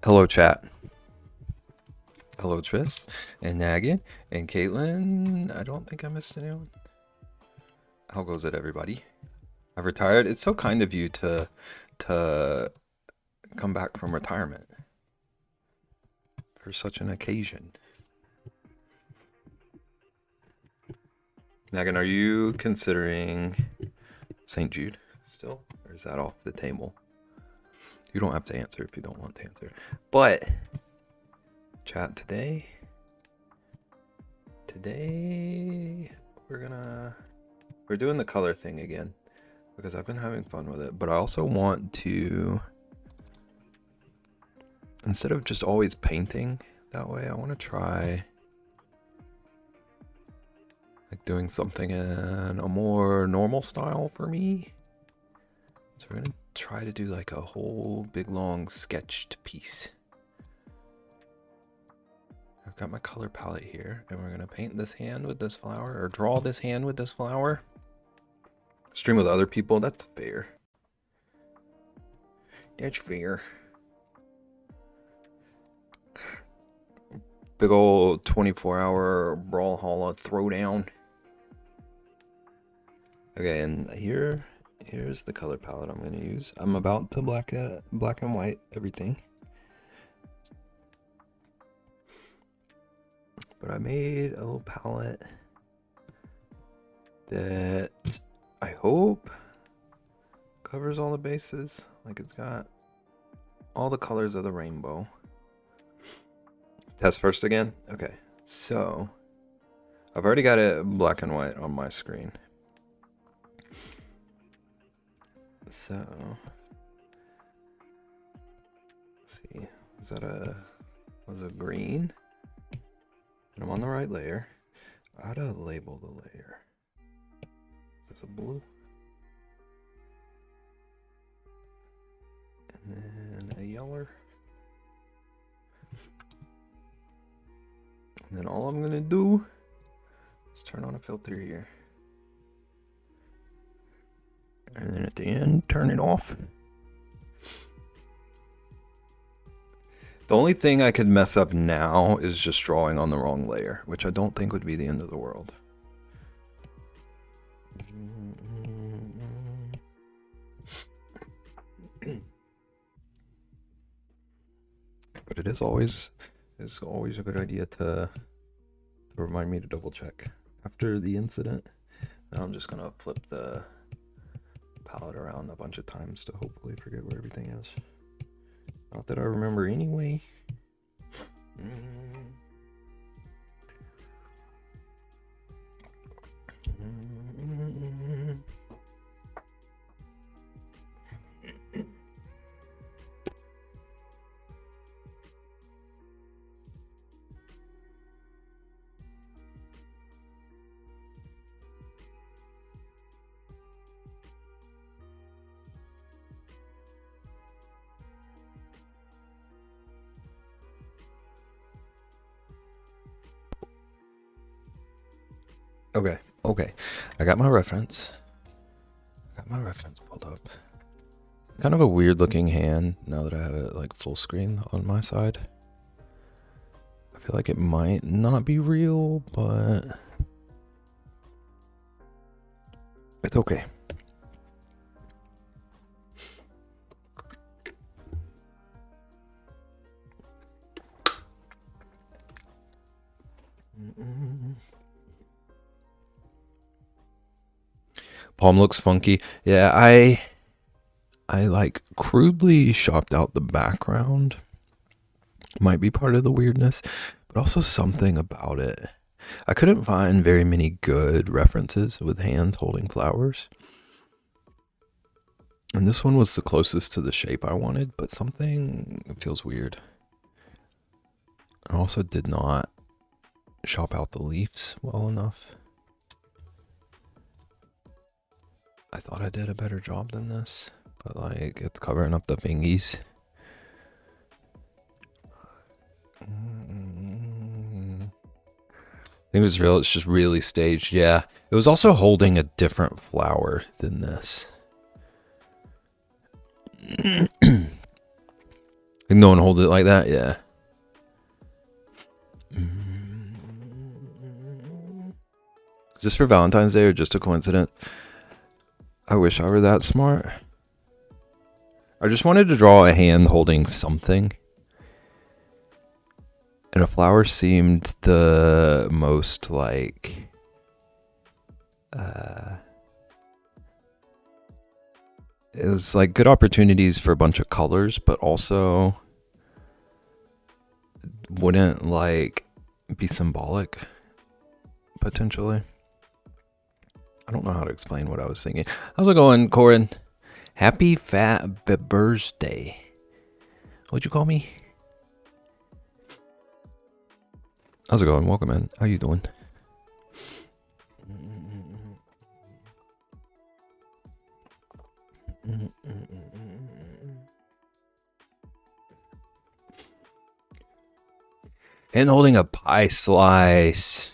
Hello, chat. Hello, Tris, and Nagin, and Caitlin. I don't think I missed anyone. How goes it, everybody? I've retired. It's so kind of you to come back from retirement for such an occasion. Nagin, are you considering St. Jude still, or is that off the table? You don't have to answer if you don't want to answer. But chat today we're doing the color thing again because I've been having fun with it, but I also want to, instead of just always painting that way, I want to try like doing something in a more normal style for me. So we're gonna try to do like a whole big long sketched piece. I've got my color palette here, and we're gonna paint this hand with this flower, or draw this hand with this flower. Stream with other people, that's fair. That's fair. Big old 24-hour brawlhalla throwdown. Okay, and here's the color palette I'm gonna use. I'm about to black and white everything. But I made a little palette that I hope covers all the bases. Like it's got all the colors of the rainbow. Test first again? Okay, so I've already got it black and white on my screen. So, let's see, was it green? And I'm on the right layer. How to label the layer? Is it blue? And then a yellow. And then all I'm gonna do is turn on a filter here. And then at the end, turn it off. The only thing I could mess up now is just drawing on the wrong layer, which I don't think would be the end of the world. But it is always a good idea to remind me to double check after the incident. Now I'm just gonna flip the palette around a bunch of times to hopefully forget where everything is. Not that I remember anyway. Okay. I got my reference. Pulled up. Kind of a weird looking hand now that I have it like full screen on my side. I feel like it might not be real, but it's okay. Palm looks funky. Yeah, I like crudely shopped out the background. Might be part of the weirdness, but also something about it. I couldn't find very many good references with hands holding flowers. And this one was the closest to the shape I wanted, but something feels weird. I also did not shop out the leaves well enough. I thought I did a better job than this, but like it's covering up the fingies. I think it was real. It's just really staged. Yeah, it was also holding a different flower than this. It's Like no one holds it like that, yeah. Is this for Valentine's Day or just a coincidence? I wish I were that smart. I just wanted to draw a hand holding something. And a flower seemed the most like... it was like good opportunities for a bunch of colors, but also wouldn't like be symbolic potentially. I don't know how to explain what I was thinking. How's it going, Corin? Happy fat birthday. What'd you call me? How's it going? Welcome in. How you doing? And holding a pie slice.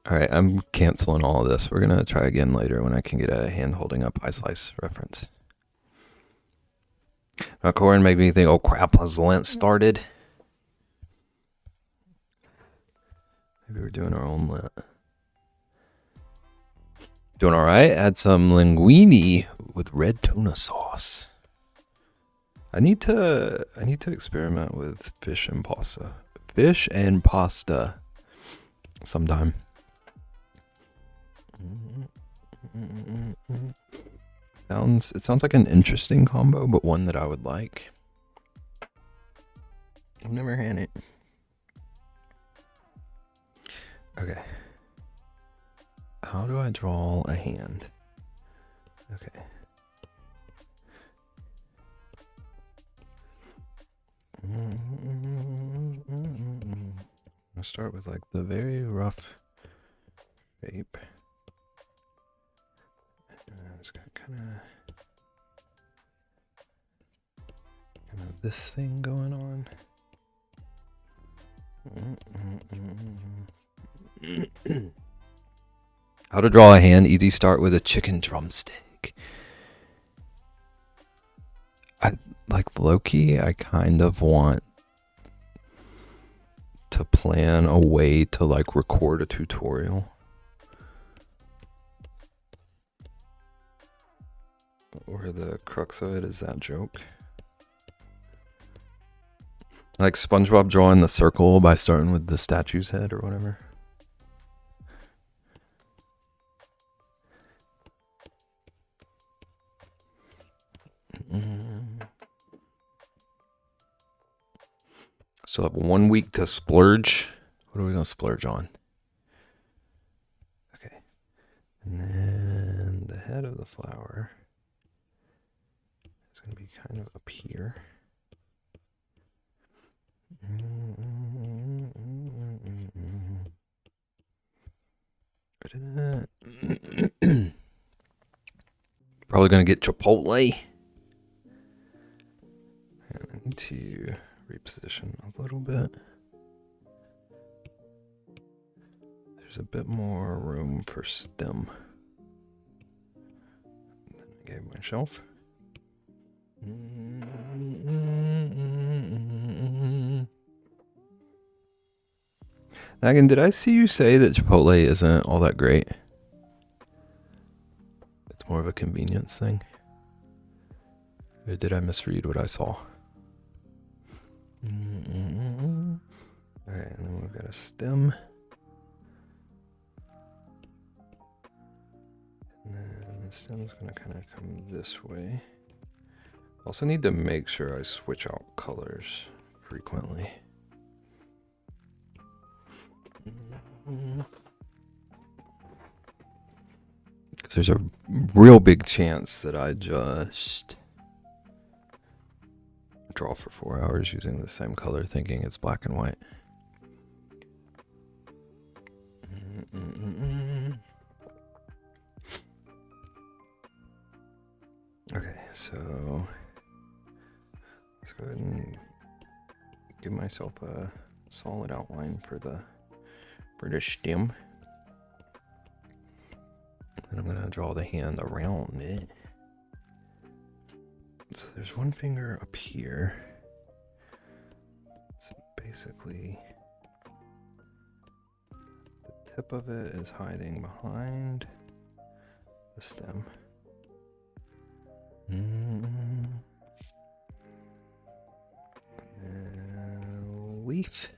All right, I'm canceling all of this. We're going to try again later when I can get a hand holding a pie slice reference. Now, Corin made me think, oh crap, has Lent started? Maybe we're doing our own Lent. Doing all right. Add some linguine with red tuna sauce. I need to experiment with fish and pasta. Fish and pasta sometime. It sounds like an interesting combo, but one that I would like. I've never had it. Okay. How do I draw a hand? Okay. I'll start with like the very rough shape. It's got kind of this thing going on. How to draw a hand? Easy start with a chicken drumstick. Like Loki, I kind of want to plan a way to like record a tutorial. Where the crux of it is that joke. Like SpongeBob drawing the circle by starting with the statue's head or whatever. Still have 1 week to splurge. What are we gonna splurge on? Okay. And then the head of the flower is gonna be kind of up here. Probably gonna get Chipotle. And I need to reposition a little bit. There's a bit more room for stem than I gave myself. Nagan, did I see you say that Chipotle isn't all that great? It's more of a convenience thing. Or did I misread what I saw? Alright, and then we've got a stem. And then the stem's gonna kind of come this way. Also need to make sure I switch out colors frequently. Because there's a real big chance that I just draw for 4 hours using the same color thinking it's black and white. Okay, so let's go ahead and give myself a solid outline for the stem. And I'm gonna draw the hand around it. So there's one finger up here. So basically, the tip of it is hiding behind the stem. Leaf.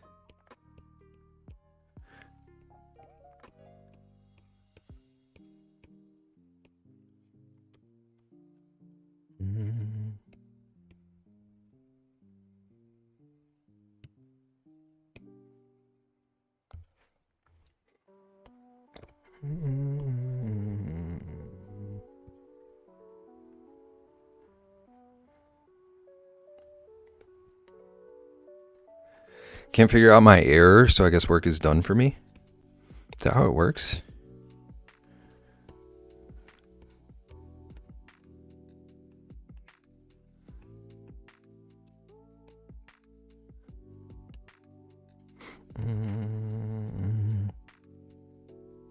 Can't figure out my error, so I guess work is done for me. Is that how it works?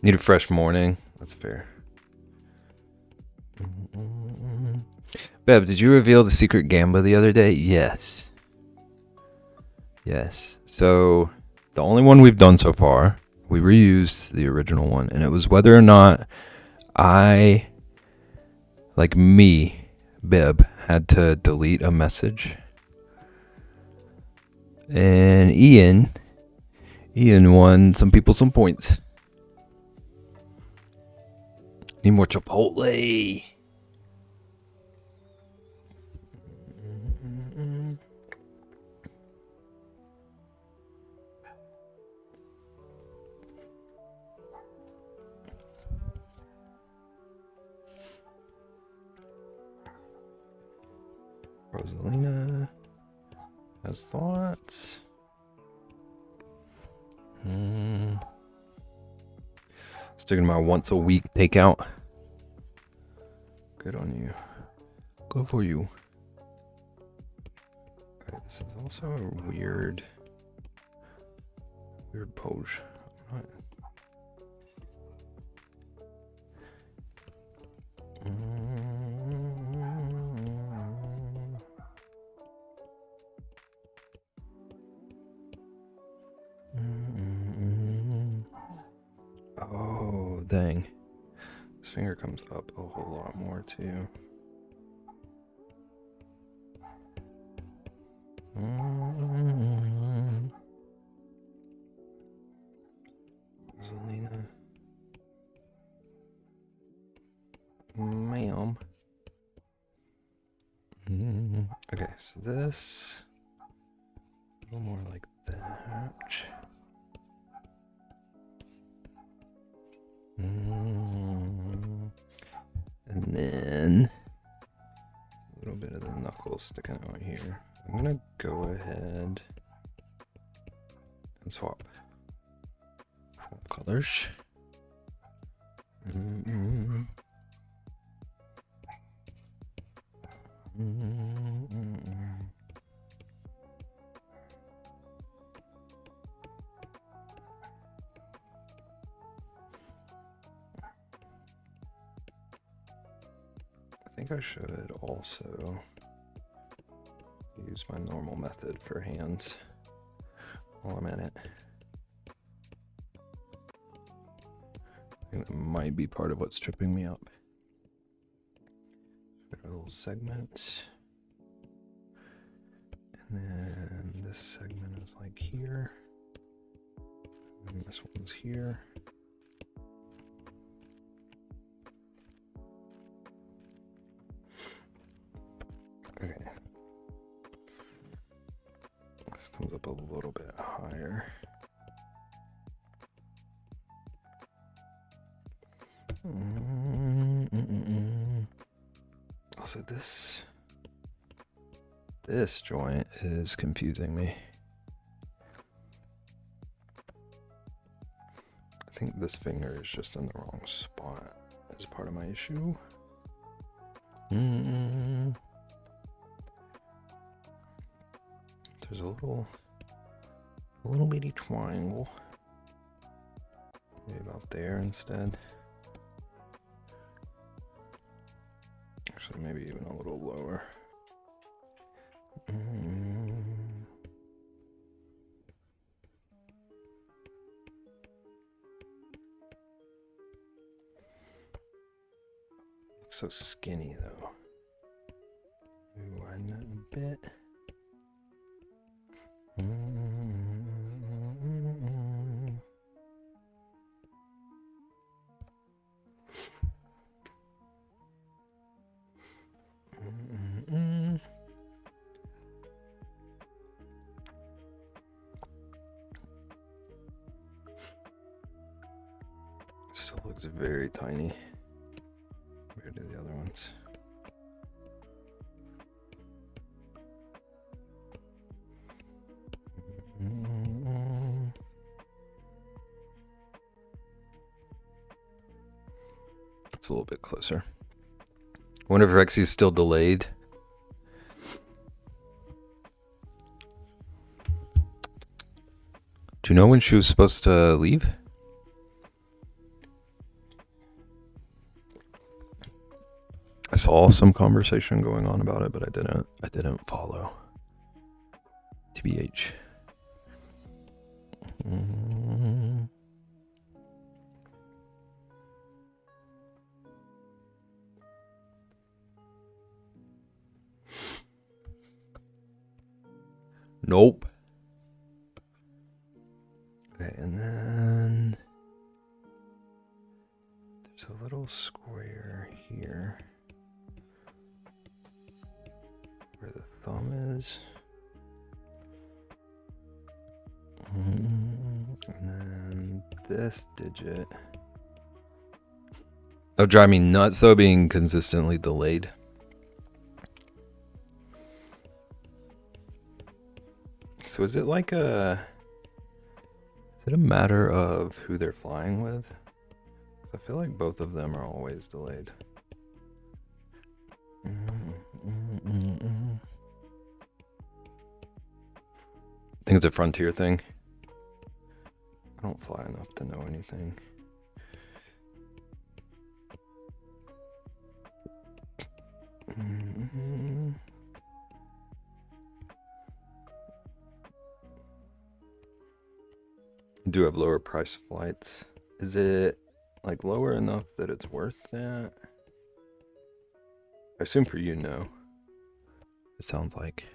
Need a fresh morning. That's fair. Beb, did you reveal the secret gamba the other day? Yes. Yes. So the only one we've done so far, we reused the original one, and it was whether or not I, like me, Beb, had to delete a message. And Ian won some people some points. Need more Chipotle. Rosalina has thoughts. Sticking to my once a week takeout. Good on you. Good for you. Okay, this is also a weird pose. Oh, dang. This finger comes up a whole lot more, too. Zelina. Ma'am. Okay, so this a little more like that. And then a little bit of the knuckles sticking out here. I'm gonna go ahead and swap colors. I think I should also use my normal method for hands while I'm at it. I think that might be part of what's tripping me up. A little segment. And then this segment is like here. And this one's here. Okay. This comes up a little bit higher. Also, this joint is confusing me. I think this finger is just in the wrong spot as part of my issue. There's a little bitty triangle. Maybe about there instead. Actually, maybe even a little lower. so skinny though. Widen that a bit. Still looks very tiny compared to the other ones. It's a little bit closer. I wonder if Rexy's still delayed. Do you know when she was supposed to leave? I saw some conversation going on about it, but I didn't follow. TBH. Nope. Okay, and then there's a little square here where the thumb is. And then this digit. That would drive me nuts though, being consistently delayed. So is it like is it a matter of who they're flying with? 'Cause I feel like both of them are always delayed. I think it's a Frontier thing. I don't fly enough to know anything. Do have lower price flights. Is it like lower enough that it's worth that? I assume for you, no. It sounds like.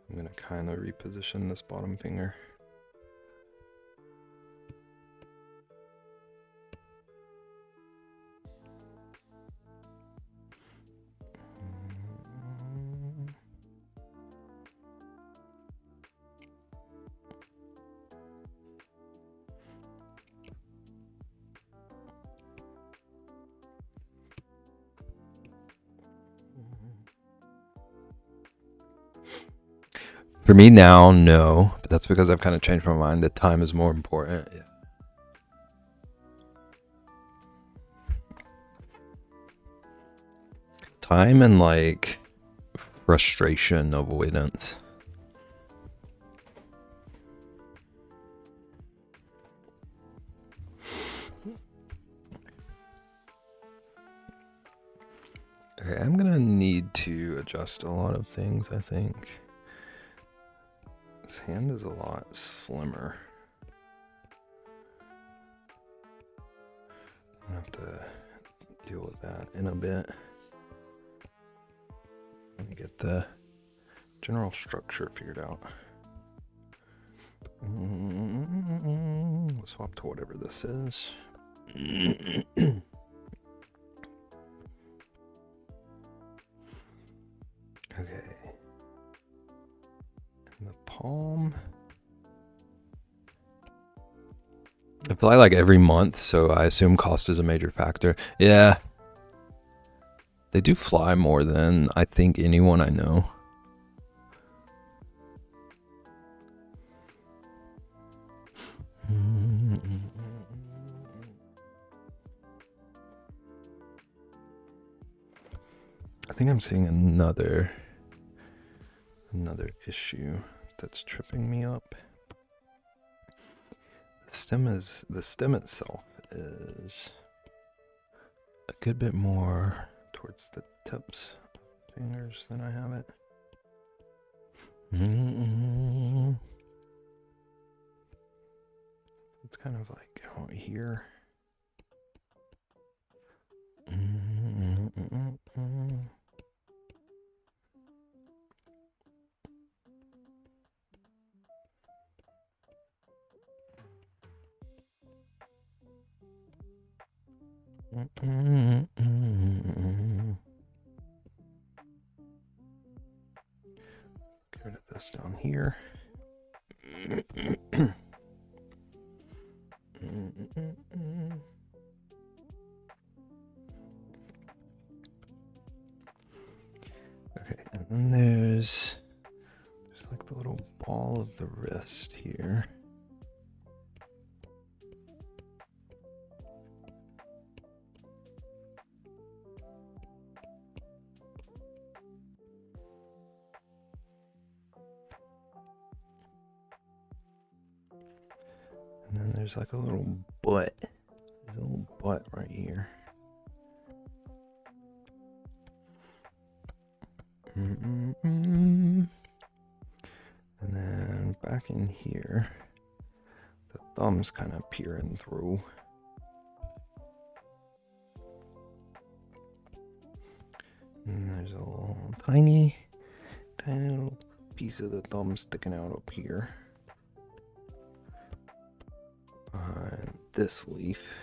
I'm going to kind of reposition this bottom finger. For me now, no, but that's because I've kind of changed my mind that time is more important. Yeah. Time and like frustration avoidance. Okay, I'm gonna need to adjust a lot of things, I think. This hand is a lot slimmer. I'm gonna have to deal with that in a bit. Let me get the general structure figured out. Let's swap to whatever this is. Okay. And the palm. I fly like every month, so I assume cost is a major factor. Yeah. They do fly more than I think anyone I know. I think I'm seeing another another issue that's tripping me up. The stem itself is a good bit more towards the tips of fingers than I have it. It's kind of like out here. Get rid of this down here. Okay, and then there's like the little ball of the wrist here. And then there's like a little butt. There's a little butt right here. And then back in here, the thumb's kind of peering through. And there's a little tiny little piece of the thumb sticking out up here. This leaf.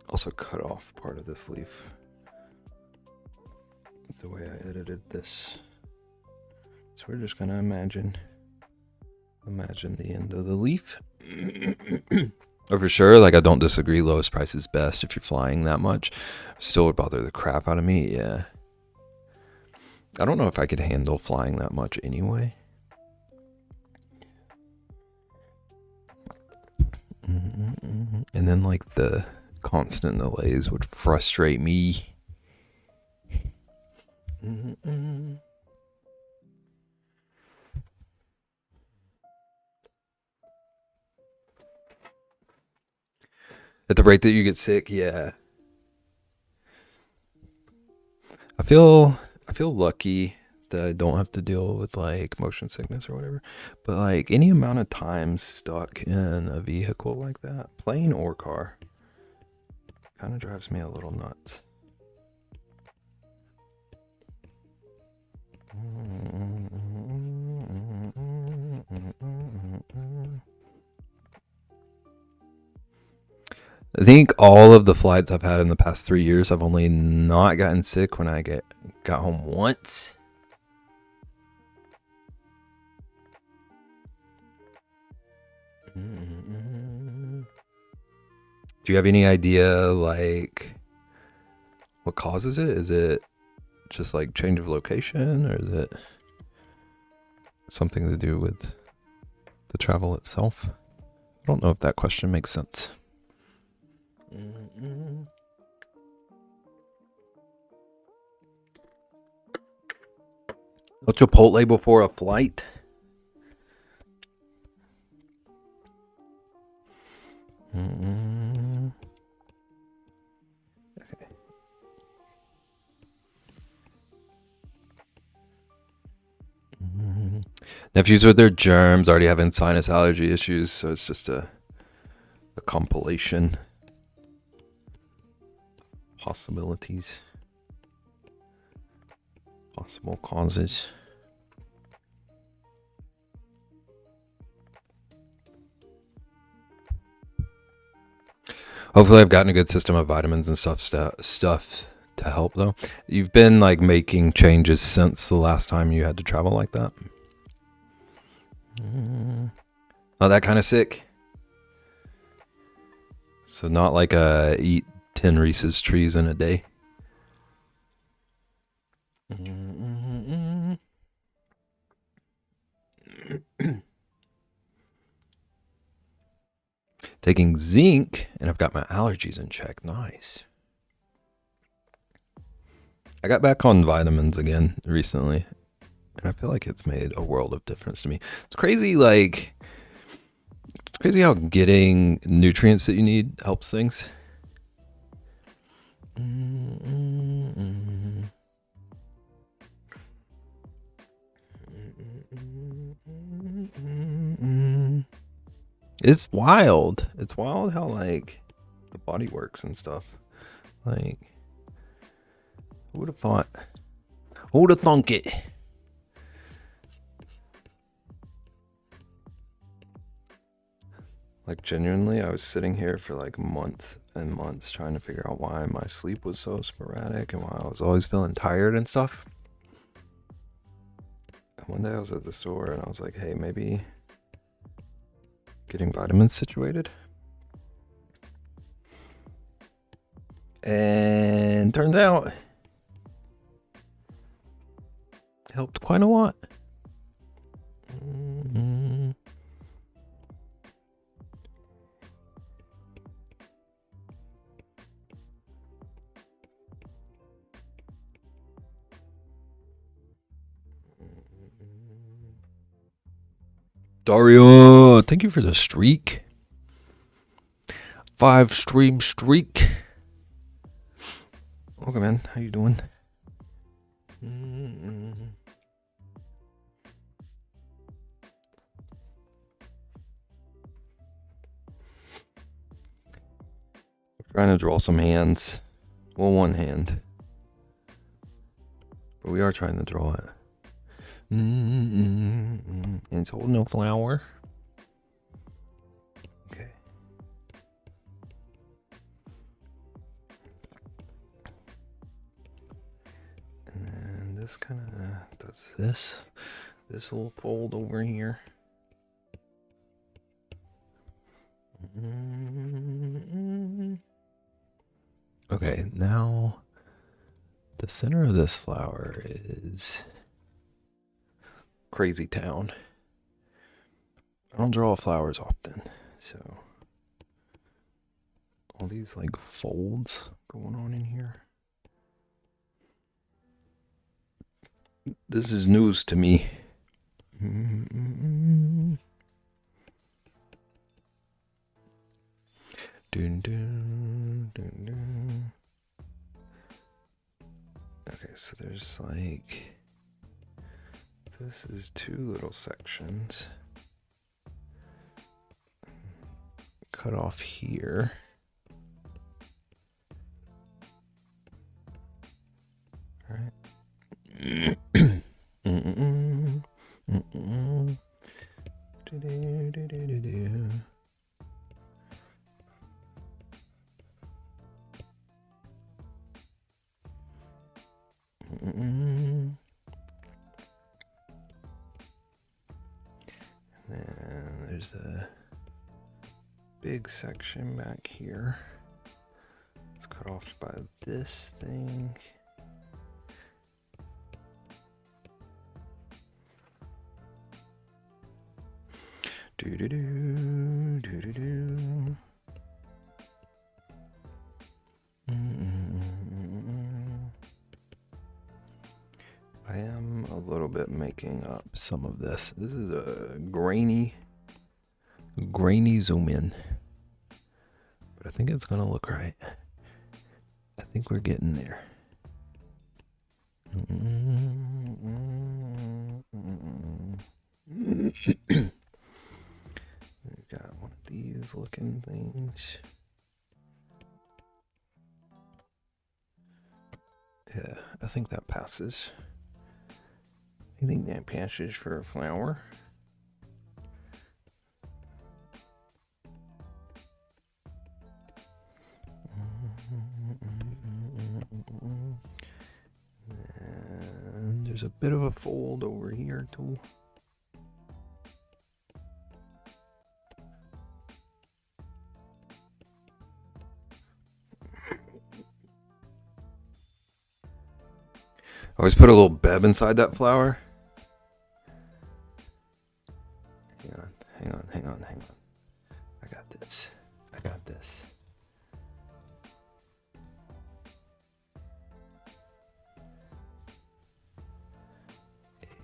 Also cut off part of this leaf the way I edited this. So we're just gonna imagine the end of the leaf. Or for sure, like, I don't disagree, lowest price is best if you're flying that much. Still would bother the crap out of me, yeah. I don't know if I could handle flying that much anyway. And then like the constant delays would frustrate me. At the rate that you get sick, yeah. I feel lucky that I don't have to deal with like motion sickness or whatever. But like any amount of time stuck in a vehicle like that, plane or car, kind of drives me a little nuts. I think all of the flights I've had in the past 3 years, I've only not gotten sick when I got home once. Do you have any idea, like, what causes it? Is it just like change of location, or is it something to do with the travel itself? I don't know if that question makes sense. No Chipotle before a flight? Okay. Nephews with their germs already having sinus allergy issues, so it's just a compilation. Possibilities. Possible causes. Hopefully I've gotten a good system of vitamins and stuff to help, though. You've been like making changes since the last time you had to travel like that? Not that kind of sick? So not like eat 10 Reese's trees in a day? taking zinc, and I've got my allergies in check. Nice. I got back on vitamins again recently, and I feel like it's made a world of difference to me. It's crazy, it's crazy how getting nutrients that you need helps things. It's wild. It's wild how the body works and stuff. Who would have thought? Who would have thunk it? Genuinely, I was sitting here for months and months trying to figure out why my sleep was so sporadic and why I was always feeling tired and stuff. And one day I was at the store and I was like, hey, maybe getting vitamins situated. And turns out it helped quite a lot. Dario, thank you for the streak. 5 stream streak. Okay, man, how you doing? Trying to draw some hands. Well, one hand. But we are trying to draw it. And it's holding a flower. Okay. And then this kind of does this. This will fold over here. Okay, now the center of this flower is Crazy Town. I don't draw flowers often, so all these folds going on in here. This is news to me. Dun, dun, dun, dun. Okay, so there's this is 2 little sections cut off here. All right. And then there's a big section back here. It's cut off by this thing. Do-do-do, do-do-do. I am a little bit making up some of this. This is a grainy zoom in. But I think it's gonna look right. I think we're getting there. We've got one of these looking things. Yeah, I think that passes. I think that passes for a flower. And there's a bit of a fold over here too. Always put a little beb inside that flower. Hang on. I got this. I got this.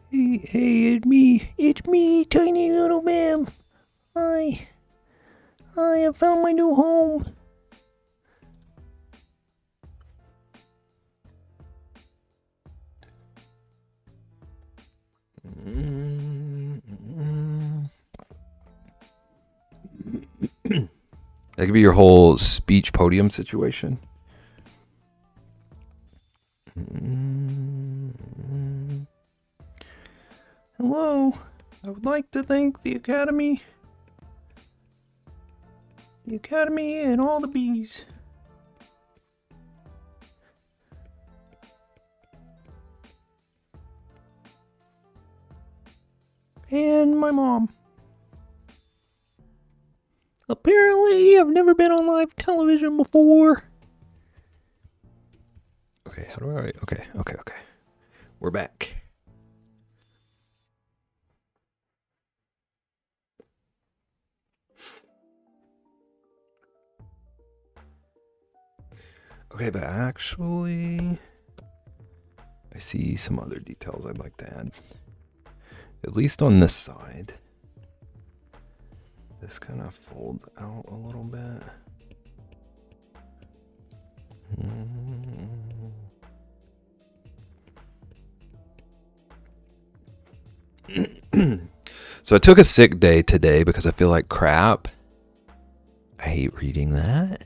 Hey, it's me, tiny little ma'am. I have found my new home. That could be your whole speech podium situation. Hello, I would like to thank the Academy and all the bees. And my mom. Apparently, I've never been on live television before. Okay, how do I... Okay. We're back. Okay, but actually, I see some other details I'd like to add. At least on this side. This kind of folds out a little bit. So I took a sick day today because I feel like crap. I hate reading that.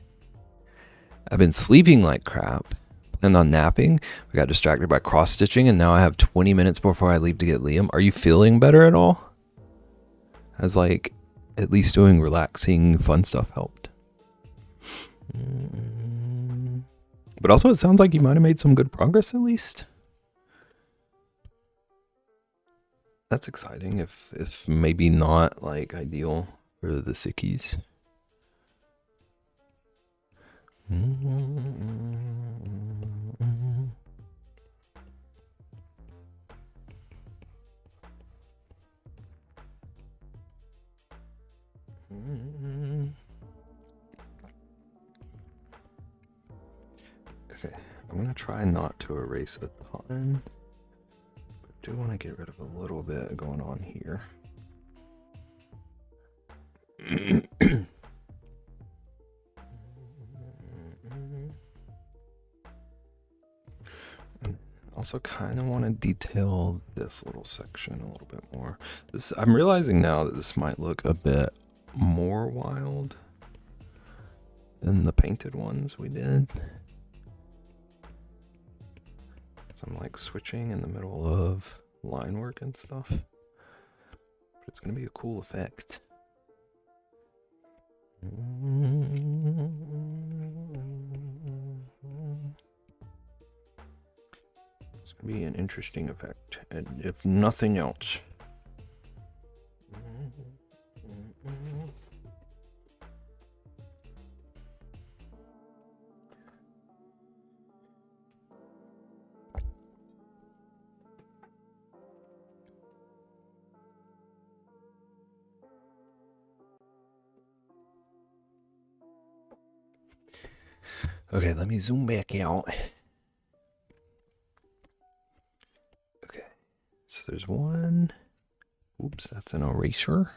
I've been sleeping like crap. Planned on napping. We got distracted by cross-stitching, and now I have 20 minutes before I leave to get Liam. Are you feeling better at all? Has, like, at least doing relaxing, fun stuff helped? But also, it sounds like you might have made some good progress, at least. That's exciting, if maybe not, like, ideal for the sickies. Okay, I'm gonna try not to erase a ton, but I do want to get rid of a little bit going on here. Also kind of want to detail this little section a little bit more. I'm realizing now that this might look a bit more wild than the painted ones we did. So I'm like switching in the middle of line work and stuff. But it's going to be a cool effect. It's going to be an interesting effect, and if nothing else. Okay, let me zoom back out. Okay, so there's one. Oops, that's an eraser.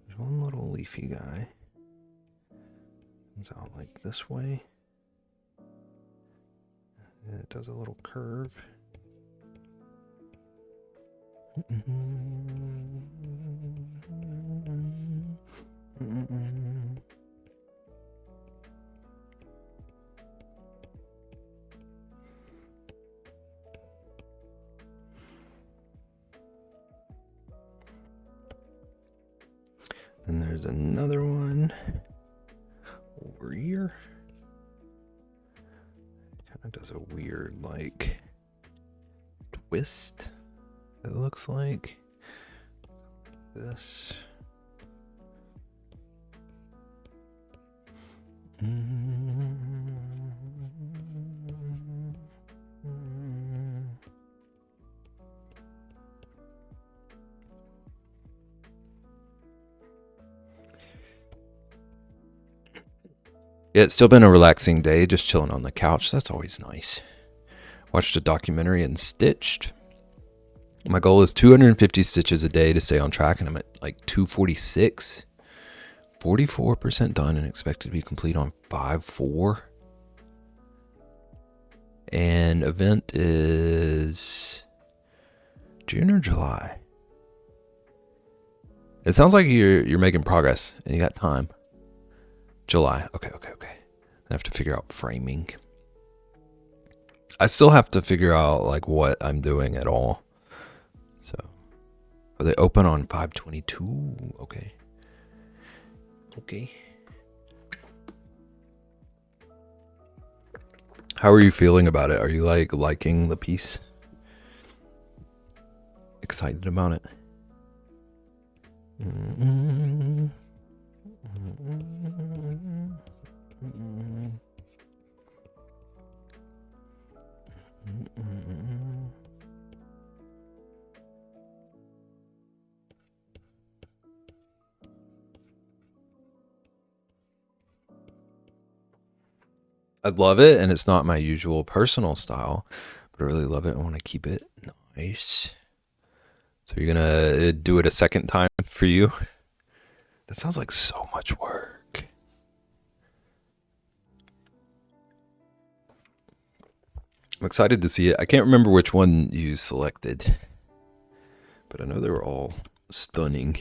There's one little leafy guy. Comes out like this way. And it does a little curve. And there's another one over here. Kind of does a weird, like, twist, it looks like. This. Yeah, it's still been a relaxing day, just chilling on the couch. That's always nice. Watched a documentary and stitched. My goal is 250 stitches a day to stay on track, and I'm at like 246. 44% done and expected to be complete on 5/4. And event is June or July. It sounds like you're making progress and you got time. July. Okay. I have to figure out framing. I still have to figure out like what I'm doing at all. So, are they open on 5/22? Okay. How are you feeling about it? Are you like liking the piece? Excited about it? I love it, and it's not my usual personal style, but I really love it. I want to keep it nice. So you're gonna do it a second time for you? That sounds like so much work. I'm excited to see it. I can't remember which one you selected, but I know they were all stunning.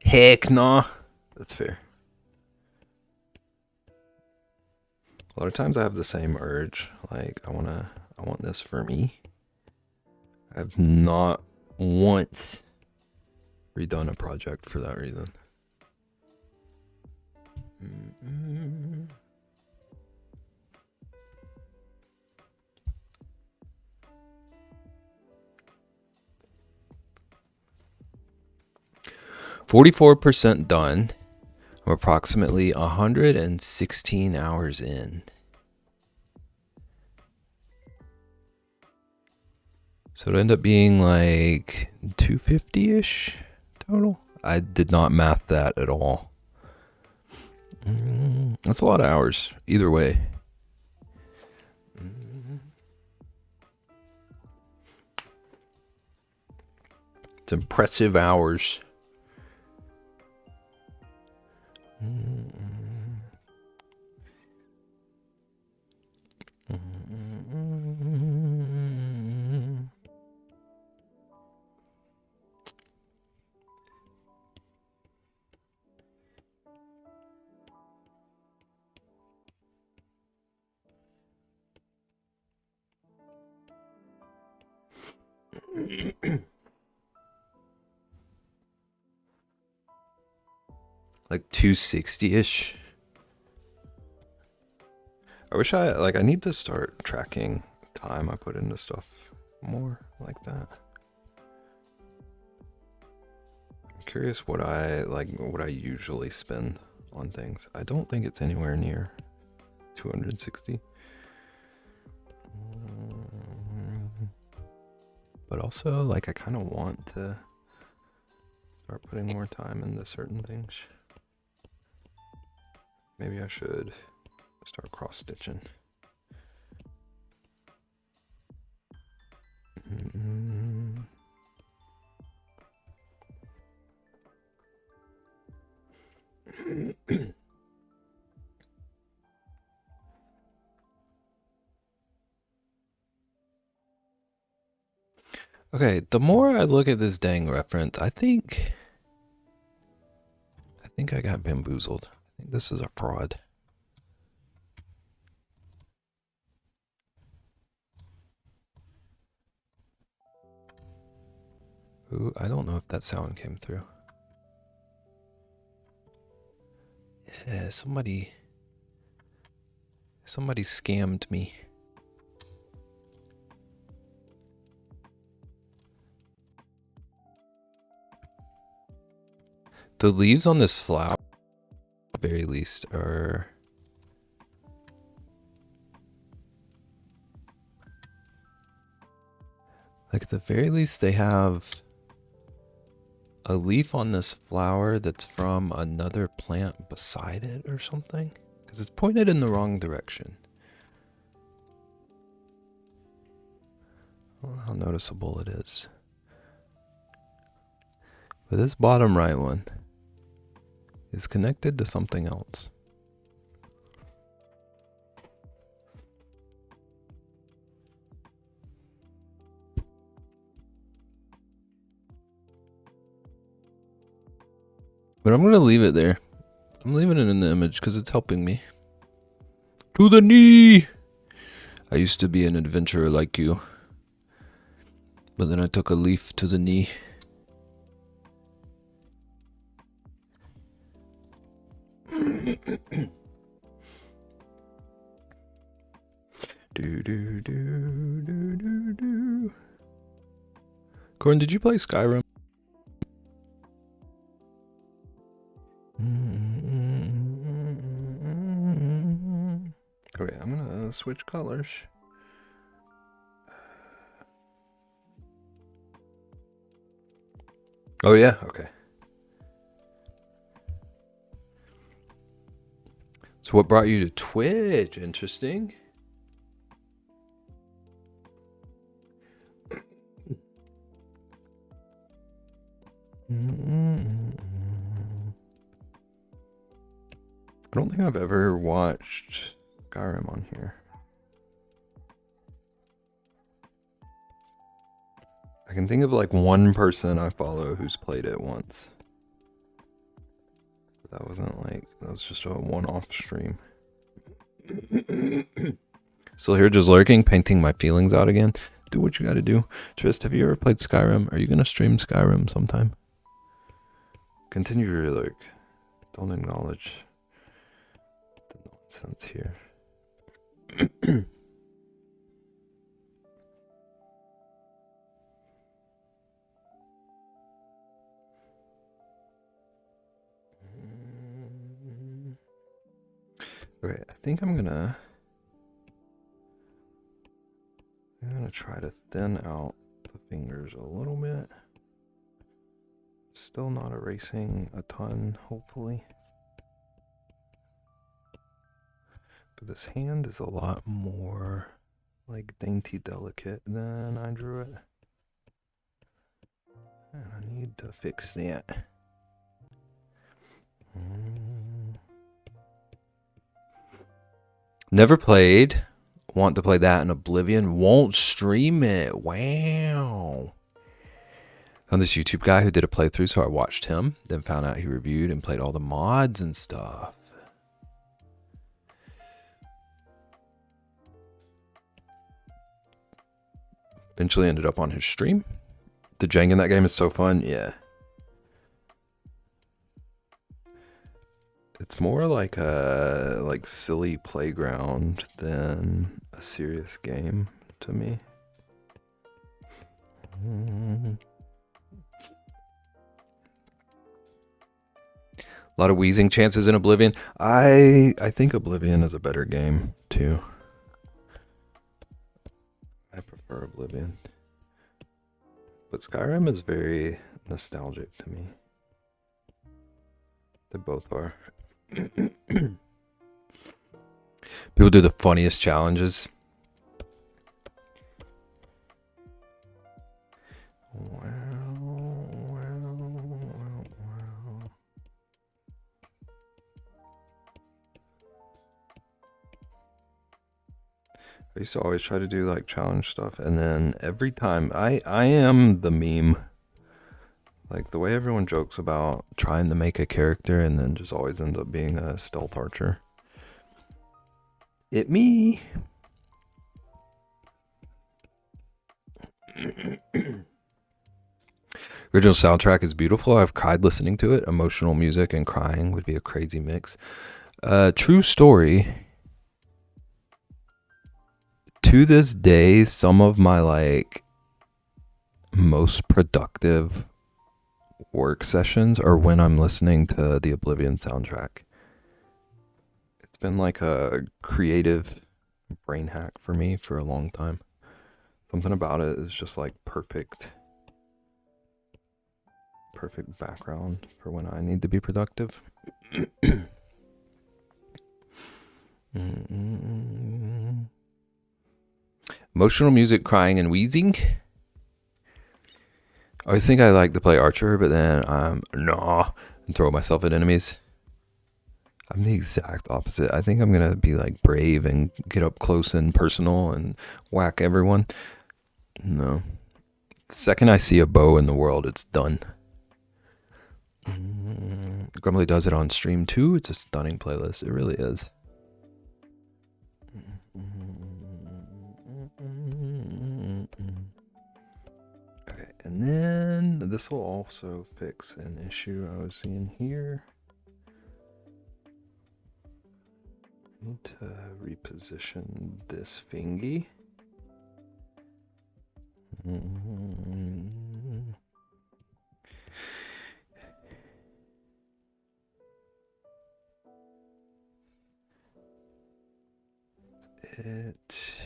Heck nah. That's fair. A lot of times I have the same urge, like I want this for me. I've not once redone a project for that reason. 44% done. I'm approximately 116 hours in. So it ended up being like 250-ish total. I did not math that at all. That's a lot of hours, either way. It's impressive hours. Like 260-ish. I wish I need to start tracking time I put into stuff more like that. I'm curious what I usually spend on things. I don't think it's anywhere near 260. But also, like, I kind of want to start putting more time into certain things. Maybe I should start cross-stitching. Okay, the more I look at this dang reference, I think I got bamboozled. I think this is a fraud. Ooh, I don't know if that sound came through. Yeah, somebody scammed me. The leaves on this flower, at the very least, are like, at the very least, they have a leaf on this flower that's from another plant beside it or something? Because it's pointed in the wrong direction. I don't know how noticeable it is. But this bottom right one is connected to something else. But I'm going to leave it there. I'm leaving it in the image because it's helping me. To the knee! I used to be an adventurer like you. But then I took a leaf to the knee. Do. Corin, did you play Skyrim? Okay, I'm gonna switch colors. Oh yeah, okay. So what brought you to Twitch? Interesting. I don't think I've ever watched Skyrim on here. I can think of like one person I follow who's played it once. But that wasn't like, that was just a one-off stream. Still here just lurking, painting my feelings out again. Do what you gotta do. Trist, have you ever played Skyrim? Are you gonna stream Skyrim sometime? Continue to lurk. Don't acknowledge the nonsense here. Okay, I think I'm gonna try to thin out the fingers a little bit. Still not erasing a ton, hopefully. But this hand is a lot more like dainty delicate than I drew it. And I need to fix that. Never played. Want to play that in Oblivion. Won't stream it. Wow. Found this YouTube guy who did a playthrough, so I watched him. Then found out he reviewed and played all the mods and stuff. Eventually ended up on his stream. The jank in that game is so fun. Yeah. It's more like a silly playground than a serious game to me. A lot of wheezing chances in Oblivion. I think Oblivion is a better game too. I prefer Oblivion. But Skyrim is very nostalgic to me. They both are. People do the funniest challenges. Wow. I used to always try to do like challenge stuff, and then every time I am the meme. Like the way everyone jokes about trying to make a character and then just always ends up being a stealth archer. It me. Original soundtrack is beautiful. I've cried listening to it. Emotional music and crying would be a crazy mix. True story. To this day, some of my like most productive work sessions are when I'm listening to the Oblivion soundtrack. It's been like a creative brain hack for me for a long time. Something about it is just like perfect. perfect background for when I need to be productive. Emotional music, crying, and wheezing. I always think I like to play Archer, but then and throw myself at enemies. I'm the exact opposite. I think I'm gonna be like brave and get up close and personal and whack everyone. No. The second I see a bow in the world, it's done. Grumbly does it on stream too. It's a stunning playlist. It really is. Okay, and then this will also fix an issue I was seeing here. I need to reposition this fingy. It's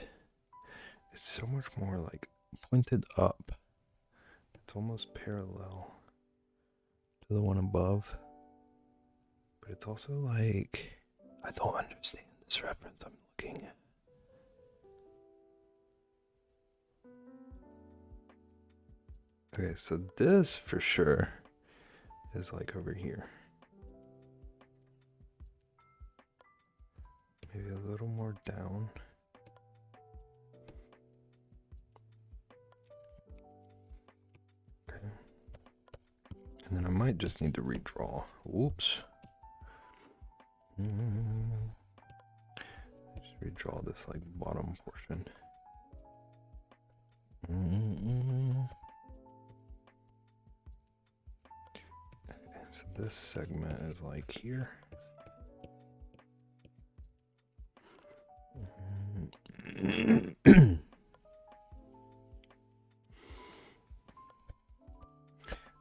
so much more like pointed up. It's almost parallel to the one above. But it's also like, I don't understand this reference I'm looking at. Okay, so this for sure is like over here. Maybe a little more down. Okay. And then I might just need to redraw. Whoops. Just redraw this like bottom portion. So this segment is like here.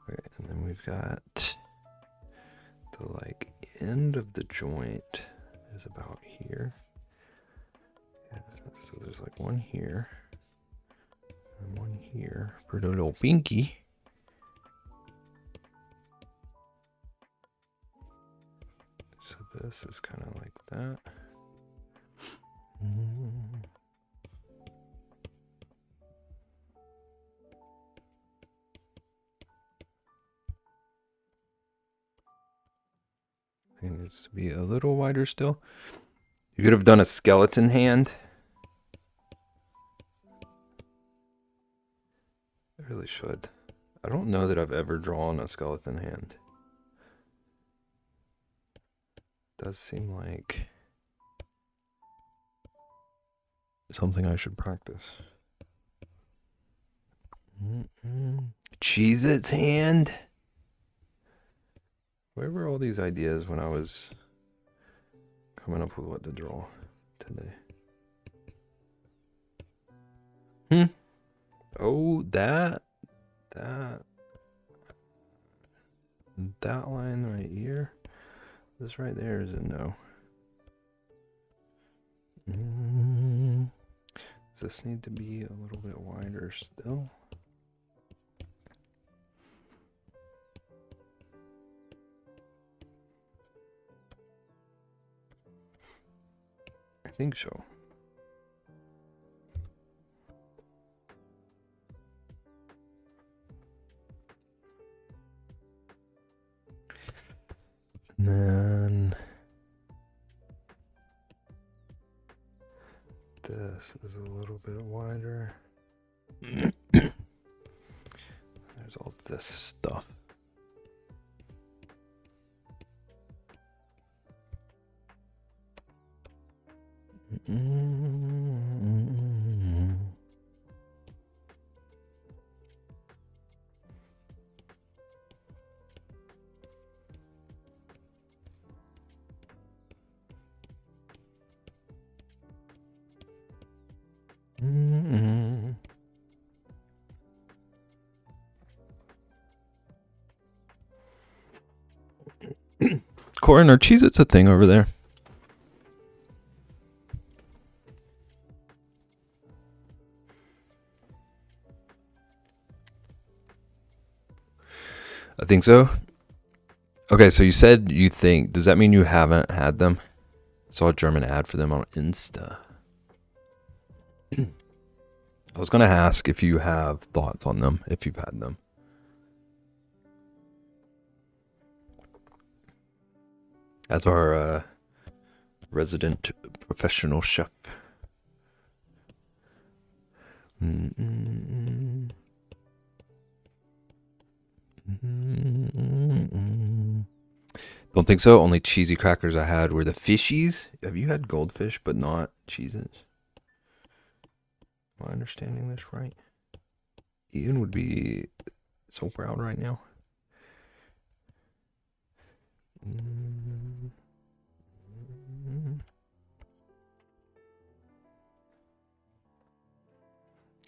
Okay, and then we've got the like end of the joint is about here. Yeah, so there's like one here and one here for the little pinky. So this is kind of like that. It needs to be a little wider still. You could have done a skeleton hand. I really should. I don't know that I've ever drawn a skeleton hand. Does seem like something I should practice. Cheez-Its hand. Where were all these ideas when I was coming up with what to draw today? Oh, that line right here. This right there is a no. Does this need to be a little bit wider still? I think so. And then this is a little bit wider. There's all this stuff. Corin, are Cheez-Its a thing over there? I think so. Okay, so you said you think. Does that mean you haven't had them? I saw a German ad for them on Insta. I was going to ask if you have thoughts on them, if you've had them. As our resident professional chef. Don't think so. Only cheesy crackers I had were the fishies. Have you had goldfish but not cheeses? Am I understanding this right? Ian would be so proud right now.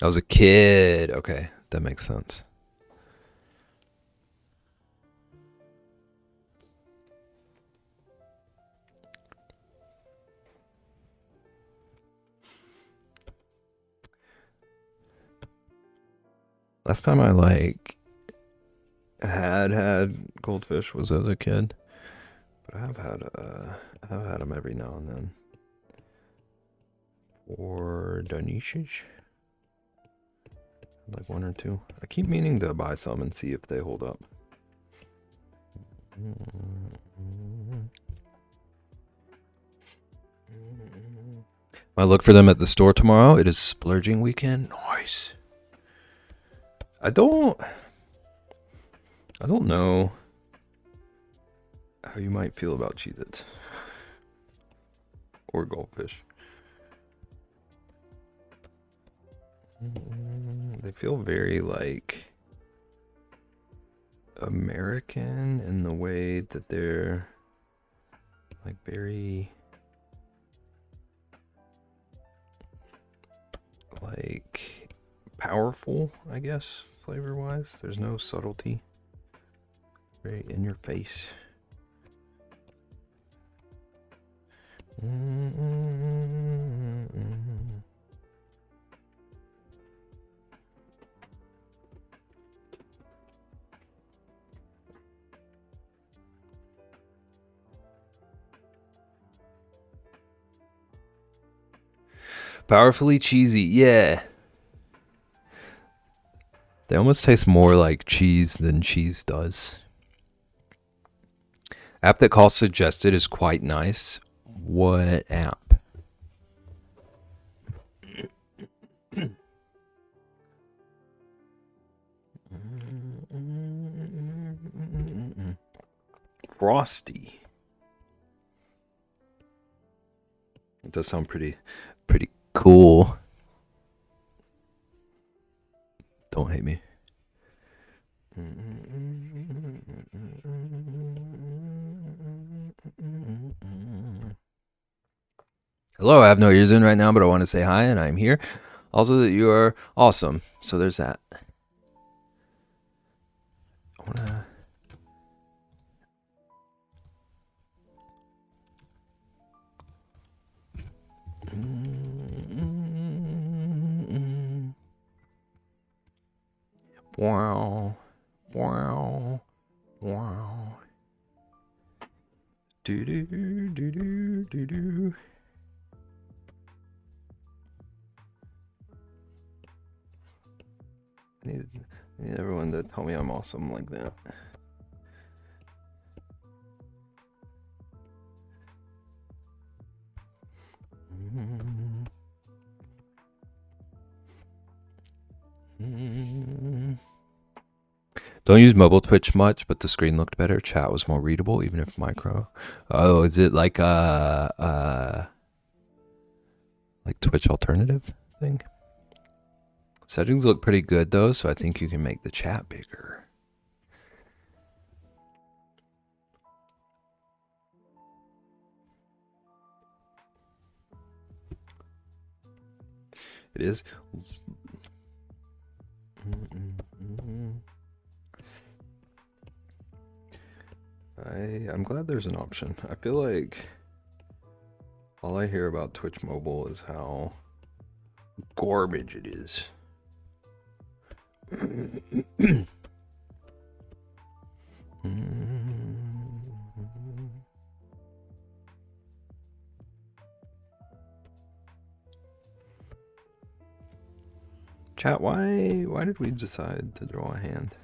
I was a kid. Okay, that makes sense. Last time I had goldfish was as a kid, but I have had them every now and then. For donations, like one or two. I keep meaning to buy some and see if they hold up. I look for them at the store tomorrow. It is splurging weekend. Nice. I don't know how you might feel about Cheez-Its or goldfish. They feel very like American in the way that they're like very like powerful, I guess, flavor wise. There's no subtlety. Very in your face. Powerfully cheesy, yeah. They almost taste more like cheese than cheese does. App that calls suggested is quite nice. What app? Frosty. It does sound pretty cool. Don't hate me. Hello, I have no ears in right now, but I want to say hi and I'm here. Also that you are awesome. So there's that. I want to... Wow. Wow. Wow. Do do do do do do. I need everyone to tell me I'm awesome like that. Don't use mobile Twitch much, but the screen looked better. Chat was more readable, even if micro. Oh, is it like Twitch alternative thing? Settings look pretty good though, so I think you can make the chat bigger. It is. I'm glad there's an option. I feel like all I hear about Twitch Mobile is how garbage it is. Chat, why did we decide to draw a hand?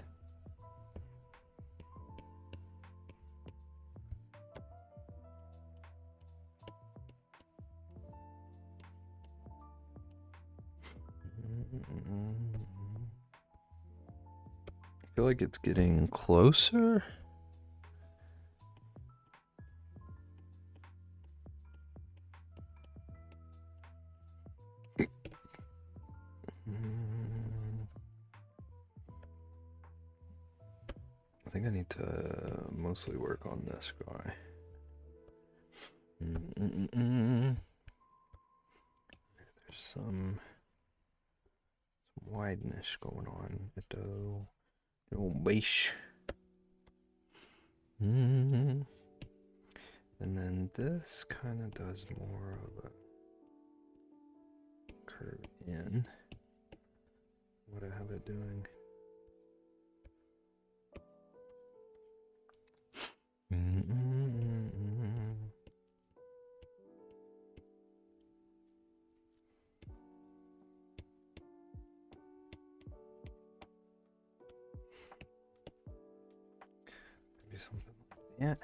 I feel like it's getting closer. I think I need to mostly work on this guy. There's some wideness going on at the old base. And then this kind of does more of a curve in. What I have it doing. Maybe something like that.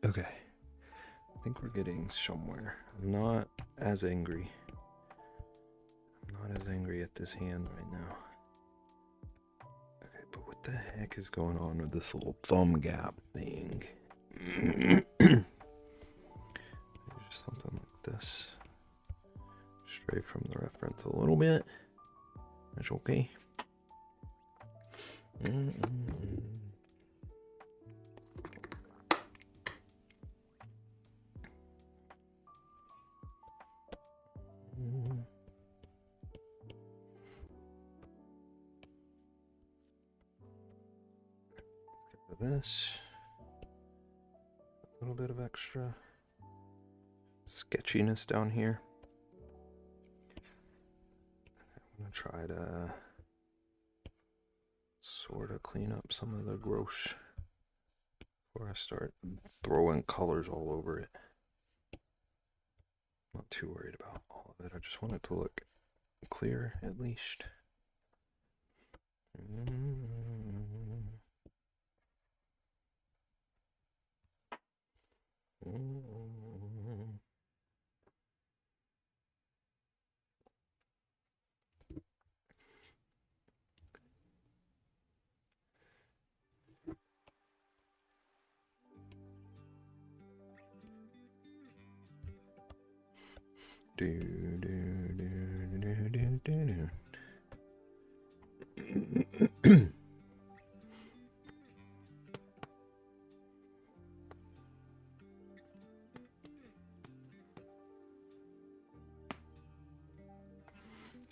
Okay, I think we're getting somewhere. I'm not as angry. I'm not as angry at this hand right now. Okay, but what the heck is going on with this little thumb gap thing? Just something like this. Stray from the reference a little bit. That's okay. This, a little bit of extra sketchiness down here. I'm gonna try to sort of clean up some of the gross before I start throwing colors all over it. I'm not too worried about all of it. I just want it to look clear at least.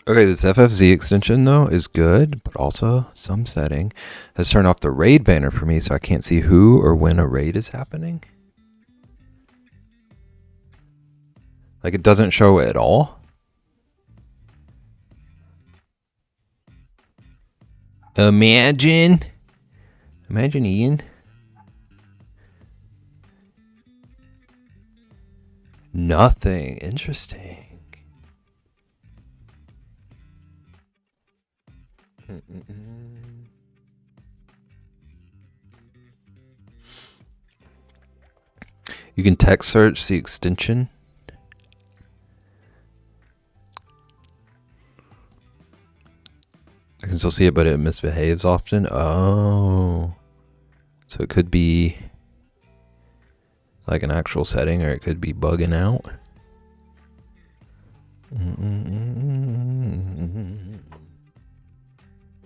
Okay, this FFZ extension though is good, but also some setting has turned off the raid banner for me, so I can't see who or when a raid is happening. Like it doesn't show it at all. Imagine Ian. Nothing. Interesting. You can text search the extension. I can still see it, but it misbehaves often. Oh. So it could be like an actual setting, or it could be bugging out.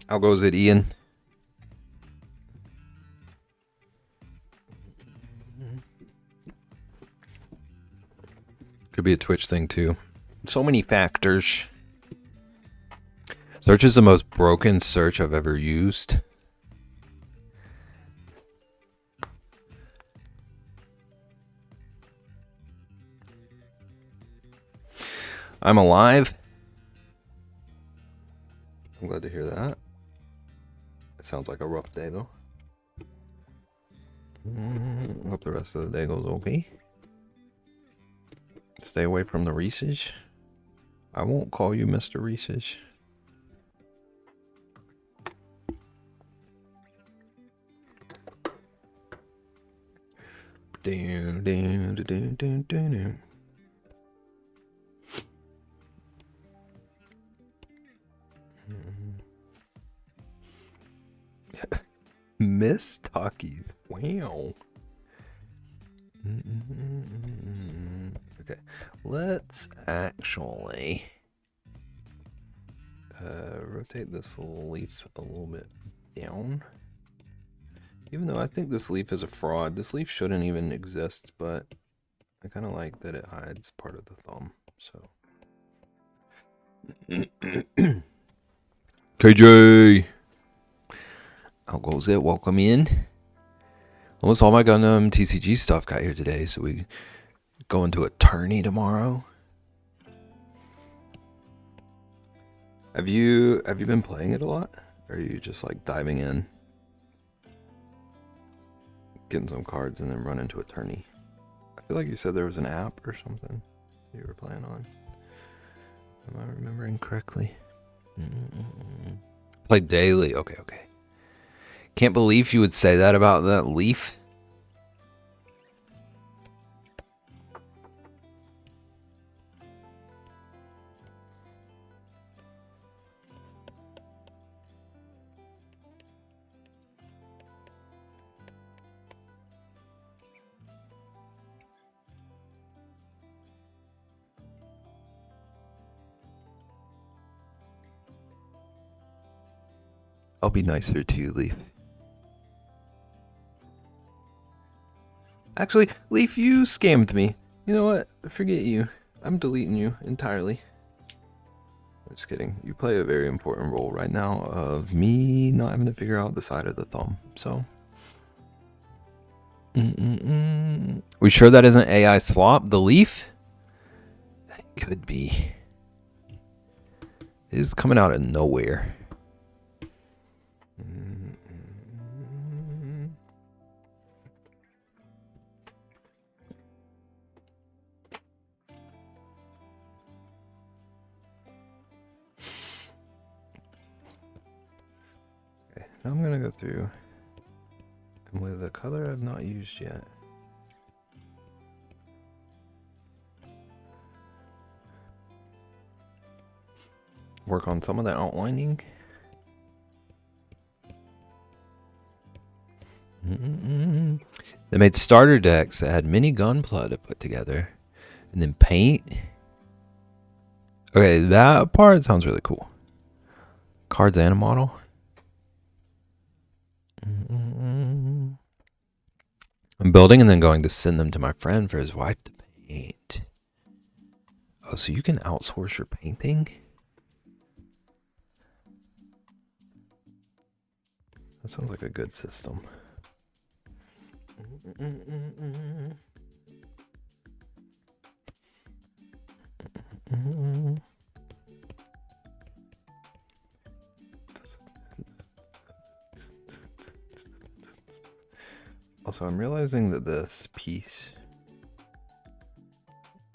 How goes it, Ian? Could be a Twitch thing too. So many factors. Search is the most broken search I've ever used. I'm alive. I'm glad to hear that. It sounds like a rough day though. Hope the rest of the day goes okay. Stay away from the Reese's. I won't call you Mr. Reese's. Miss Takis. Wow. Okay, let's actually rotate this leaf a little bit down. Even though I think this leaf is a fraud, this leaf shouldn't even exist, but I kind of like that it hides part of the thumb, so. KJ! How goes it? Welcome in. Almost all my Gundam TCG stuff got here today, so we go into a tourney tomorrow. Have you been playing it a lot? Or are you just like diving in, getting some cards, and then run into a tourney? I feel like you said there was an app or something you were playing on. Am I remembering correctly? Play daily. Okay. Can't believe you would say that about that leaf. I'll be nicer to you, Leaf. Actually, Leaf, you scammed me. You know what? Forget you. I'm deleting you entirely. I'm just kidding. You play a very important role right now of me not having to figure out the side of the thumb. So. We sure that isn't AI slop? The Leaf? It could be. It is coming out of nowhere. Now I'm gonna go through and with a color I've not used yet. Work on some of the outlining. They made starter decks that had mini gunpla to put together, and then paint. Okay, that part sounds really cool. Cards and a model. I'm building and then going to send them to my friend for his wife to paint. Oh, so you can outsource your painting? That sounds like a good system. Also, I'm realizing that this piece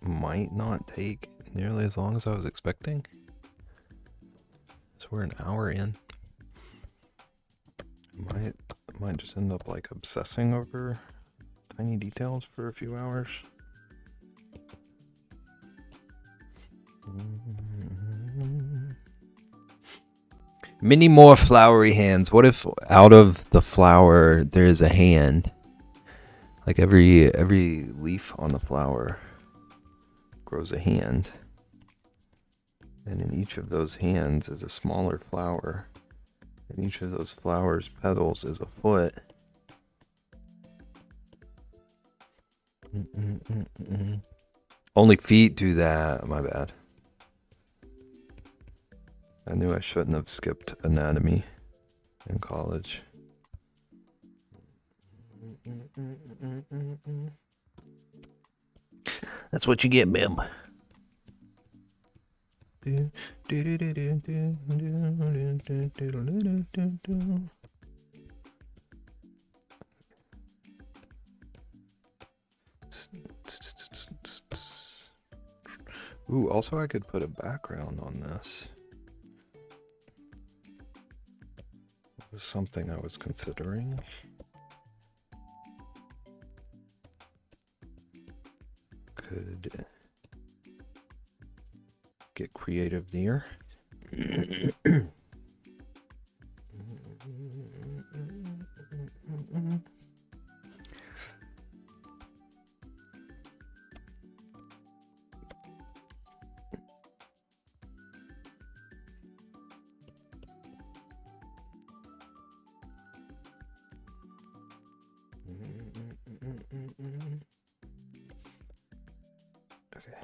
might not take nearly as long as I was expecting. So we're an hour in. I might just end up like obsessing over tiny details for a few hours. Many more flowery hands. What if out of the flower there is a hand? Like every leaf on the flower grows a hand. And in each of those hands is a smaller flower. And each of those flowers' petals is a foot. Only feet do that. My bad. I knew I shouldn't have skipped anatomy in college. That's what you get, ma'am. Ooh, also I could put a background on this. It was something I was considering. Could get creative there. Okay.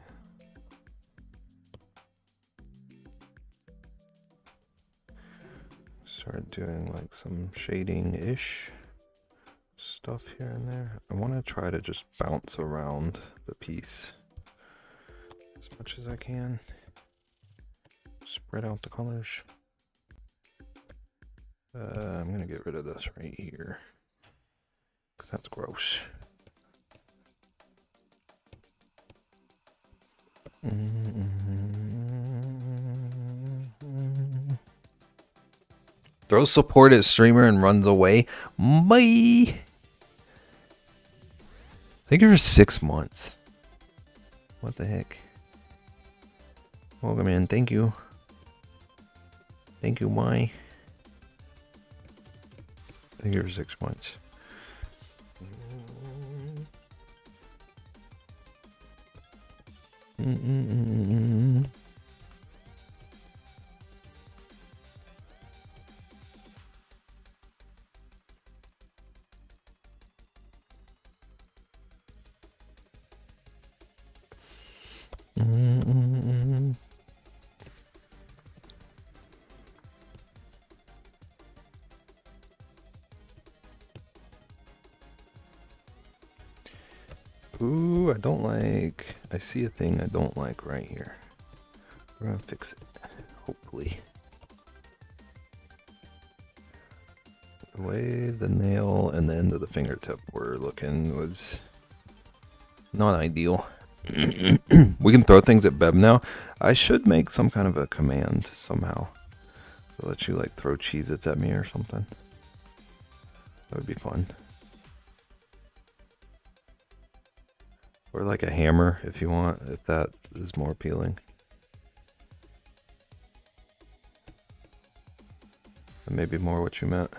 Start doing like some shading-ish stuff here and there. I want to try to just bounce around the piece as much as I can. Spread out the colors. I'm gonna get rid of this right here because that's gross. Throws support at streamer and runs away. Bye. Thank you for 6 months. What the heck? Welcome in. Thank you. Thank you. Why? Thank you for 6 months. Ooh, I don't like. I see a thing I don't like right here. We're gonna fix it, hopefully. The way the nail and the end of the fingertip were looking was not ideal. We can throw things at Beb now. I should make some kind of a command somehow to let you like throw Cheez-Its at me or something. That would be fun. Or like a hammer if you want, if that is more appealing. That may be more what you meant.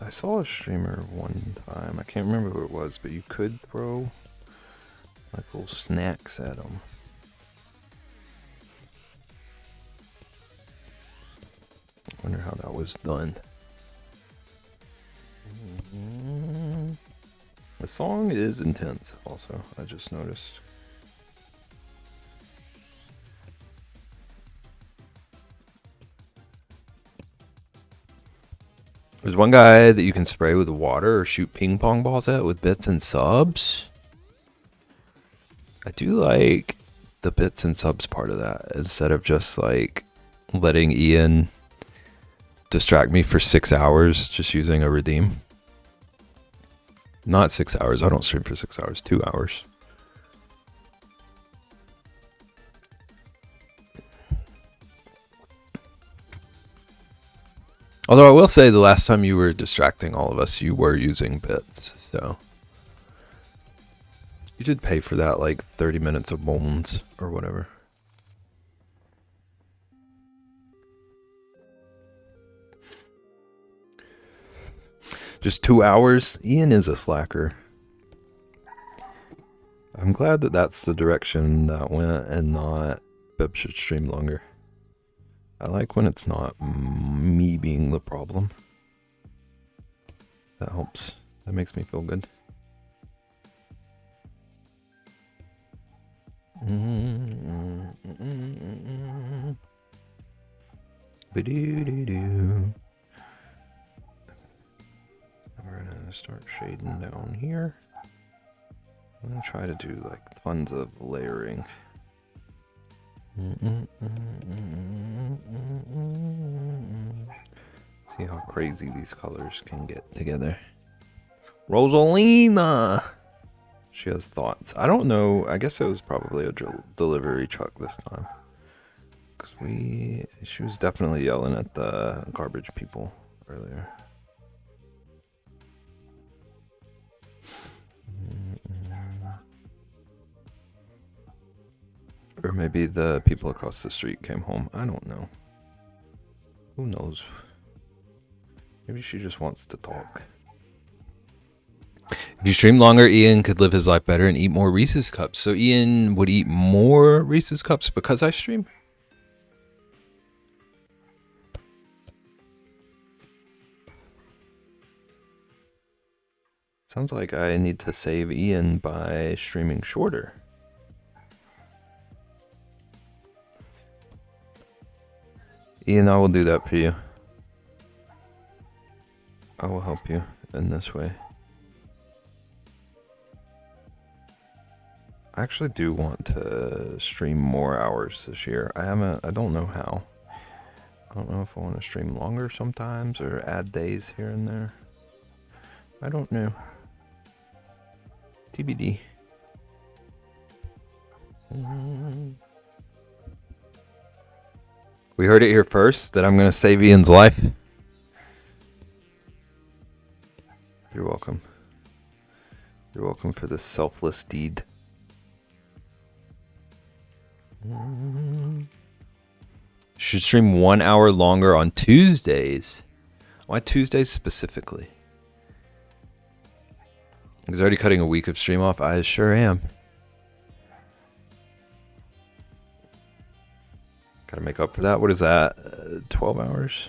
I saw a streamer one time. I can't remember who it was, but you could throw like little snacks at them. I wonder how that was done. The song is intense also, I just noticed. There's one guy that you can spray with water or shoot ping pong balls at with bits and subs. I do like the bits and subs part of that instead of just like letting Ian distract me for 6 hours just using a redeem. Not 6 hours. I don't stream for 6 hours. 2 hours. Although I will say the last time you were distracting all of us, you were using bits, so you did pay for that, like 30 minutes of bones or whatever. Just 2 hours? Ian is a slacker. I'm glad that that's the direction that went and not Bib should stream longer. I like when it's not me being the problem. That helps. That makes me feel good. Ba-doo-doo-doo. We're gonna start shading down here. I'm gonna try to do like tons of layering. See how crazy these colors can get together. Rosalina! She has thoughts. I don't know. I guess it was probably a delivery truck this time. Because she was definitely yelling at the garbage people earlier. Or maybe the people across the street came home. I don't know. Who knows? Maybe she just wants to talk. If you stream longer, Ian could live his life better and eat more Reese's Cups. So Ian would eat more Reese's Cups because I stream? Sounds like I need to save Ian by streaming shorter. Ian, I will do that for you. I will help you in this way. I actually do want to stream more hours this year. I don't know how. I don't know if I want to stream longer sometimes or add days here and there. I don't know. TBD. We heard it here first that I'm going to save Ian's life. You're welcome. You're welcome for this selfless deed. Should stream 1 hour longer on Tuesdays. Why Tuesdays specifically? He's already cutting a week of stream off. I sure am. Gotta make up for that. What is that? 12 hours?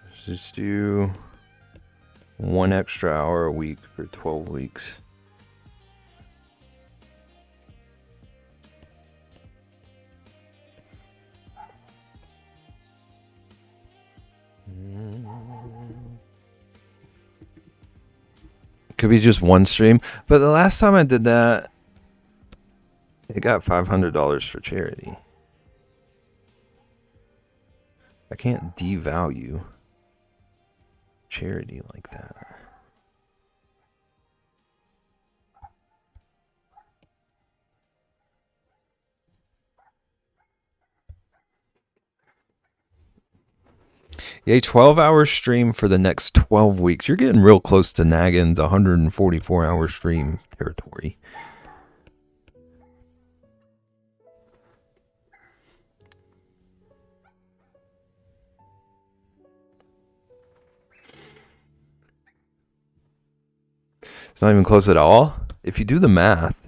Let's just do 1 extra hour a week for 12 weeks. Could be just one stream, but the last time I did that, it got $500 for charity. I can't devalue charity like that. Yeah, 12-hour stream for the next 12 weeks. You're getting real close to Nagin's 144-hour stream territory. It's not even close at all. If you do the math,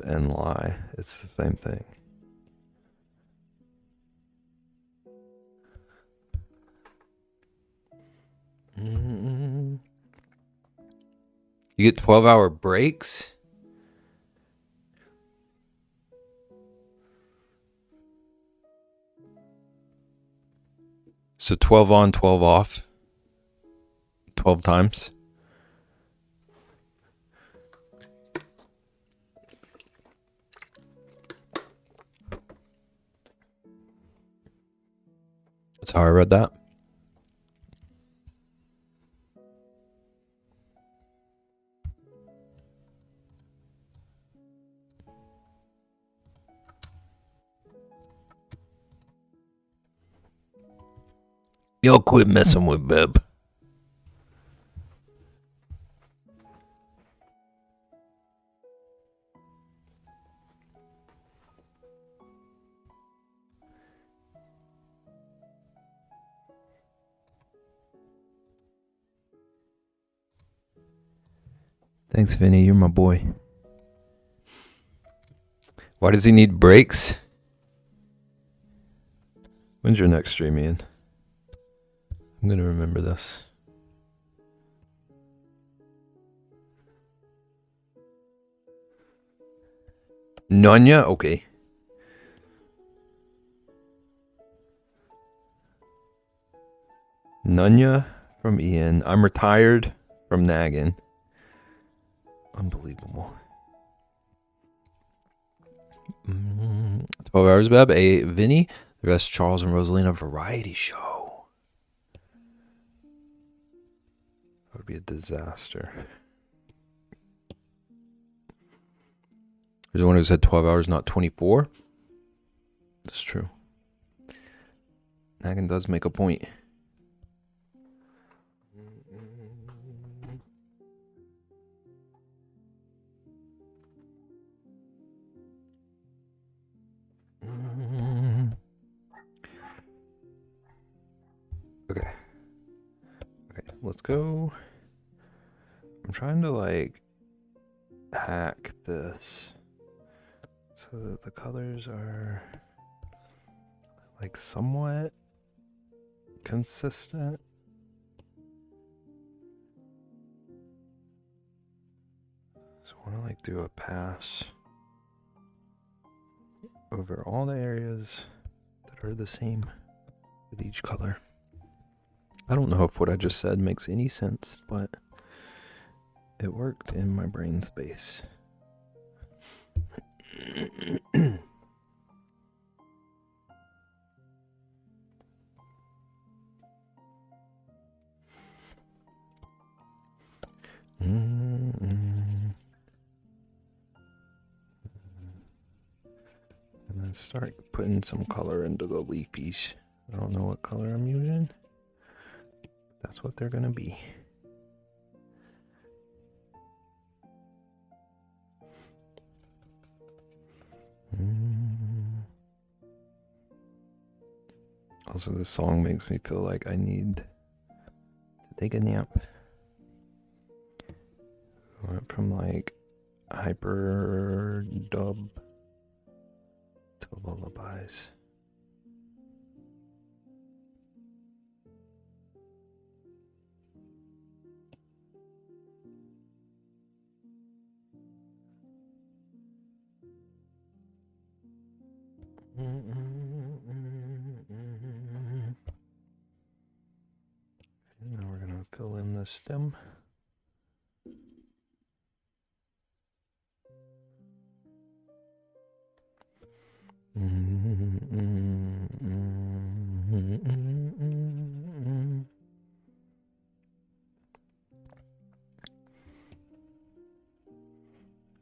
and lie, it's the same thing. You get 12-hour breaks? So 12 on, 12 off. 12 times. That's how I read that. Yo, quit messing with Beb. Thanks, Vinny. You're my boy. Why does he need breaks? When's your next stream, Ian? I'm going to remember this. Nunya? Okay. Nunya from Ian. I'm retired from nagging. Unbelievable. 12 hours, Beb. A Vinny. The rest, Charles and Rosalina variety show. That would be a disaster. There's one who said 12 hours, not 24. That's true. Naggin does make a point. Okay, let's go. I'm trying to like hack this so that the colors are like somewhat consistent. So I want to like do a pass over all the areas that are the same with each color. I don't know if what I just said makes any sense, but it worked in my brain space. And then start putting some color into the leafies. I don't know what color I'm using. That's what they're gonna be. Also, this song makes me feel like I need to take a nap. I went from like hyper dub to lullabies. Now we're gonna fill in the stem.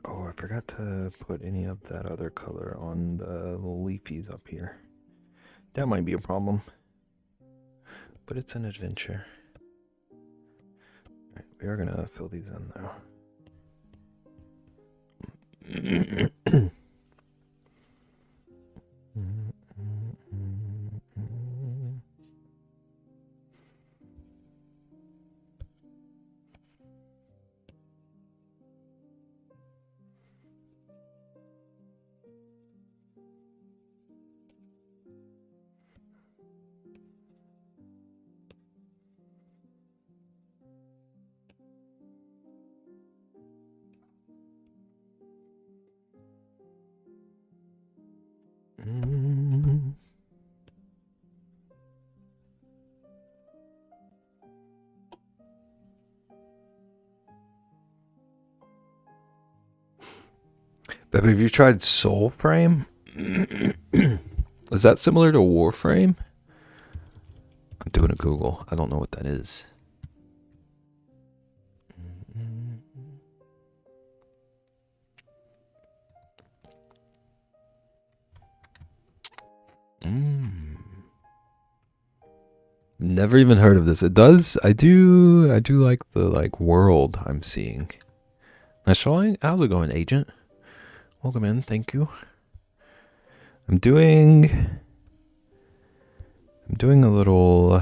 Oh, I forgot to put any of that other color on the little leafies up here. That might be a problem, but it's an adventure. All right, we are gonna fill these in now. Have you tried Soul Frame? Is that similar to Warframe? I'm doing a Google. I don't know what that is. Never even heard of this. It does. I do like the world I'm seeing. Nice showing. How's it going, Agent? Welcome in. Thank you. I'm doing a little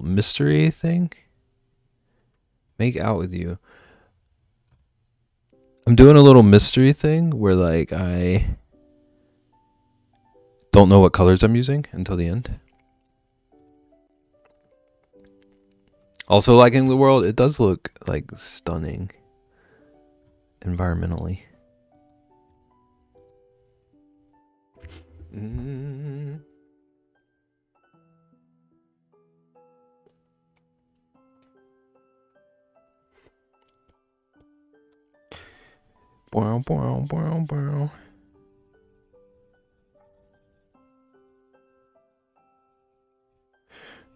mystery thing. Make out with you. I'm doing a little mystery thing where I don't know what colors I'm using until the end. Also liking the world. It does look stunning environmentally. Bow, bow, bow, bow.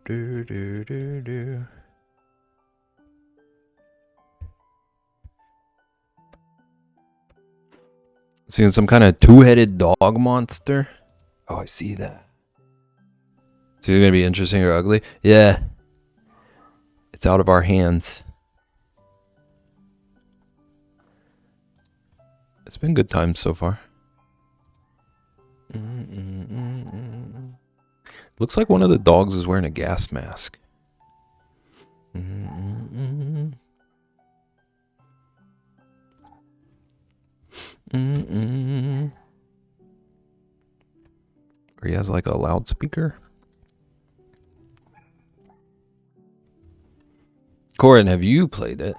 Do, do, do, do. Seeing some kind of two-headed dog monster. Oh, I see that. Is it gonna be interesting or ugly? Yeah. It's out of our hands. It's been good times so far. Looks like one of the dogs is wearing a gas mask. Or he has a loudspeaker. Corin, have you played it?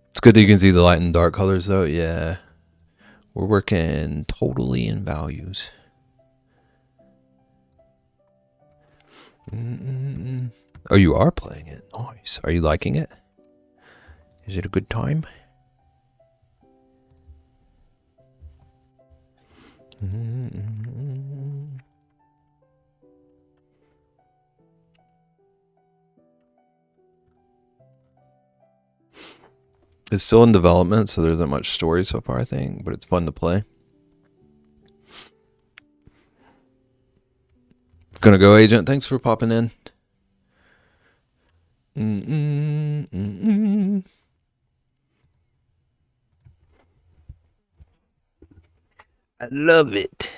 It's good that you can see the light and dark colors though. Yeah. We're working totally in values. Oh, you are playing it. Nice. Are you liking it? Is it a good time? It's still in development, so there isn't much story so far, I think, but it's fun to play. Gonna go, Agent. Thanks for popping in. I love it.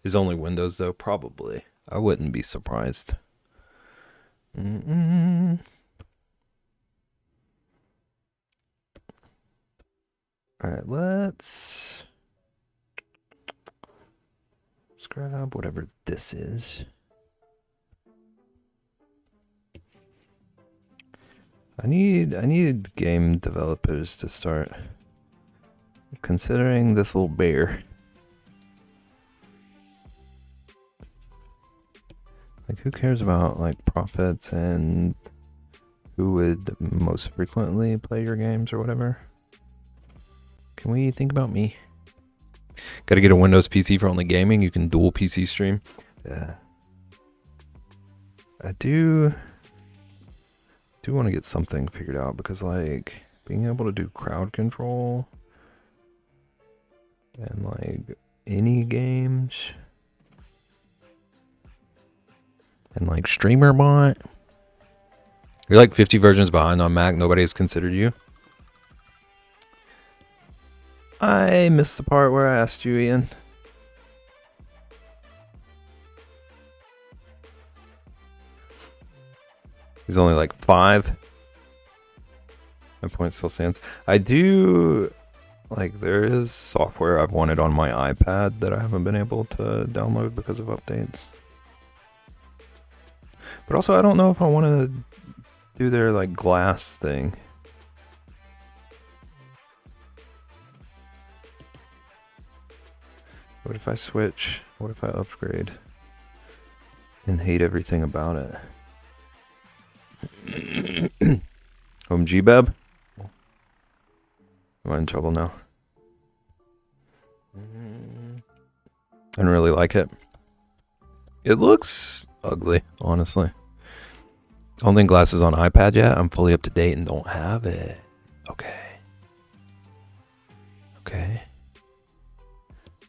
There's only Windows, though, probably. I wouldn't be surprised. Alright, let's grab whatever this is. I need game developers to start considering this little bear. Who cares about profits and who would most frequently play your games or whatever? Can we think about me? Gotta get a Windows PC for only gaming. You can dual PC stream. Yeah. I do want to get something figured out because being able to do crowd control and any games and streamer bot. You're 50 versions behind on Mac. Nobody has considered you. I missed the part where I asked you, Ian. He's only 5. My point still stands. I do there is software I've wanted on my iPad that I haven't been able to download because of updates. But also I don't know if I want to do their glass thing. What if I switch? What if I upgrade? and hate everything about it. Beb? Am I in trouble now? I don't really like it. It looks ugly, honestly. I don't think glasses on iPad yet. I'm fully up to date and don't have it. Okay.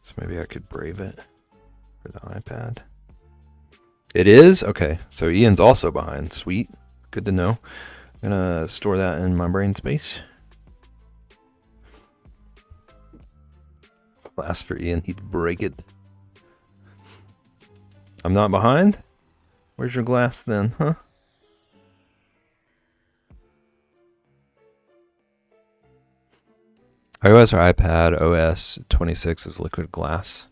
So maybe I could brave it for the iPad. It is? Okay. So Ian's also behind. Sweet. Good to know. I'm gonna store that in my brain space. Glass for Ian. He'd break it. I'm not behind? Where's your glass then, huh? iOS or iPad OS 26 is liquid glass.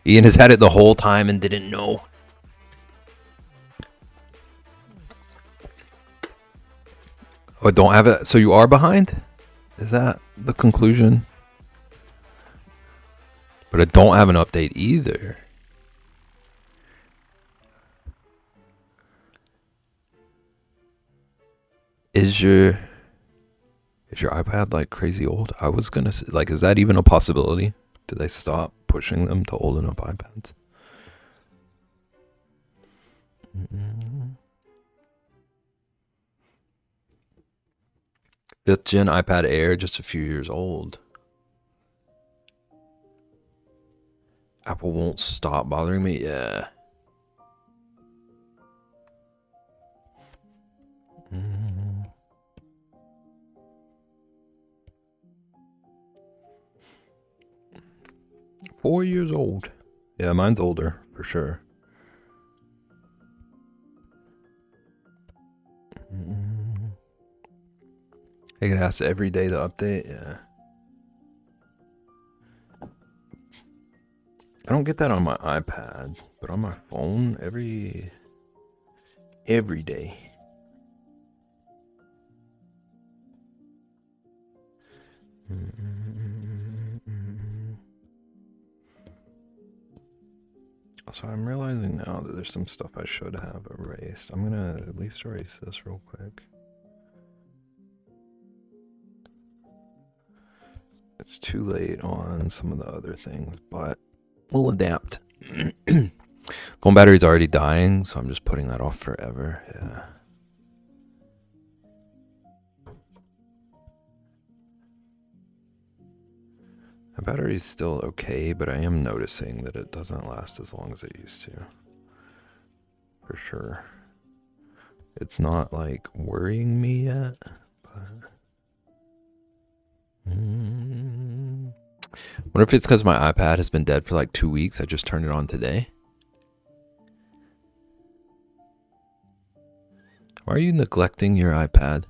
Ian has had it the whole time and didn't know. Oh, don't have it. So you are behind? Is that the conclusion? But I don't have an update either. Is your iPad like crazy old? I was gonna say, like, is that even a possibility? Do they stop pushing them to old enough iPads? 5th gen iPad Air, just a few years old. Apple won't stop bothering me. Yeah. 4 years old. Yeah, mine's older for sure. I get asked every day to update. Yeah. I don't get that on my iPad, but on my phone every day. So I'm realizing now that there's some stuff I should have erased. I'm gonna at least erase this real quick. It's too late on some of the other things, but we'll adapt. Phone battery's already dying, so I'm just putting that off forever. Yeah. My battery's still okay, but I am noticing that it doesn't last as long as it used to. For sure. It's not like worrying me yet, but wonder if it's because my iPad has been dead for like 2 weeks. I just turned it on today. Why are you neglecting your iPad?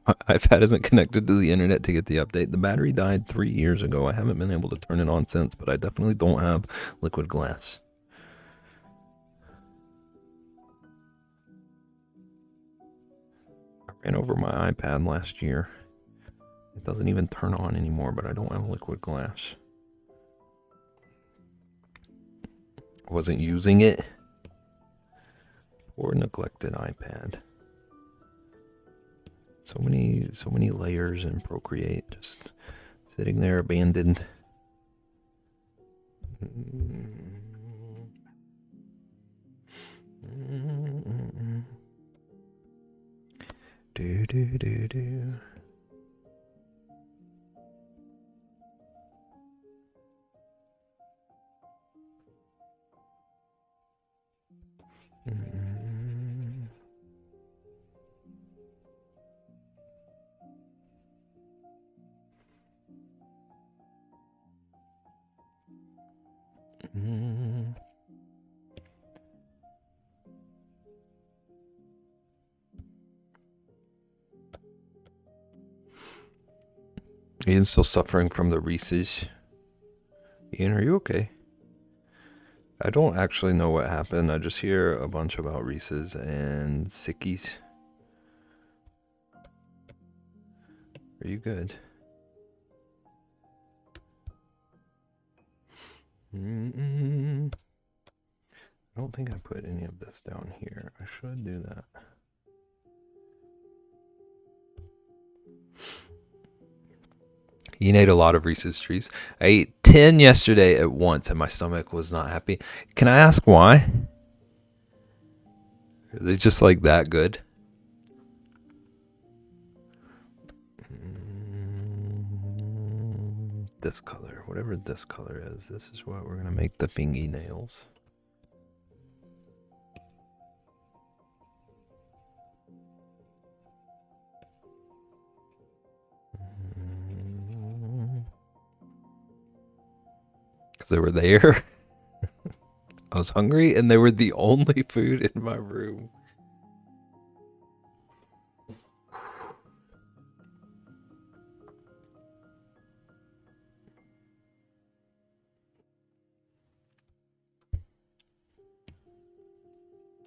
My iPad isn't connected to the internet to get the update. The battery died 3 years ago. I haven't been able to turn it on since, but I definitely don't have liquid glass. I ran over my iPad last year. It doesn't even turn on anymore, but I don't have liquid glass. I wasn't using it. Poor neglected iPad. So many layers in Procreate, just sitting there abandoned. Do do do do. Ian's still suffering from the Reese's. Ian, are you okay? I don't actually know what happened. I just hear a bunch about Reese's and sickies. Are you good? I don't think I put any of this down here. I should do that. Ian ate a lot of Reese's trees. I ate 10 yesterday at once and my stomach was not happy. Can I ask why? Are they just like that good? This color, whatever this color is, this is what we're gonna make the fingy nails. Because they were there. I was hungry and they were the only food in my room.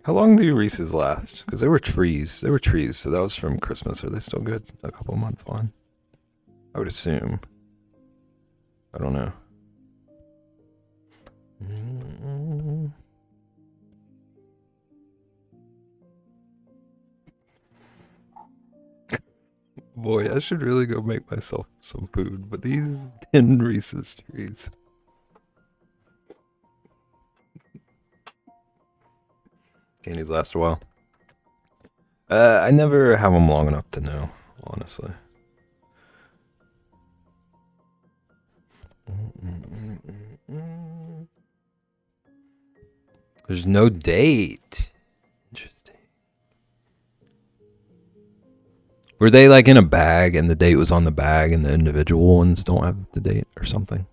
How long do Reese's last? Because they were trees. They were trees, so that was from Christmas. Are they still good? A couple months on? I would assume. I don't know. Boy, I should really go make myself some food, but these 10 Reese's trees. Candies last a while. I never have them long enough to know, honestly. There's no date. Interesting. Were they like in a bag and the date was on the bag and the individual ones don't have the date or something?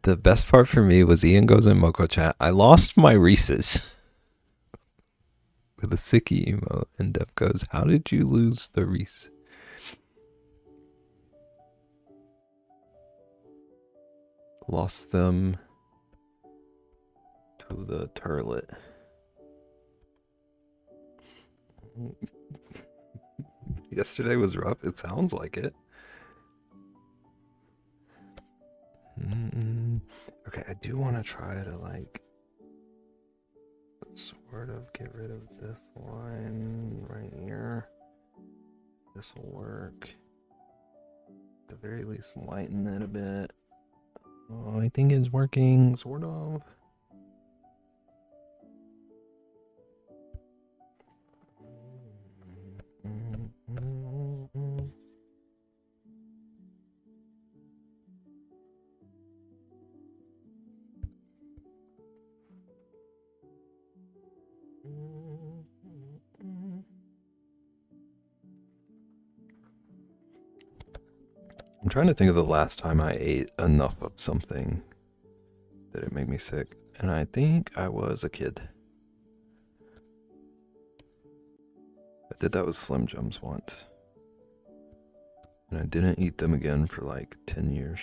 The best part for me was Ian goes in Moco chat. I lost my Reese's. With a sicky emote. And Dev goes, how did you lose the Reese? Lost them to the turlet. Yesterday was rough. It sounds like it. Okay, I do want to try to like sort of get rid of this line right here. This will work. At the very least, lighten it a bit. Oh, I think it's working, sort of. I'm trying to think of the last time I ate enough of something that it made me sick. And I think I was a kid. I did that with Slim Jims once. And I didn't eat them again for like 10 years.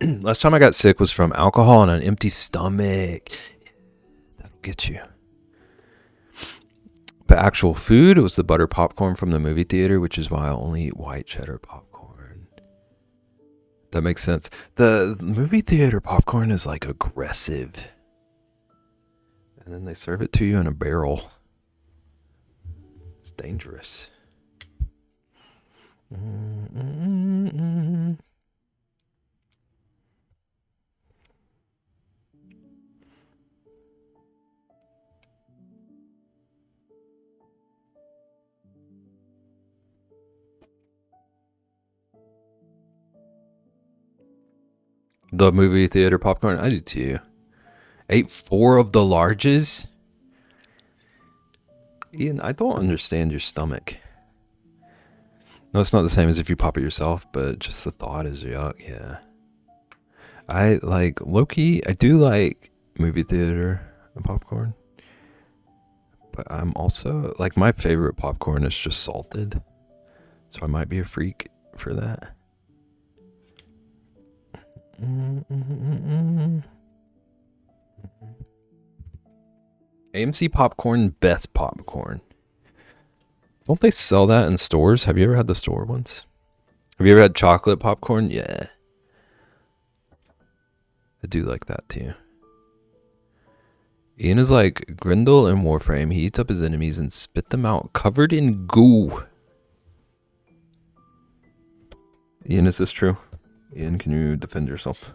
Last time I got sick was from alcohol and an empty stomach. That'll get you. But actual food, it was the butter popcorn from the movie theater, which is why I only eat white cheddar popcorn. That makes sense. The movie theater popcorn is like aggressive. And then they serve it to you in a barrel. It's dangerous. The movie theater popcorn, I do too. Ate 4 of the larges. Ian, I don't understand your stomach. No, it's not the same as if you pop it yourself, but just the thought is yuck. Yeah. I like low-key, I do like movie theater popcorn. But I'm also, like, my favorite popcorn is just salted. So I might be a freak for that. AMC popcorn, best popcorn. Don't they sell that in stores? Have you ever had the store ones? Have you ever had chocolate popcorn? Yeah. I do like that too. Ian is like Grendel in Warframe. He eats up his enemies and spit them out covered in goo. Ian, is this true? Ian, can you defend yourself?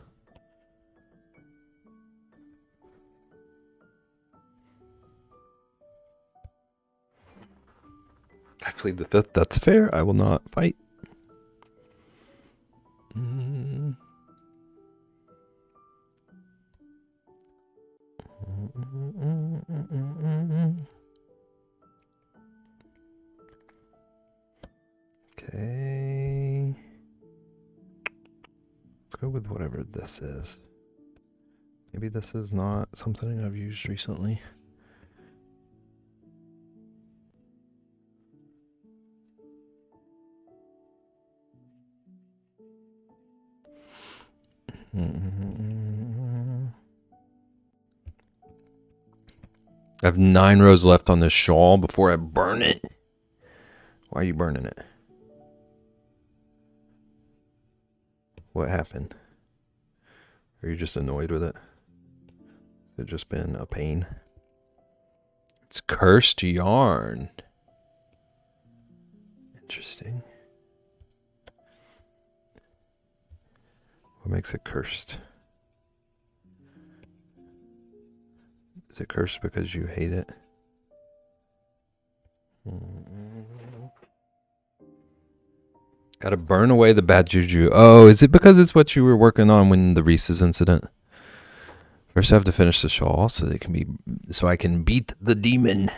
I plead the fifth. That's fair. I will not fight. Okay. Let's go with whatever this is. Maybe this is not something I've used recently. I have 9 rows left on this shawl before I burn it. Why are you burning it? What happened? Are you just annoyed with it? Has it just been a pain? It's cursed yarn. Interesting. What makes it cursed? Is it cursed because you hate it? Gotta burn away the bad juju. Oh, is it because it's what you were working on when the Reese's incident? First I have to finish the shawl so I can beat the demon.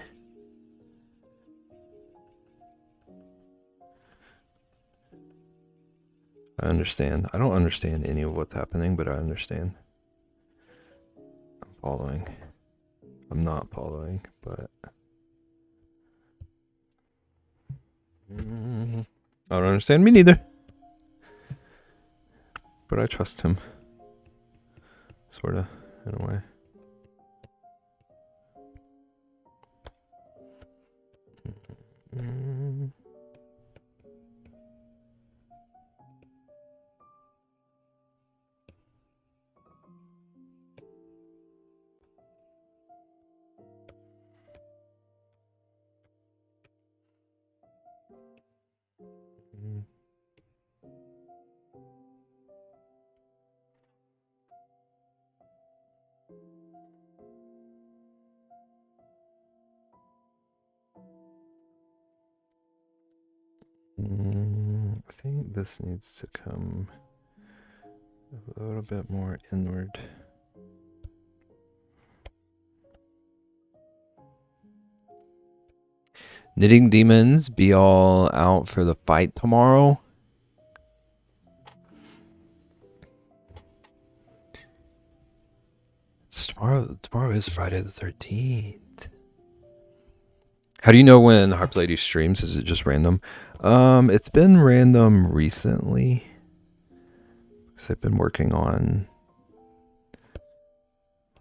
I understand. I don't understand any of what's happening, but I understand. I'm following. I'm not following, but I don't understand. Me neither. But I trust him. Sorta, in a way. I think this needs to come a little bit more inward. Knitting demons, be all out for the fight tomorrow. Tomorrow is Friday the 13th. How do you know when Harp Lady streams? Is it just random? It's been random recently. Because I've been working on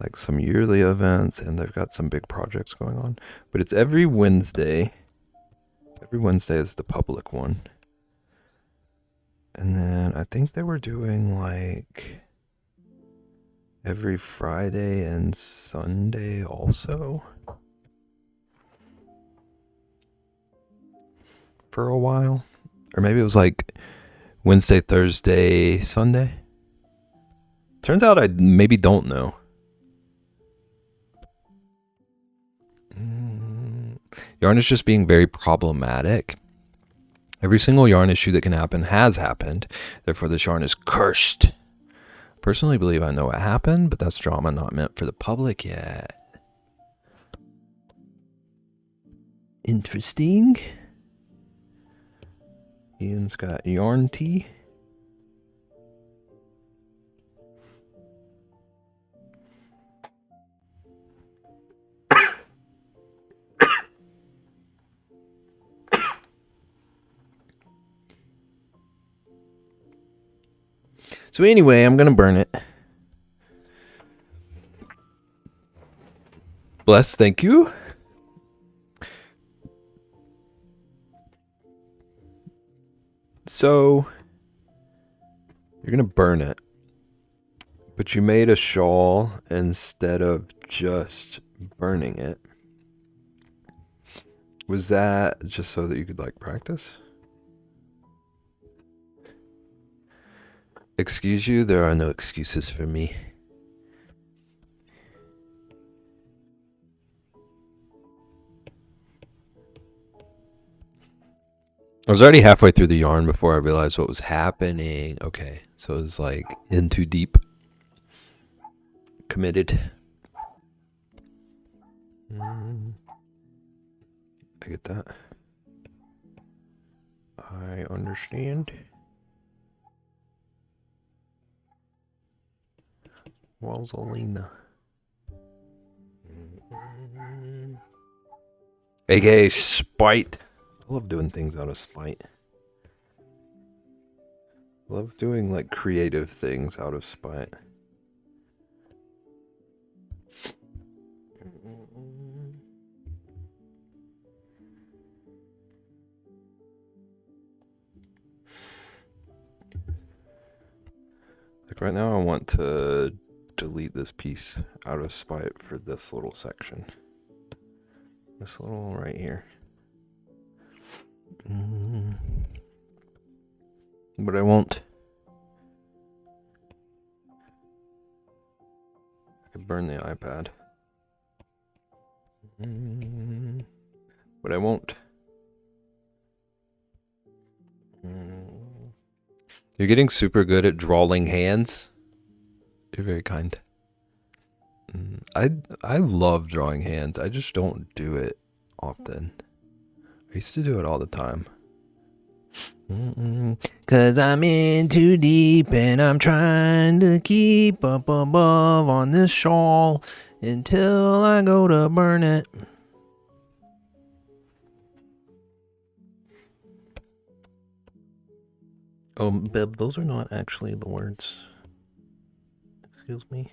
like some yearly events and they've got some big projects going on. But it's every Wednesday. Every Wednesday is the public one. And then I think they were doing like every Friday and Sunday also for a while. Or maybe it was like Wednesday, Thursday, Sunday. Turns out I maybe don't know. Yarn is just being very problematic. Every single yarn issue that can happen has happened. Therefore, this yarn is cursed. Personally believe I know what happened, but that's drama not meant for the public yet. Interesting. Ian's got yarn tea. So anyway, I'm gonna burn it. Bless, thank you. So you're gonna burn it, but you made a shawl instead of just burning it. Was that just so that you could like practice? Excuse you, there are no excuses for me. I was already halfway through the yarn before I realized what was happening. Okay, so it was like in too deep. Committed. I get that. I understand. Wowzalina. AKA spite. I love doing things out of spite. I love doing like creative things out of spite. Like right now I want to delete this piece out of spite for this little section. This little right here. But I won't. I could burn the iPad. But I won't. You're getting super good at drawing hands. You're very kind. I love drawing hands. I just don't do it often. I used to do it all the time. 'Cause I'm in too deep and I'm trying to keep up above on this shawl until I go to burn it. Oh, Beb, those are not actually the words. Excuse me.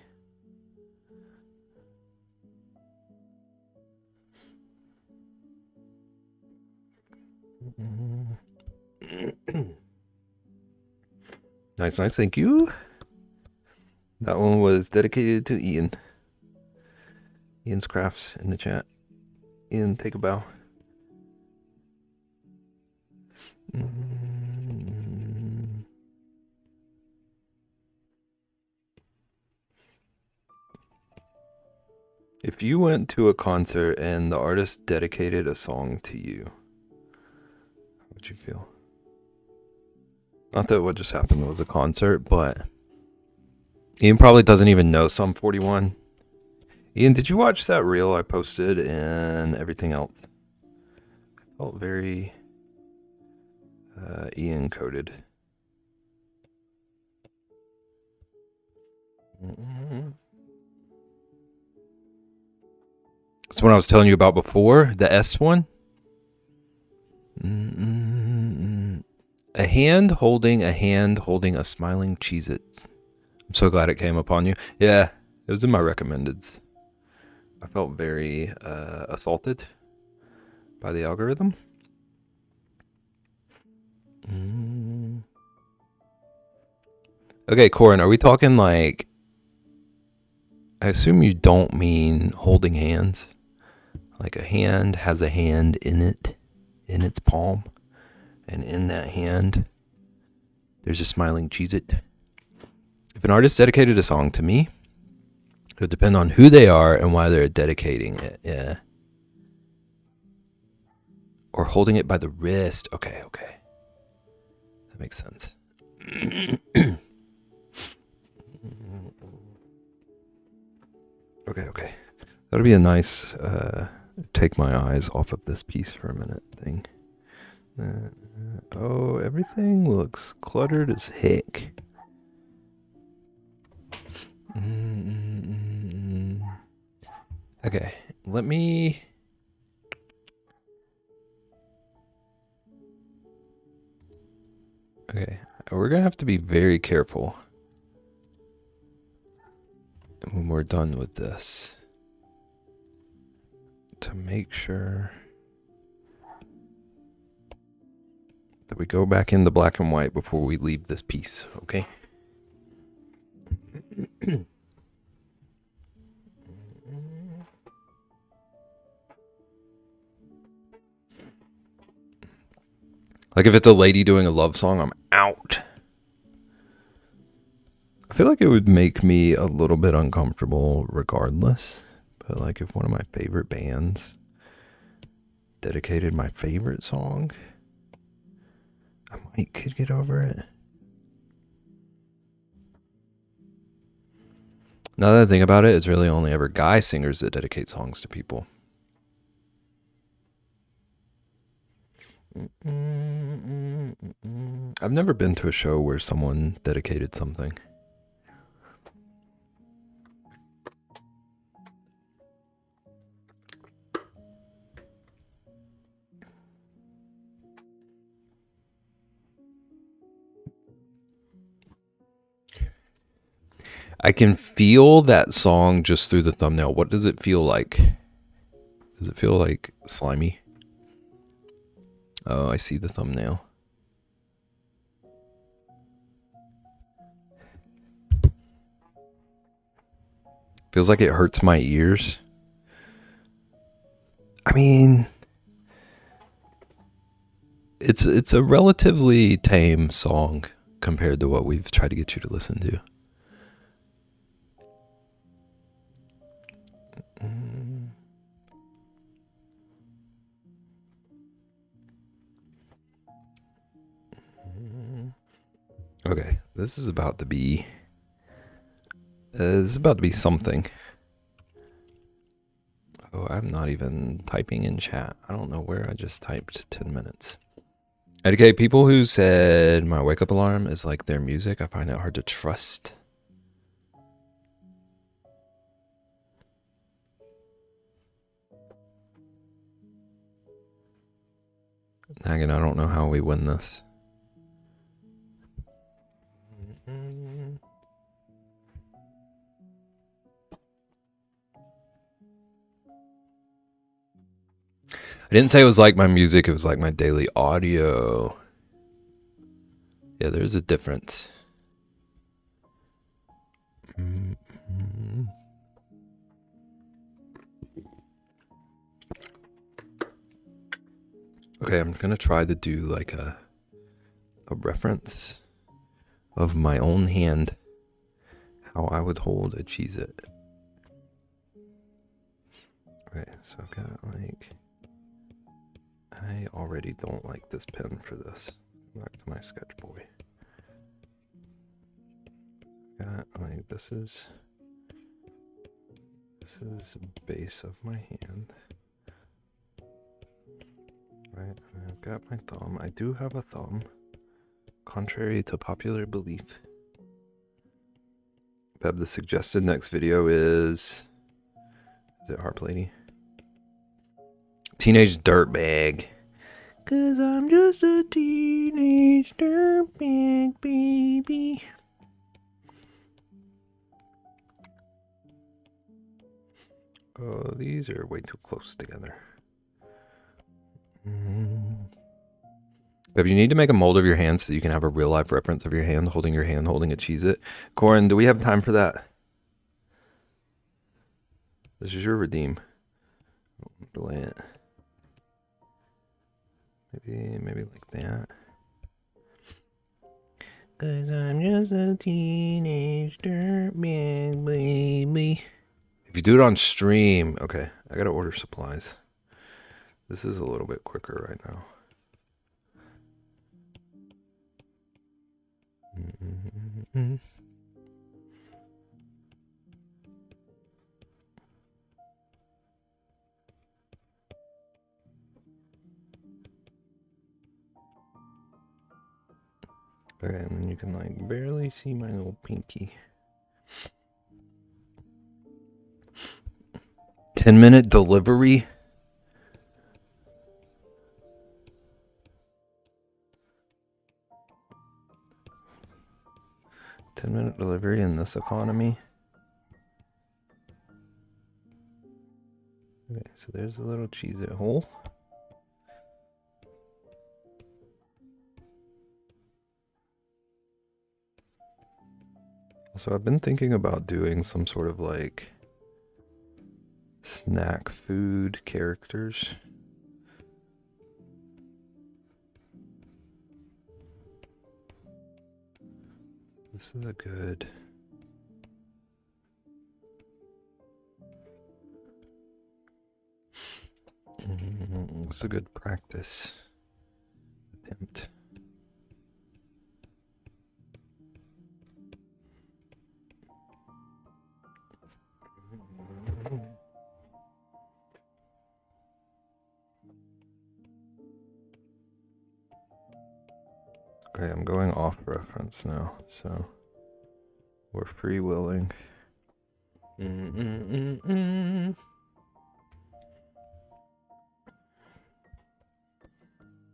Nice, thank you. That one was dedicated to Ian. Ian's Crafts in the chat. Ian, take a bow. If you went to a concert and the artist dedicated a song to you, how would you feel? Not that what just happened was a concert, but Ian probably doesn't even know Sum 41. Ian, did you watch that reel I posted and everything else? I felt very Ian coded. That's what I was telling you about before, the S one. A hand holding a smiling Cheez-It. I'm so glad it came upon you. Yeah, it was in my recommendeds. I felt very assaulted by the algorithm. Okay, Corin, are we talking like I assume you don't mean holding hands. Like a hand has a hand in it, in its palm. And in that hand, there's a smiling Cheez-It. If an artist dedicated a song to me, it would depend on who they are and why they're dedicating it. Yeah. Or holding it by the wrist. Okay. That makes sense. Okay. That'll be a nice take my eyes off of this piece for a minute thing. Everything looks cluttered as heck. Okay, let me... Okay, we're gonna have to be very careful when we're done with this to make sure that we go back into black and white before we leave this piece, okay? Like if it's a lady doing a love song, I'm out. I feel like it would make me a little bit uncomfortable regardless. But like if one of my favorite bands dedicated my favorite song, I could get over it. Now that I think about it, it's really only ever guy singers that dedicate songs to people. I've never been to a show where someone dedicated something. I can feel that song just through the thumbnail. What does it feel like? Does it feel like slimy? Oh, I see the thumbnail. Feels like it hurts my ears. I mean, it's a relatively tame song compared to what we've tried to get you to listen to. Okay, this is about to be something. Oh, I'm not even typing in chat. I don't know where I just typed 10 minutes. Okay, people who said my wake up alarm is like their music, I find it hard to trust. Again, I don't know how we win this. I didn't say it was like my music, it was like my daily audio. Yeah, there's a difference. Okay, I'm gonna try to do like a reference of my own hand, how I would hold a Cheez-It. Okay, so I've got like, I already don't like this pen for this. Back to my sketch boy. Got like this is base of my hand. Right, and I've got my thumb. I do have a thumb, contrary to popular belief. Beb, the suggested next video is it Harp Lady? Teenage Dirtbag. 'Cause I'm just a teenage dirtbag, baby. Oh, these are way too close together. Beb, you need to make a mold of your hand so you can have a real life reference of your hand holding a Cheez-It. Corin, do we have time for that? This is your redeem. Delay it. Maybe like that. 'Cause I'm just a teenage dirtbag baby. If you do it on stream, okay, I gotta order supplies. This is a little bit quicker right now. Okay, and then you can like barely see my little pinky. 10-minute delivery. $10-minute delivery in this economy. Okay, so there's a little Cheez-It hole. So I've been thinking about doing some sort of like snack food characters. This is a good... It's a good practice attempt. Okay, I'm going off reference now, so we're freewheeling.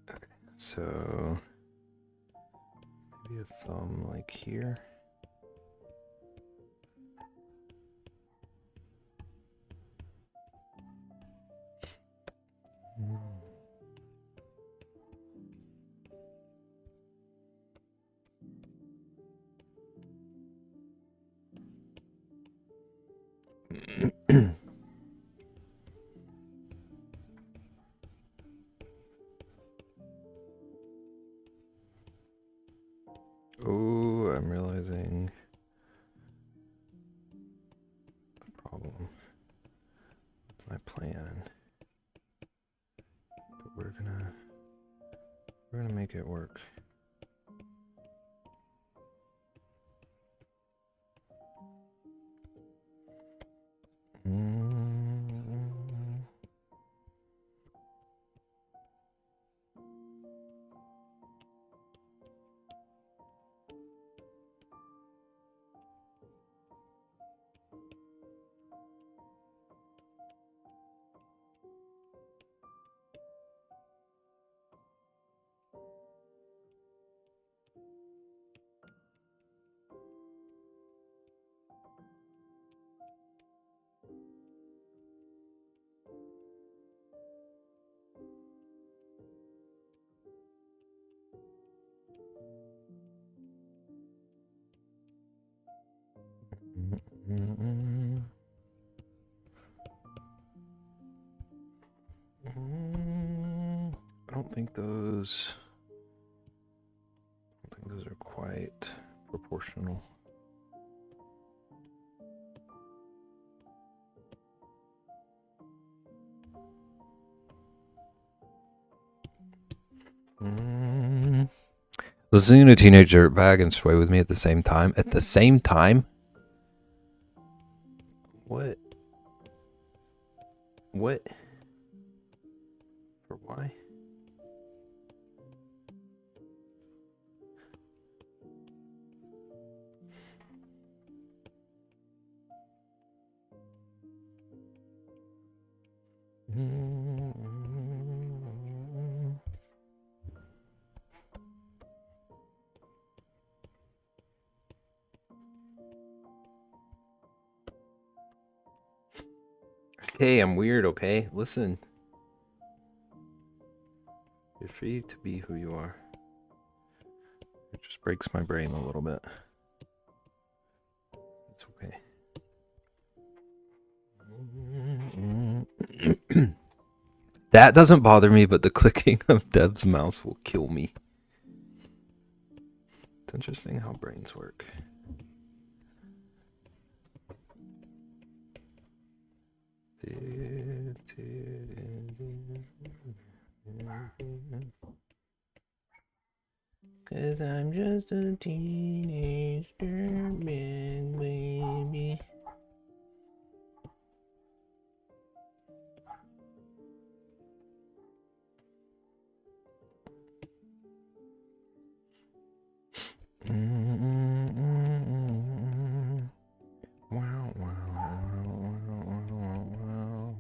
Okay, so maybe a thumb like here. Oh, I'm realizing a problem with my plan. But we're gonna make it work. I don't think those are quite proportional. Listening to Teenage Dirtbag and Sway with Me at the same time. At the same time? What? What? For why? Hey, I'm weird, okay? Listen. You're free to be who you are. It just breaks my brain a little bit. It's okay. That doesn't bother me, but the clicking of Dev's mouse will kill me. It's interesting how brains work. Cause I'm just a teenage dirtbag baby. Wow, wow, wow, wow, wow.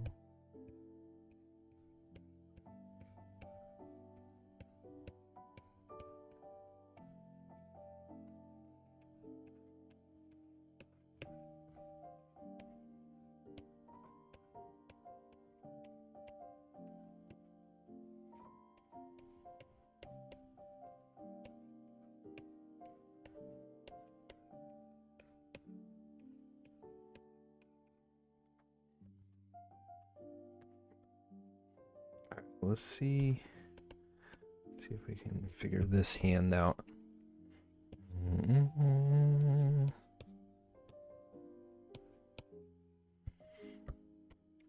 Let's see if we can figure this hand out.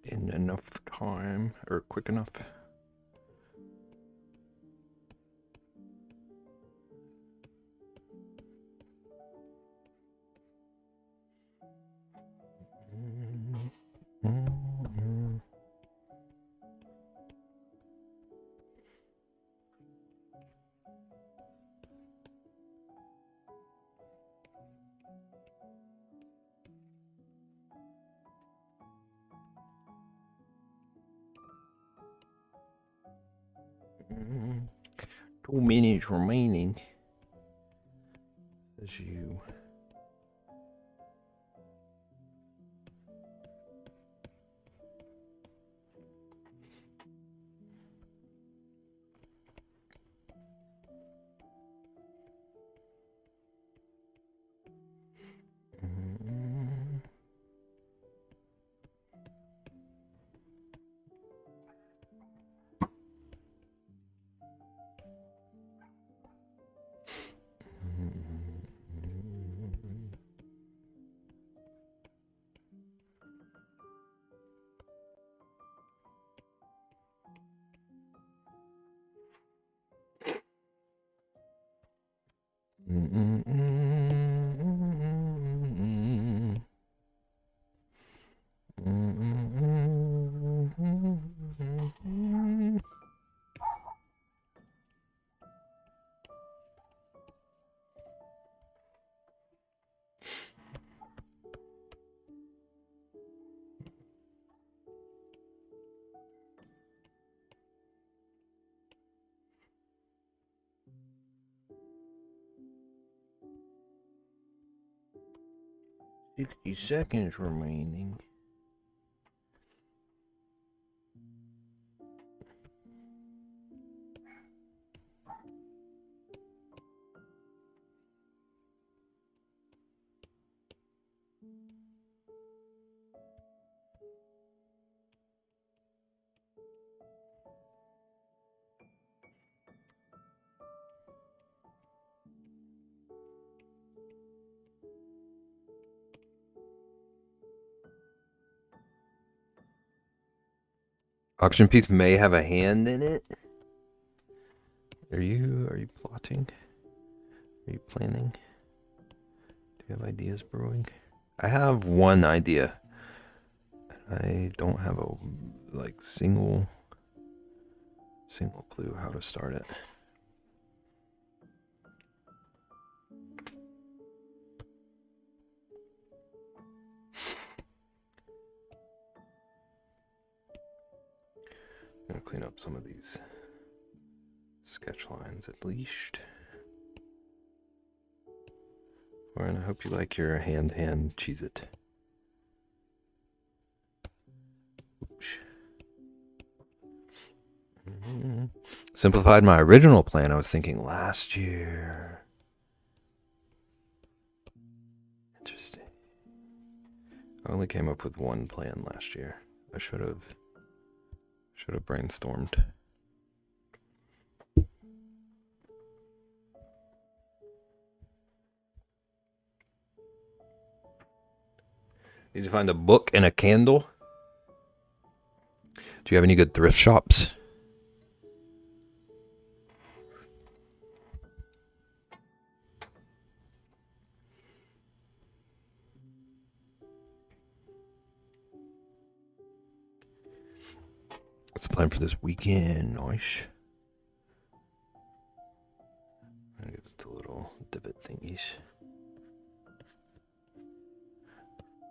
In enough time, or quick enough. Mm-hmm. 2 minutes remaining. As you. $60 seconds remaining. Auction piece may have a hand in it. Are you plotting? Are you planning? Do you have ideas brewing? I have one idea. I don't have a single clue how to start it. I'm gonna clean up some of these sketch lines at least. Lauren, I hope you like your hand Cheez-It. Simplified my original plan. I was thinking last year. Interesting. I only came up with one plan last year. I should have Should have brainstormed. Need to find a book and a candle. Do you have any good thrift shops? What's the plan for this weekend? Nice. I'm gonna give it the little divot thingies.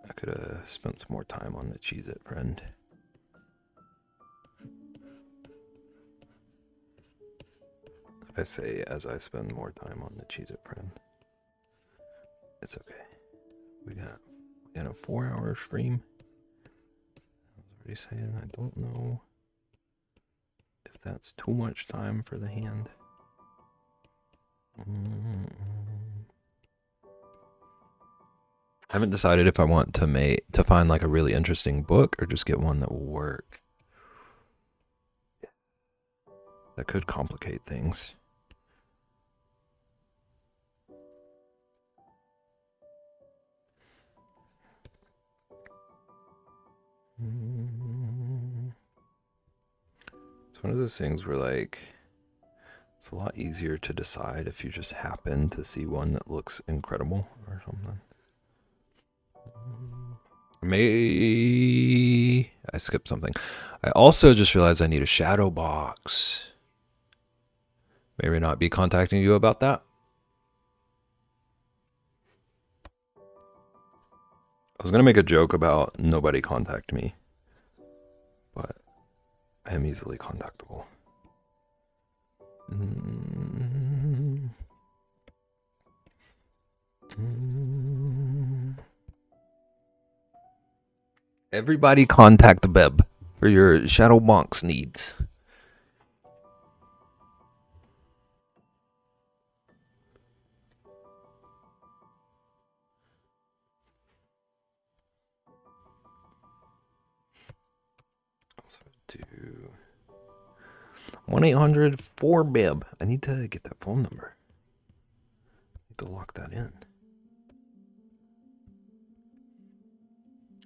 I could have spent some more time on the Cheez-It friend. I say as I spend more time on the Cheez-It friend. It's okay. We got a 4-hour stream. I was already saying I don't know if that's too much time for the hand. I haven't decided if I want to find like a really interesting book or just get one that will work. That could complicate things. It's one of those things where like it's a lot easier to decide if you just happen to see one that looks incredible or something. I skipped something. I also just realized I need a shadow box. Maybe not be contacting you about that. I was gonna make a joke about nobody contact me, but I am easily contactable. Everybody contact the Beb for your shadow box needs. To 1-800-4BEB. I need to get that phone number. I need to lock that in.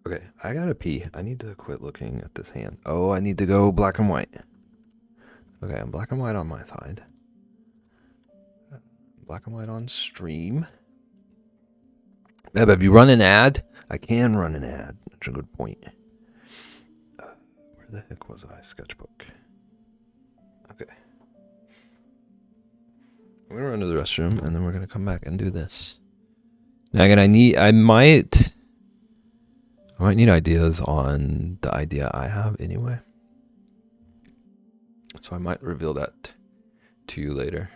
Okay, I gotta pee. I need to quit looking at this hand. Oh, I need to go black and white. Okay, I'm black and white on my side. Black and white on stream. Beb, have you run an ad? I can run an ad. That's a good point. Where the heck was I? Sketchbook. Okay. I'm gonna run to the restroom and then we're gonna come back and do this. Now again, I might need ideas on the idea I have anyway. So I might reveal that to you later.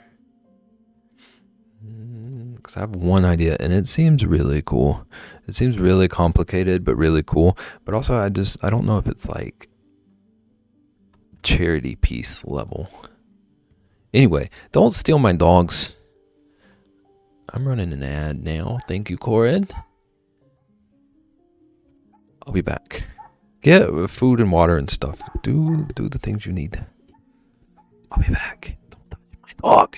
Because I have one idea and it seems really cool. It seems really complicated, but really cool. But also I don't know if it's like charity piece level. Anyway, don't steal my dogs. I'm running an ad now. Thank you, Corin. I'll be back. Get food and water and stuff. Do the things you need. I'll be back. Don't touch my dog.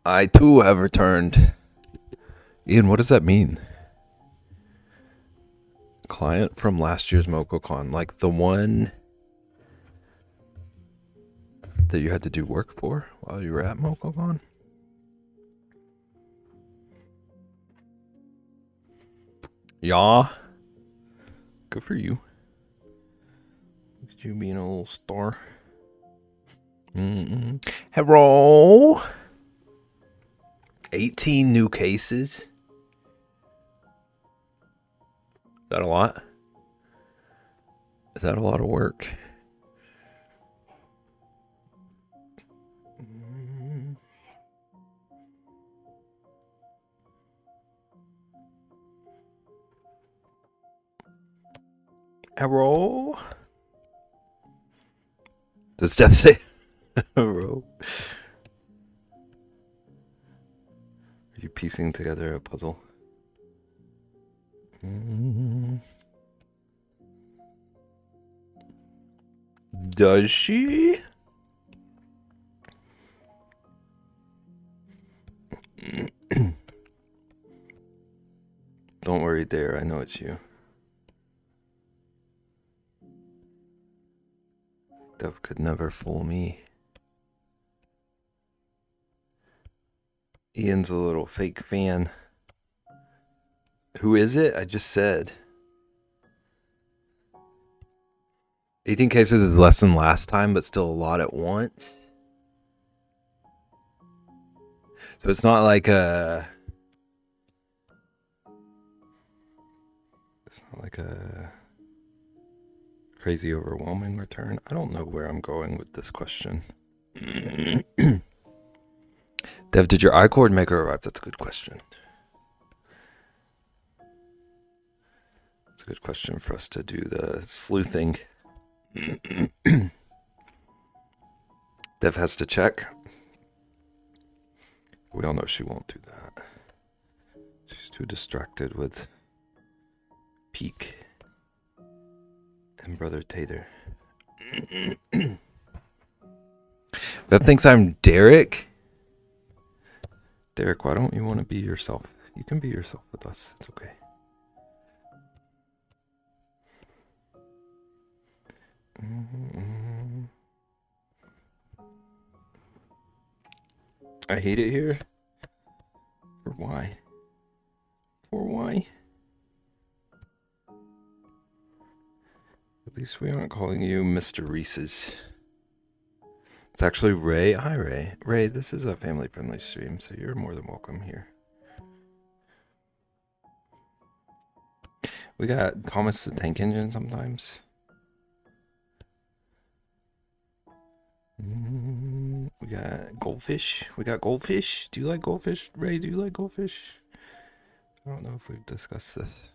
I too have returned. Ian, what does that mean? Client from last year's MocoCon, like the one that you had to do work for while you were at MocoCon? Yeah. Good for you. Look at you being a little star. Hello. 18 new cases. Is that a lot? Is that a lot of work? Hello? Does Steph say hello? Are you piecing together a puzzle? Does she? Don't worry, Dare. I know it's you. Dev could never fool me. Ian's a little fake fan. Who is it? I just said. 18 cases is less than last time, but still a lot at once. So it's not like a... It's not like a crazy overwhelming return. I don't know where I'm going with this question. Dev, did your iCord maker arrive? That's a good question. It's a good question for us to do the sleuthing. Dev has to check. We all know she won't do that. She's too distracted with Peak and Brother Tater. Bev thinks I'm Derek. Derek, why don't you want to be yourself? You can be yourself with us. It's okay. I hate it here. For why? For why? At least we aren't calling you Mr. Reese's. It's actually Ray. Hi, Ray. Ray, this is a family-friendly stream, so you're more than welcome here. We got Thomas the Tank Engine sometimes. We got goldfish. We got goldfish. Do you like goldfish? Ray, do you like goldfish? I don't know if we've discussed this.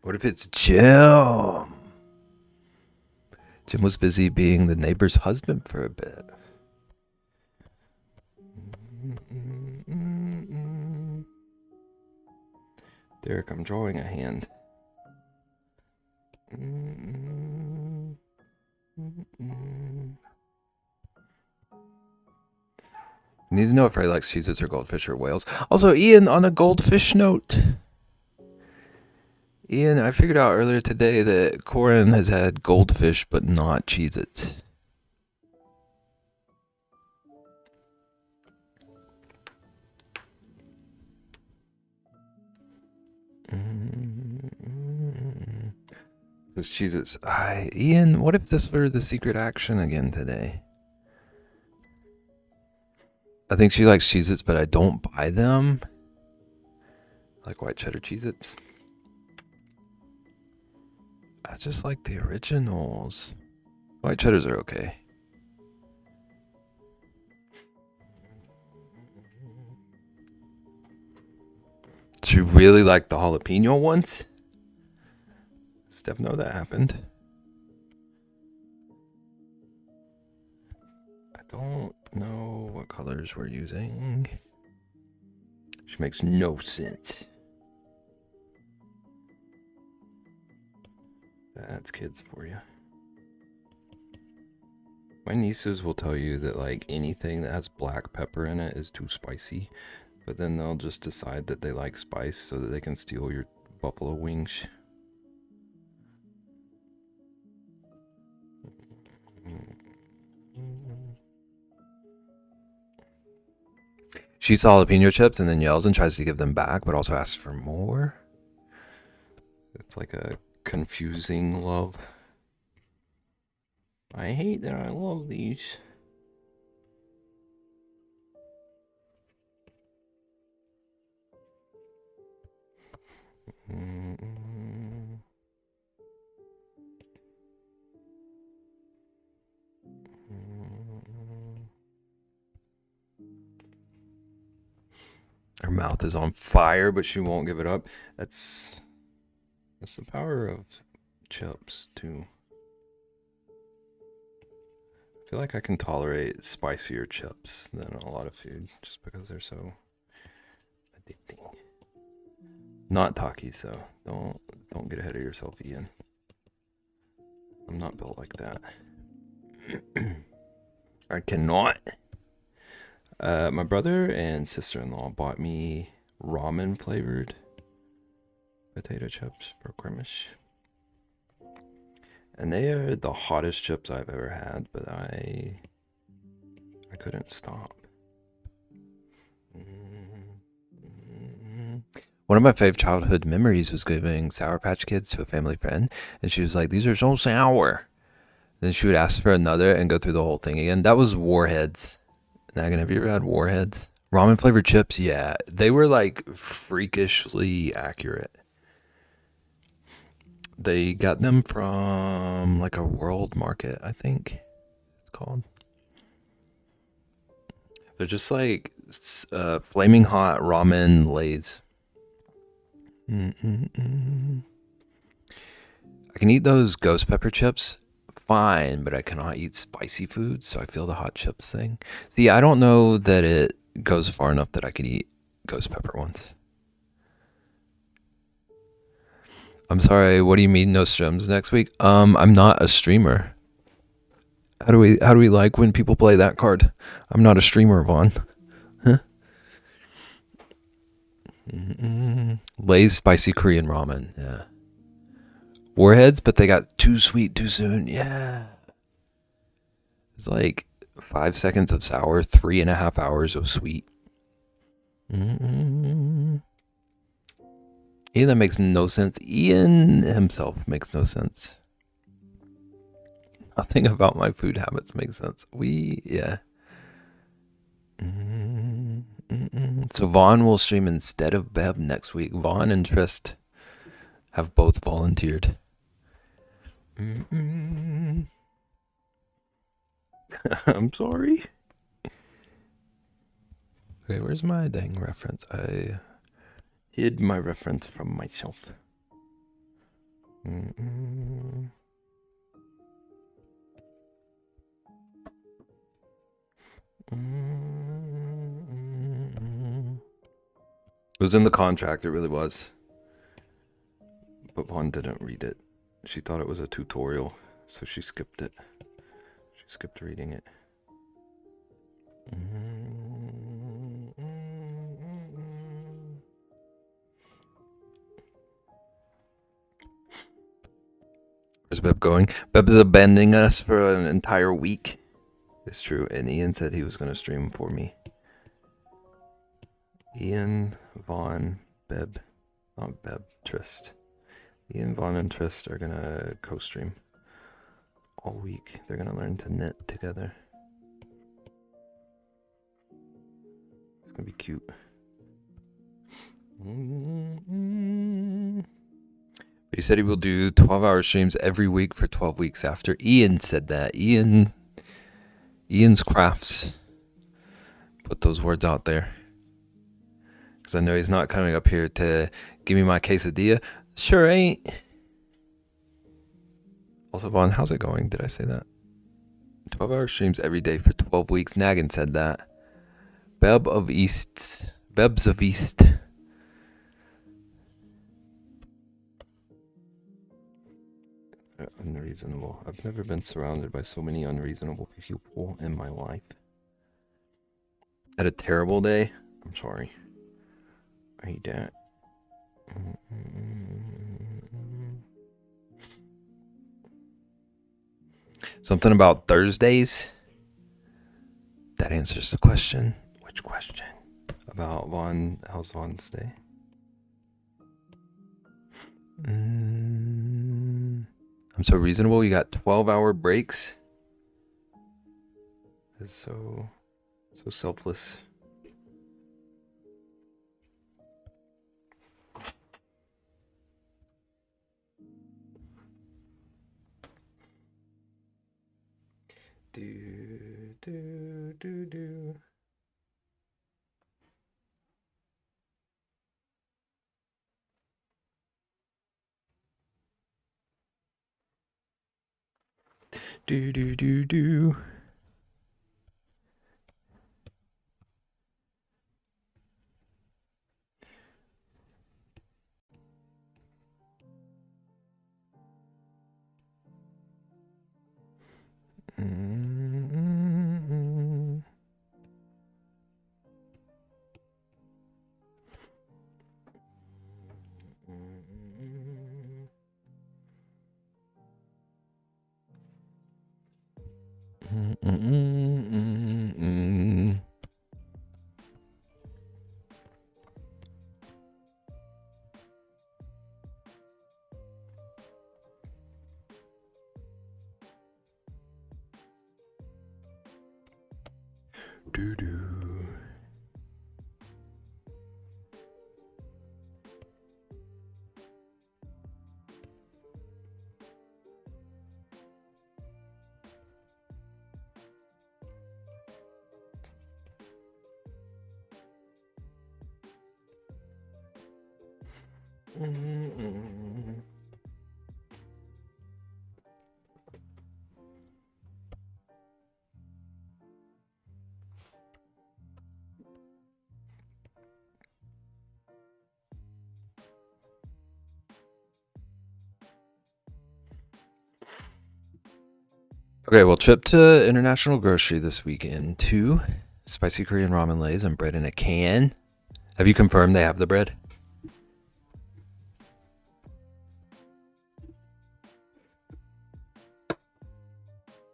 What if it's Jim? Jim was busy being the neighbor's husband for a bit. Derek, I'm drawing a hand. Need to know if Ray likes cheeses or goldfish or whales. Also, Ian, on a goldfish note. Ian, I figured out earlier today that Corin has had goldfish but not Cheez-Its. This Cheez-Its. Ian, what if this were the secret action again today? I think she likes Cheez-Its, but I don't buy them. I like white cheddar Cheez-Its. I just like the originals. White cheddars are okay. She really liked the jalapeno ones? Steph, no, that happened. I don't know what colors we're using. Which makes no sense. That's kids for you. My nieces will tell you that like anything that has black pepper in it is too spicy, but then they'll just decide that they like spice so that they can steal your buffalo wings. She saw jalapeno chips and then yells and tries to give them back, but also asks for more. It's like a confusing love. I hate that I love these. Her mouth is on fire, but she won't give it up. That's the power of chips, too. I feel like I can tolerate spicier chips than a lot of food just because they're so addicting. Not Takis, though. Don't get ahead of yourself, Ian. I'm not built like that. I cannot. My brother and sister-in-law bought me ramen flavored potato chips for Christmas. And they are the hottest chips I've ever had, but I couldn't stop. One of my favorite childhood memories was giving Sour Patch Kids to a family friend, and she was like, "These are so sour." Then she would ask for another and go through the whole thing again. That was Warheads. Nagan, have you ever had Warheads? Ramen flavored chips? Yeah. They were like freakishly accurate. They got them from like a world market, I think it's called. They're just like flaming hot ramen lays. I can eat those ghost pepper chips fine, but I cannot eat spicy food, so I feel the hot chips thing. See, I don't know that it goes far enough that I could eat ghost pepper ones. I'm sorry, what do you mean no streams next week? I'm not a streamer. How do we like when people play that card? I'm not a streamer, Vaughn. Huh? Lay's spicy Korean ramen, yeah. Warheads, but they got too sweet too soon, yeah. It's like 5 seconds of sour, 3.5 hours of sweet. Ian, that makes no sense. Ian himself makes no sense. Nothing about my food habits makes sense. Yeah. So Vaughn will stream instead of Beb next week. Vaughn and Trist have both volunteered. I'm sorry. Okay, where's my dang reference? I hid my reference from myself. It was in the contract, it really was. But Vaughn didn't read it. She thought it was a tutorial, so she skipped it. She skipped reading it. Where's Beb going? Beb is abandoning us for an entire week. It's true, and Ian said he was going to stream for me. Ian, Vaughn, Beb, not Beb, Trist. Ian, Vaughn, and Trist are gonna co-stream all week. They're gonna learn to knit together. It's gonna be cute. But he said he will do 12-hour streams every week for 12 weeks after. Ian said that. Ian's Crafts put those words out there. Because I know he's not coming up here to give me my quesadilla. Sure ain't. Also, Vaughn, how's it going? Did I say that? 12-hour streams every day for 12 weeks. Nagan said that. Bebs of East. Unreasonable. I've never been surrounded by so many unreasonable people in my life. At a terrible day? I'm sorry. I hate that. Something about Thursdays? That answers the question. Which question? About Vaughn. How's Vaughn's day? I'm so reasonable. You got 12-hour breaks. That's so selfless. Do. Do. Okay, we'll trip to International Grocery this weekend. 2 spicy Korean ramen lays and bread in a can. Have you confirmed they have the bread?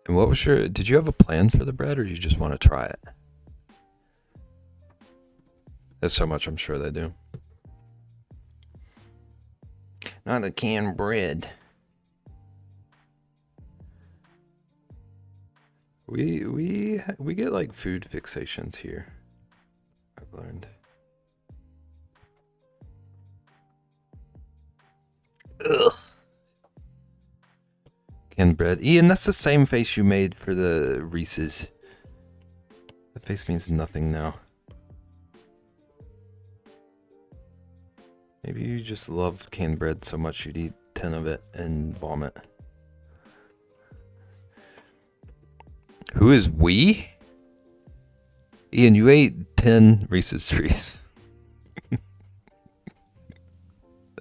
And what was did you have a plan for the bread or you just want to try it? There's so much I'm sure they do. Not the canned bread. We get like food fixations here. I've learned. Ugh. Canned bread. Ian, that's the same face you made for the Reese's. That face means nothing now. Maybe you just love canned bread so much you'd eat 10 of it and vomit. Who is we? Ian, you ate 10 Reese's Trees.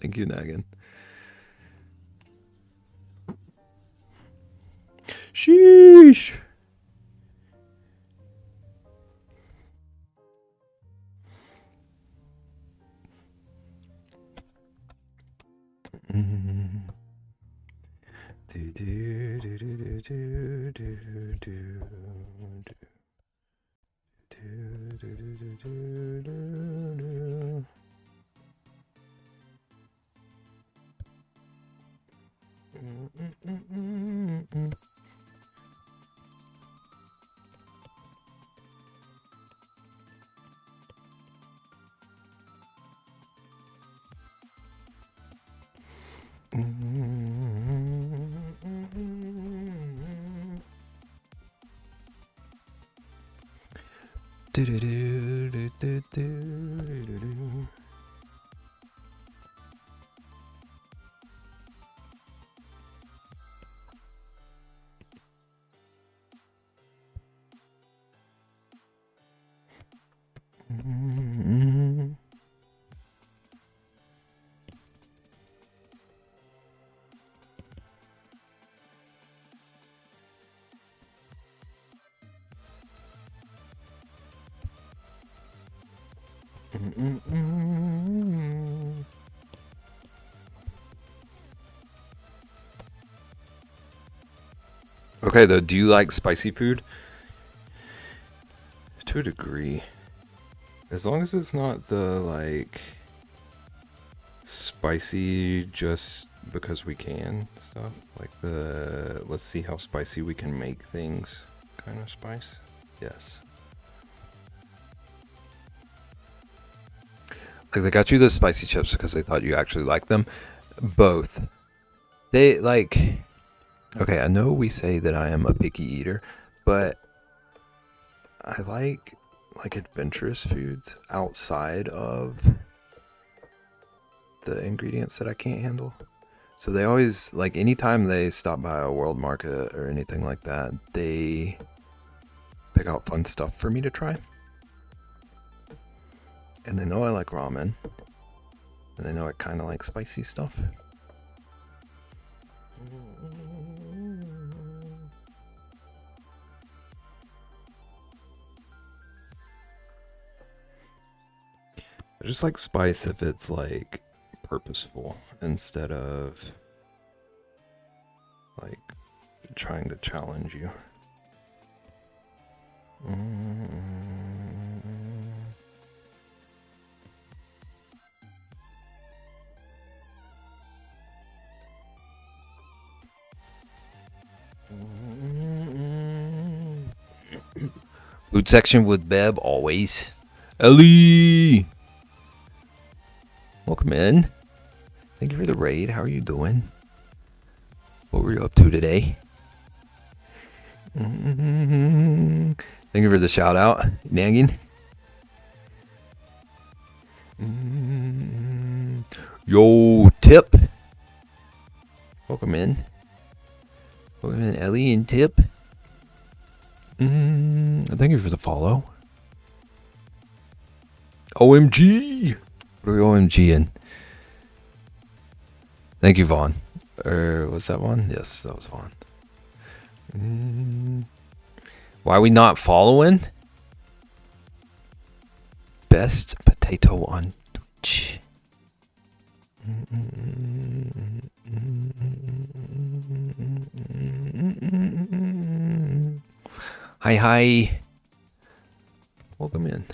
Thank you, Nagan. Sheesh. Okay, though, do you like spicy food? To a degree. As long as it's not the, like, spicy just because we can stuff. Like the, let's see how spicy we can make things kind of spice. Yes. Like, they got you the spicy chips because they thought you actually liked them. Both. They, like... Okay, I know we say that I am a picky eater, but I like adventurous foods outside of the ingredients that I can't handle. So they always, like, anytime they stop by a world market or anything like that, they pick out fun stuff for me to try. And they know I like ramen. And they know I kind of like spicy stuff. I just like spice if it's, like, purposeful instead of, like, trying to challenge you. Food section with Beb always. Ellie! Welcome in. Thank you for the raid. How are you doing? What were you up to today? Thank you for the shout out, Nangin. Yo, Tip. Welcome in. Welcome in, Ellie and Tip. Thank you for the follow. OMG. What are we OMGing? Thank you, Vaughn. Was that Vaughn? Yes, that was Vaughn. Why are we not following? Best potato on Twitch. Hi. Welcome in.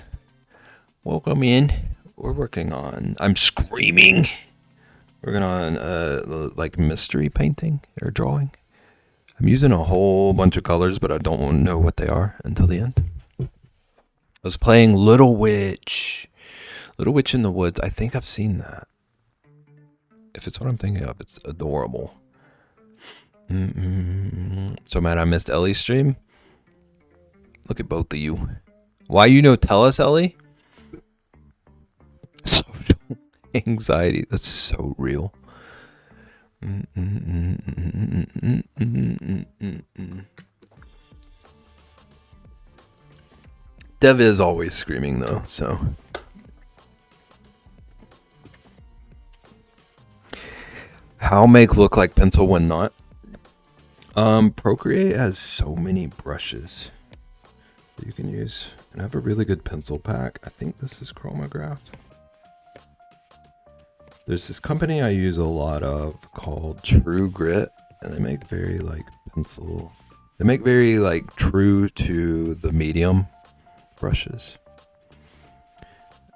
Welcome in. We're working on... I'm screaming. Working on, like, mystery painting or drawing. I'm using a whole bunch of colors, but I don't know what they are until the end. I was playing Little Witch. Little Witch in the Woods. I think I've seen that. If it's what I'm thinking of, it's adorable. So mad I missed Ellie's stream. Look at both of you. Why you no tell us, Ellie? Social anxiety. That's so real. Dev is always screaming though, so. How make look like pencil when not? Procreate has so many brushes that you can use. And I have a really good pencil pack. I think this is Chromograph. There's this company I use a lot of called True Grit, and they make very, like, pencil. They make very, like, true to the medium brushes.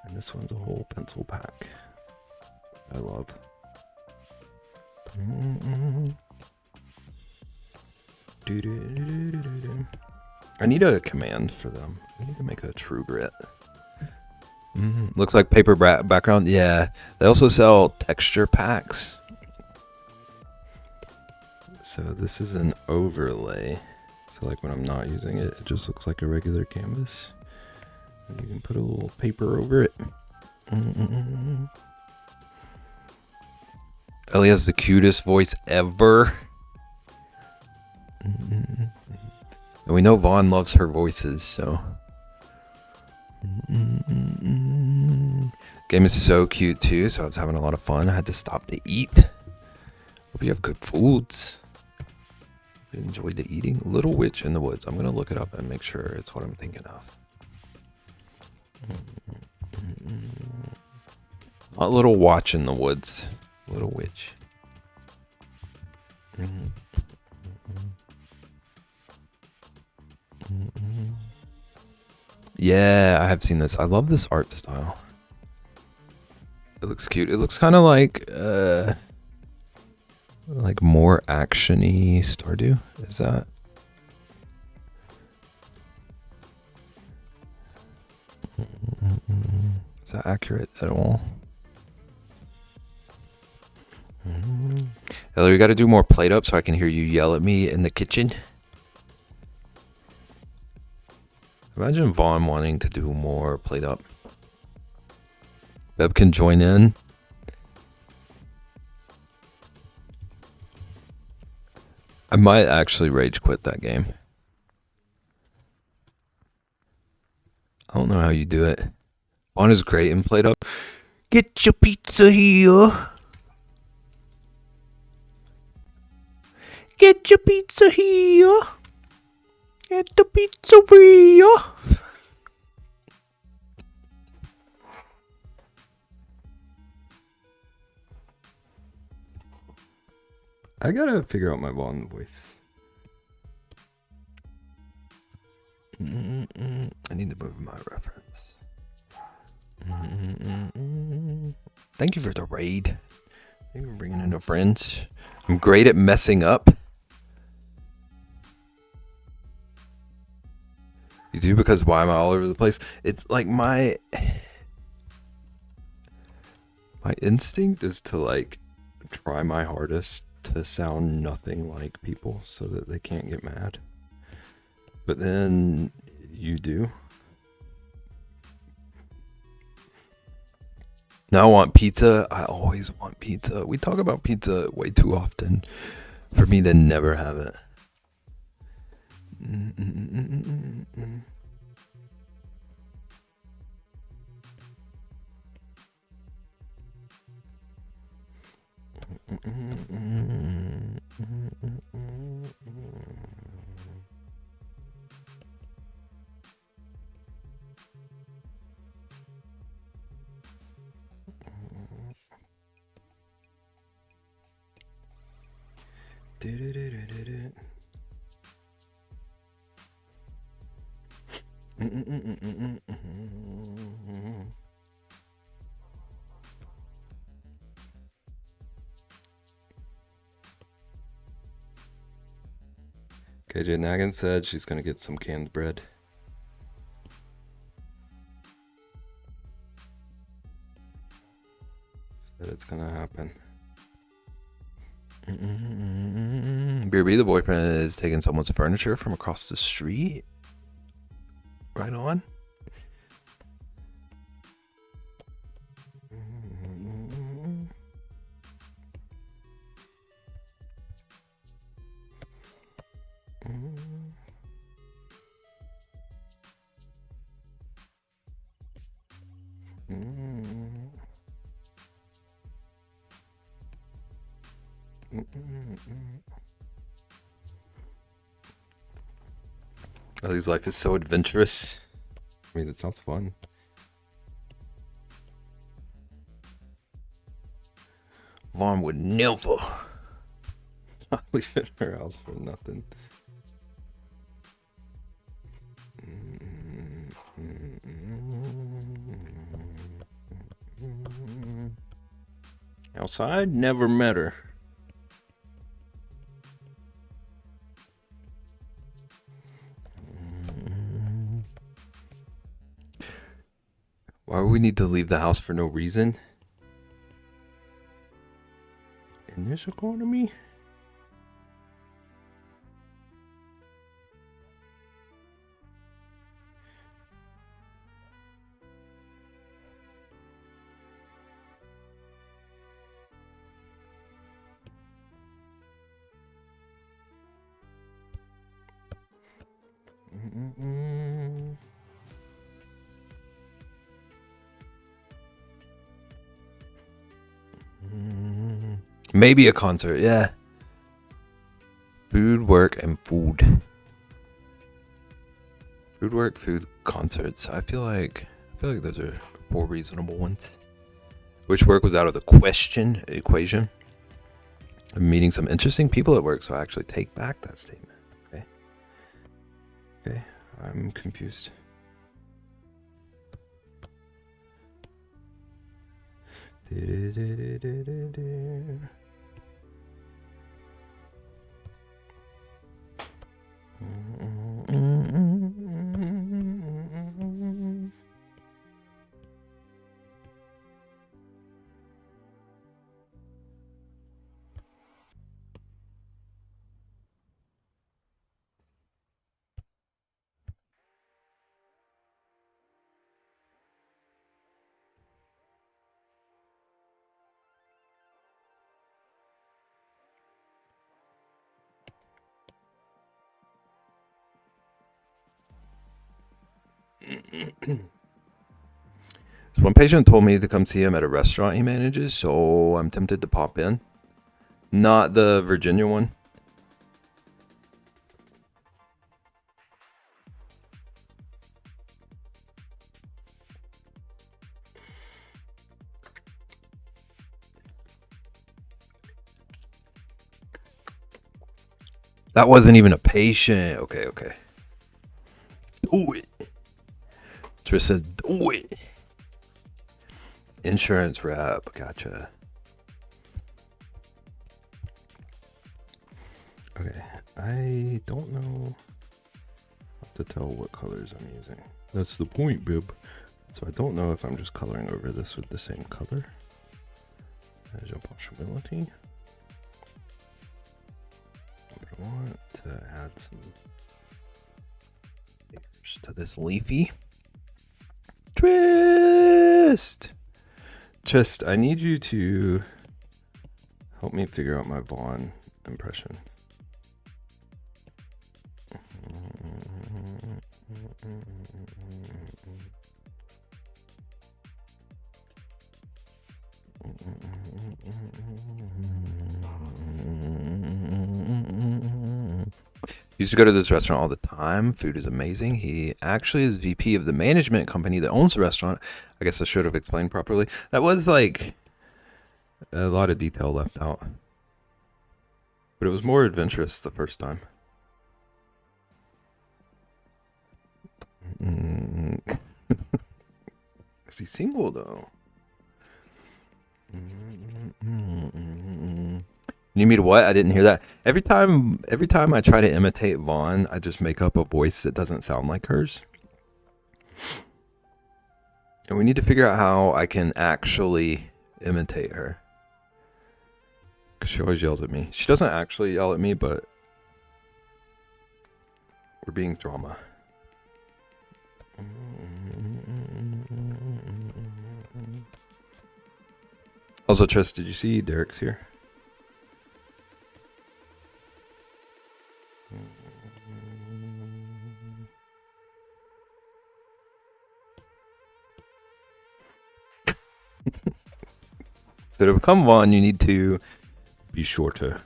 And this one's a whole pencil pack. I love. I need a command for them. I need to make a true grit. Looks like paper background. Yeah, they also sell texture packs. So this is an overlay. So like when I'm not using it, it just looks like a regular canvas. And you can put a little paper over it. Ellie has the cutest voice ever. And we know Vaughn loves her voices, so. Game is so cute too, so I was having a lot of fun. I had to stop to eat. Hope you have good foods. Enjoy the eating. Little Witch in the Woods. I'm gonna look it up and make sure it's what I'm thinking of. Not Little Watch in the Woods. Little Witch. Yeah, I have seen this. I love this art style. It looks cute. It looks kind of like more action-y Stardew. Is that? Is that accurate at all? Ellie, we got to do more plate up so I can hear you yell at me in the kitchen. Imagine Vaughn wanting to do more plate up. Beb can join in. I might actually rage quit that game. I don't know how you do it. Vaughn is great in plate up. Get your pizza here. Get your pizza here. At the pizzeria. I gotta figure out my Vaughn voice. I need to move my reference. Thank you for the raid. Thank you for bringing in a friend. I'm great at messing up. You do, because why am I all over the place? It's like my instinct is to like try my hardest to sound nothing like people so that they can't get mad. But then you do. Now I want pizza. I always want pizza. We talk about pizza way too often for me to never have it. KJ Nagan said she's gonna get some canned bread. Said it's gonna happen. BRB, the boyfriend, is taking someone's furniture from across the street. Right on. Ellie's life is so adventurous. I mean, it sounds fun. Vaughn would never leave it in her house for nothing. Outside, never met her. Why would we need to leave the house for no reason? In this economy? Maybe a concert, yeah. Food, work, and food. Food, work, food, concerts. I feel like those are 4 reasonable ones. Which work was out of the equation. I'm meeting some interesting people at work, so I actually take back that statement. Okay, I'm confused. So one patient told me to come see him at a restaurant he manages, so I'm tempted to pop in. Not the Virginia one. That wasn't even a patient. Okay. Do it. Trish says, do it. Insurance rep. Gotcha. Okay. I don't know how to tell what colors I'm using. That's the point, Bib. So I don't know if I'm just coloring over this with the same color. There's a possibility. But I want to add some layers to this leafy. Twist! I need you to help me figure out my Vaughn impression. Used to go to this restaurant all the time. Food is amazing. He actually is VP of the management company that owns the restaurant. I guess I should have explained properly. That was like a lot of detail left out. But it was more adventurous the first time. Is he single though? You need me to what? I didn't hear that. Every time I try to imitate Vaughn, I just make up a voice that doesn't sound like hers. And we need to figure out how I can actually imitate her. Because she always yells at me. She doesn't actually yell at me, but we're being drama. Also, Trish, did you see Derek's here? So to become Vaughn, you need to be shorter.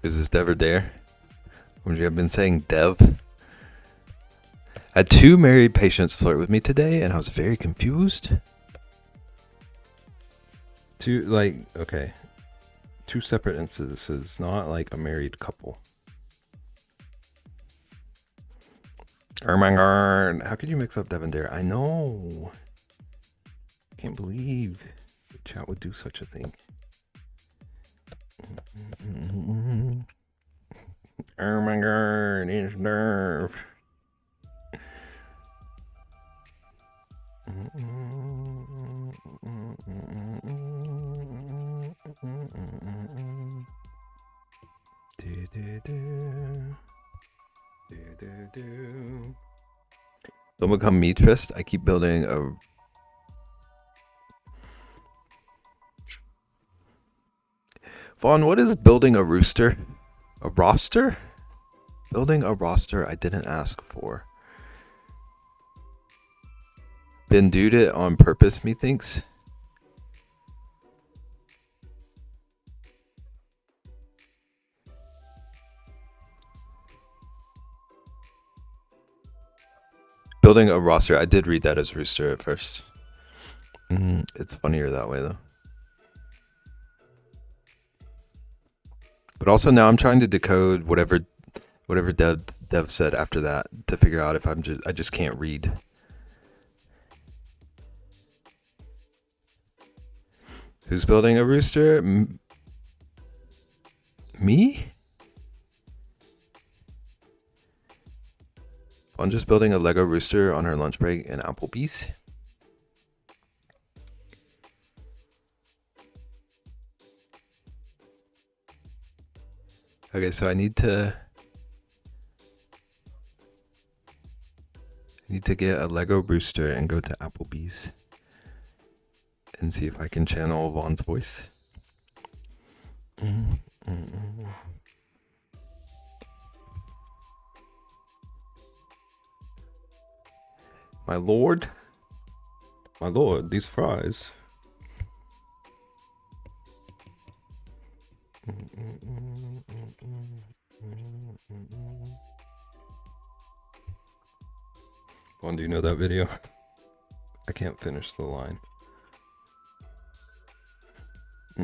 Is this Dev or Dare? Would you have been saying Dev? I had 2 married patients flirt with me today, and I was very confused. 2 separate instances, not like a married couple. Oh my god, how could you mix up Dev and Dare? I know. Can't believe the chat would do such a thing. Where is nerve? Don't become me, Trist. I keep building a... Vaughn, what is building a rooster? A roster? Building a roster I didn't ask for. Ben dude it on purpose, methinks. Building a roster. I did read that as rooster at first. It's funnier that way though. But also now I'm trying to decode whatever Dev said after that to figure out if I just can't read. Who's building a rooster? Me? I'm just building a Lego rooster on her lunch break in Applebee's. Okay, so I need to get a Lego rooster and go to Applebee's and see if I can channel Vaughn's voice. My lord, these fries. Vaughn, do you know that video? I can't finish the line. I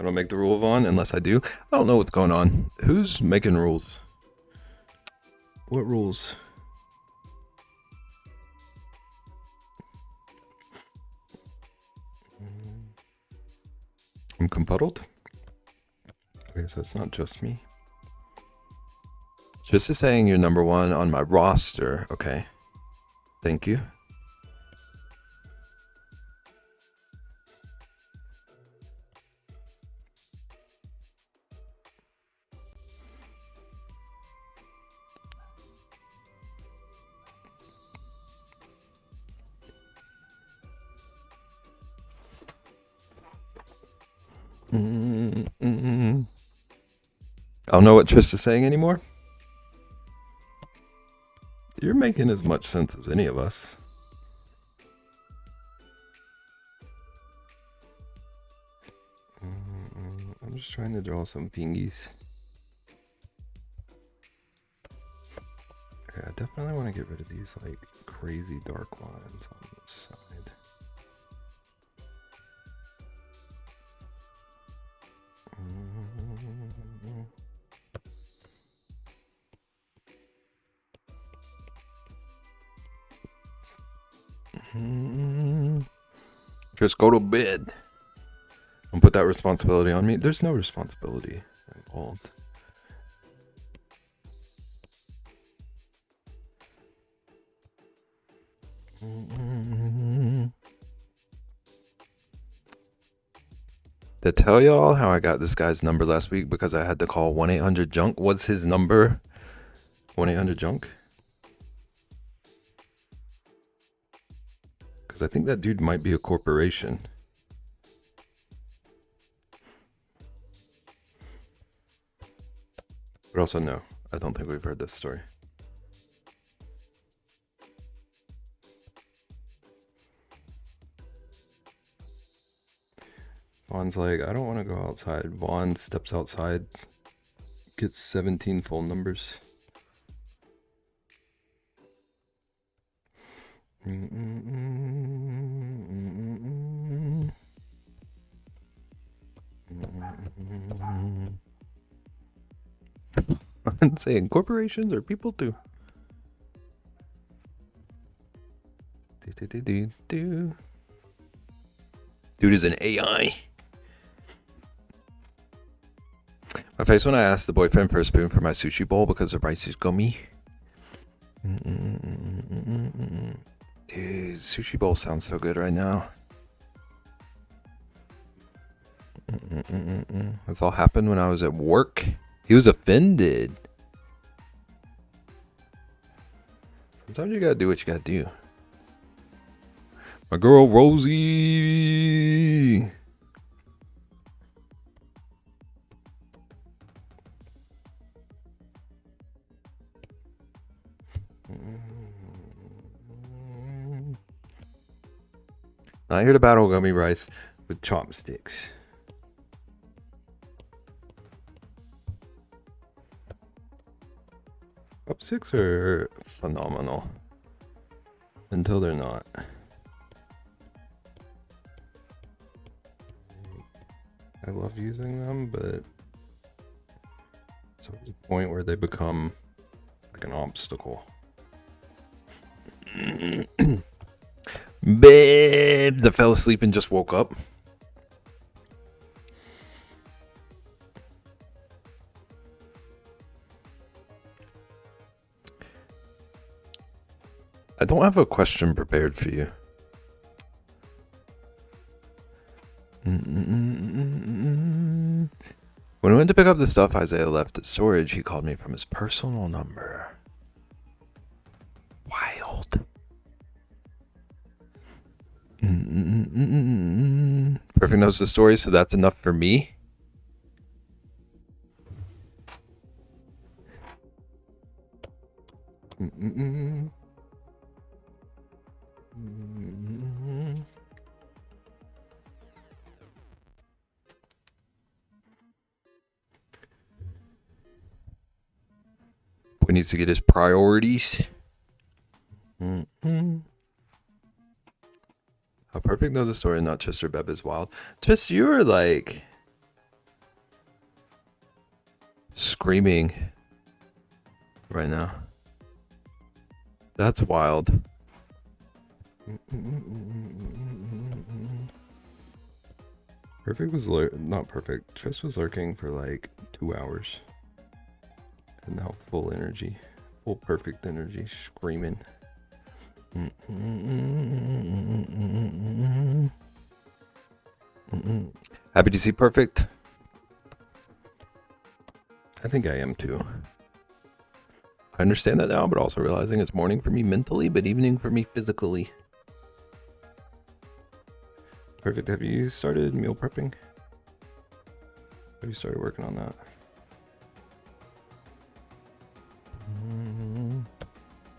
don't make the rule, Vaughn, unless I do. I don't know what's going on. Who's making rules? What rules? I'm confuddled. Okay, so it's not just me. Just as saying you're number one on my roster. Okay. Thank you. I don't know what Trist is saying anymore. You're making as much sense as any of us. I'm just trying to draw some fingies. Okay, I definitely want to get rid of these like crazy dark lines on this side. Just go to bed. Don't put that responsibility on me. There's no responsibility involved. To tell y'all how I got this guy's number last week because I had to call 1-800-JUNK. What's his number? 1-800-JUNK? Because I think that dude might be a corporation. But also, no, I don't think we've heard this story. Vaughn's like, I don't want to go outside. Vaughn steps outside, gets 17 phone numbers. I'm saying corporations are people too. Dude is an AI. face when I asked the boyfriend for a spoon for my sushi bowl because the rice is gummy. Dude, sushi bowl sounds so good right now. This all happened when I was at work. He was offended. Sometimes you gotta do what you gotta do. My girl Rosie. Not here to battle gummy rice with chopsticks. Chopsticks are phenomenal until they're not. I love using them, but it's a point where they become like an obstacle. Babes, I fell asleep and just woke up. I don't have a question prepared for you. When I went to pick up the stuff Isaiah left at storage, he called me from his personal number. Wild. Perfect knows the story, so that's enough for me. Boy needs to get his priorities. How perfect knows the story, not Chester Bebb is wild. Just you're like screaming right now. That's wild. Perfect was not perfect. Tress was lurking for like 2 hours. And now full energy. Full perfect energy. Screaming. Happy to see perfect. I think I am too. I understand that now, but also realizing it's morning for me mentally, but evening for me physically. Perfect. Have you started meal prepping? Have you started working on that?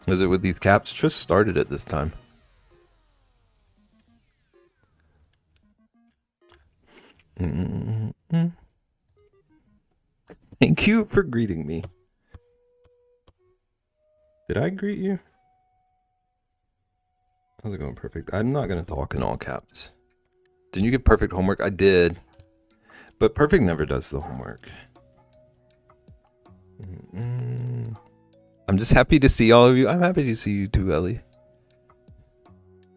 Is it with these caps? Trish started it this time. Thank you for greeting me. Did I greet you? How's it going, perfect? I'm not going to talk in all caps. Didn't you give perfect homework? I did. But perfect never does the homework. I'm just happy to see all of you. I'm happy to see you too, Ellie.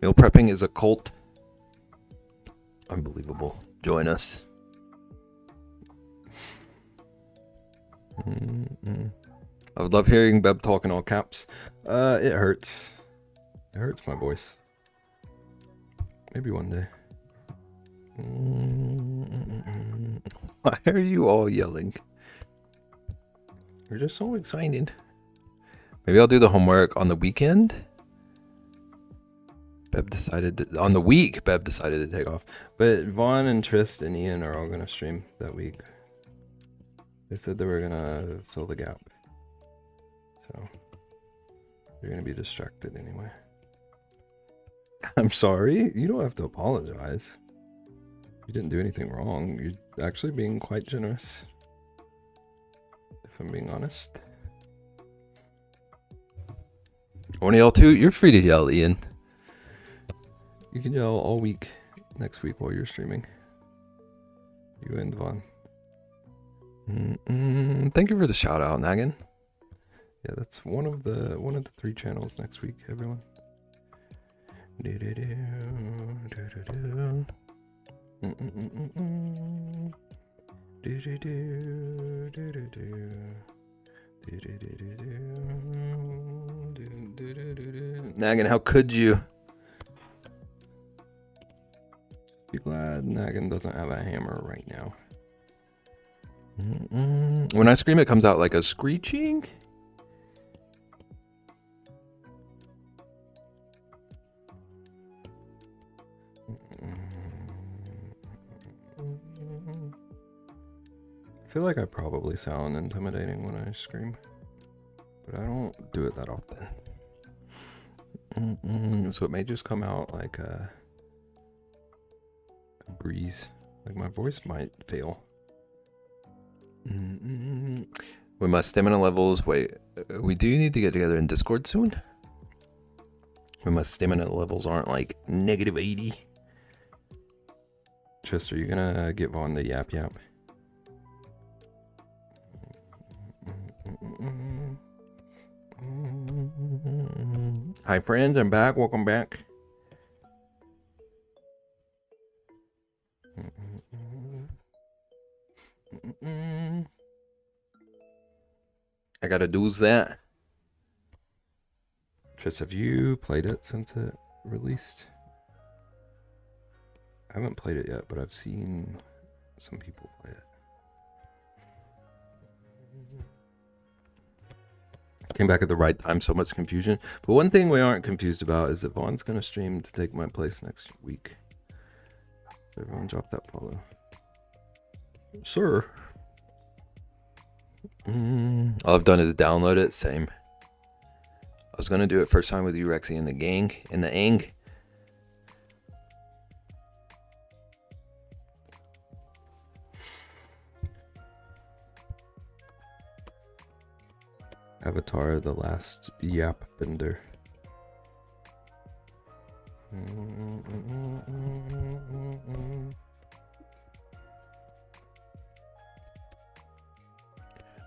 Meal prepping is a cult. Unbelievable. Join us. I would love hearing Beb talk in all caps. It hurts. It hurts my voice. Maybe one day. Why are you all yelling? You're just so excited. Maybe I'll do the homework on the weekend. Beb decided to, on the week, Beb decided to take off. But Vaughn and Trist and Ian are all going to stream that week. They said they were going to fill the gap. So you're going to be distracted anyway. I'm sorry. You don't have to apologize. You didn't do anything wrong. You're actually being quite generous. If I'm being honest. One of y'all too, you're free to yell, Ian. You can yell all week next week while you're streaming. You and Vaughn. Thank you for the shout out, Nagan. Yeah, that's one of the 3 channels next week, everyone. Naggin, how could you? Be glad Naggin doesn't have a hammer right now. When I scream, it comes out like a screeching. I feel like I probably sound intimidating when I scream, but I don't do it that often. So it may just come out like a breeze. Like my voice might fail. When my stamina levels, wait, we do need to get together in Discord soon. When my stamina levels aren't like negative 80. Chester, you gonna give on the yap yap? Hi friends, I'm back. Welcome back. I gotta do that. Tris, have you played it since it released? I haven't played it yet, but I've seen some people play it. Came back at the right time, so much confusion. But one thing we aren't confused about is that Vaughn's gonna stream to take my place next week. So everyone drop that follow. Sir. All I've done is download it, same. I was gonna do it first time with you, Rexy, and the gang, and the Ang. Avatar, the last yap bender.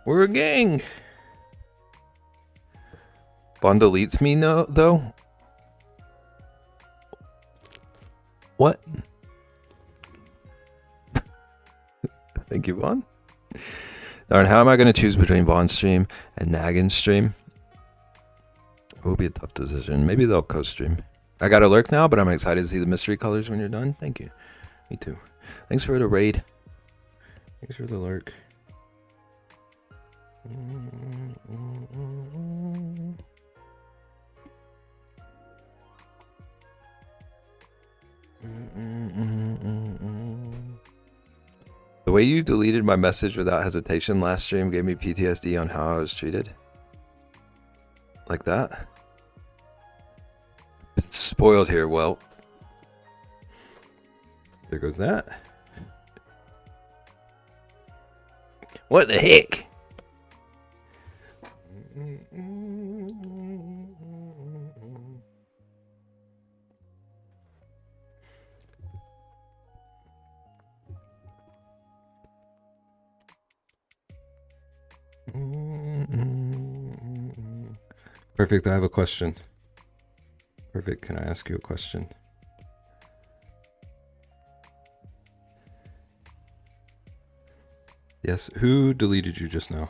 We're a gang. Bond deletes me though. What? Thank you, Bond. Darn, how am I going to choose between Vaughn's stream and Nagin's stream? It will be a tough decision. Maybe they'll co-stream. I got a lurk now, but I'm excited to see the mystery colors when you're done. Thank you. Me too. Thanks for the raid. Thanks for the lurk. The way you deleted my message without hesitation last stream gave me PTSD on how I was treated. Like that? It's spoiled here, well. There goes that. What the heck? Perfect, I have a question. Perfect, can I ask you a question? Yes, who deleted you just now?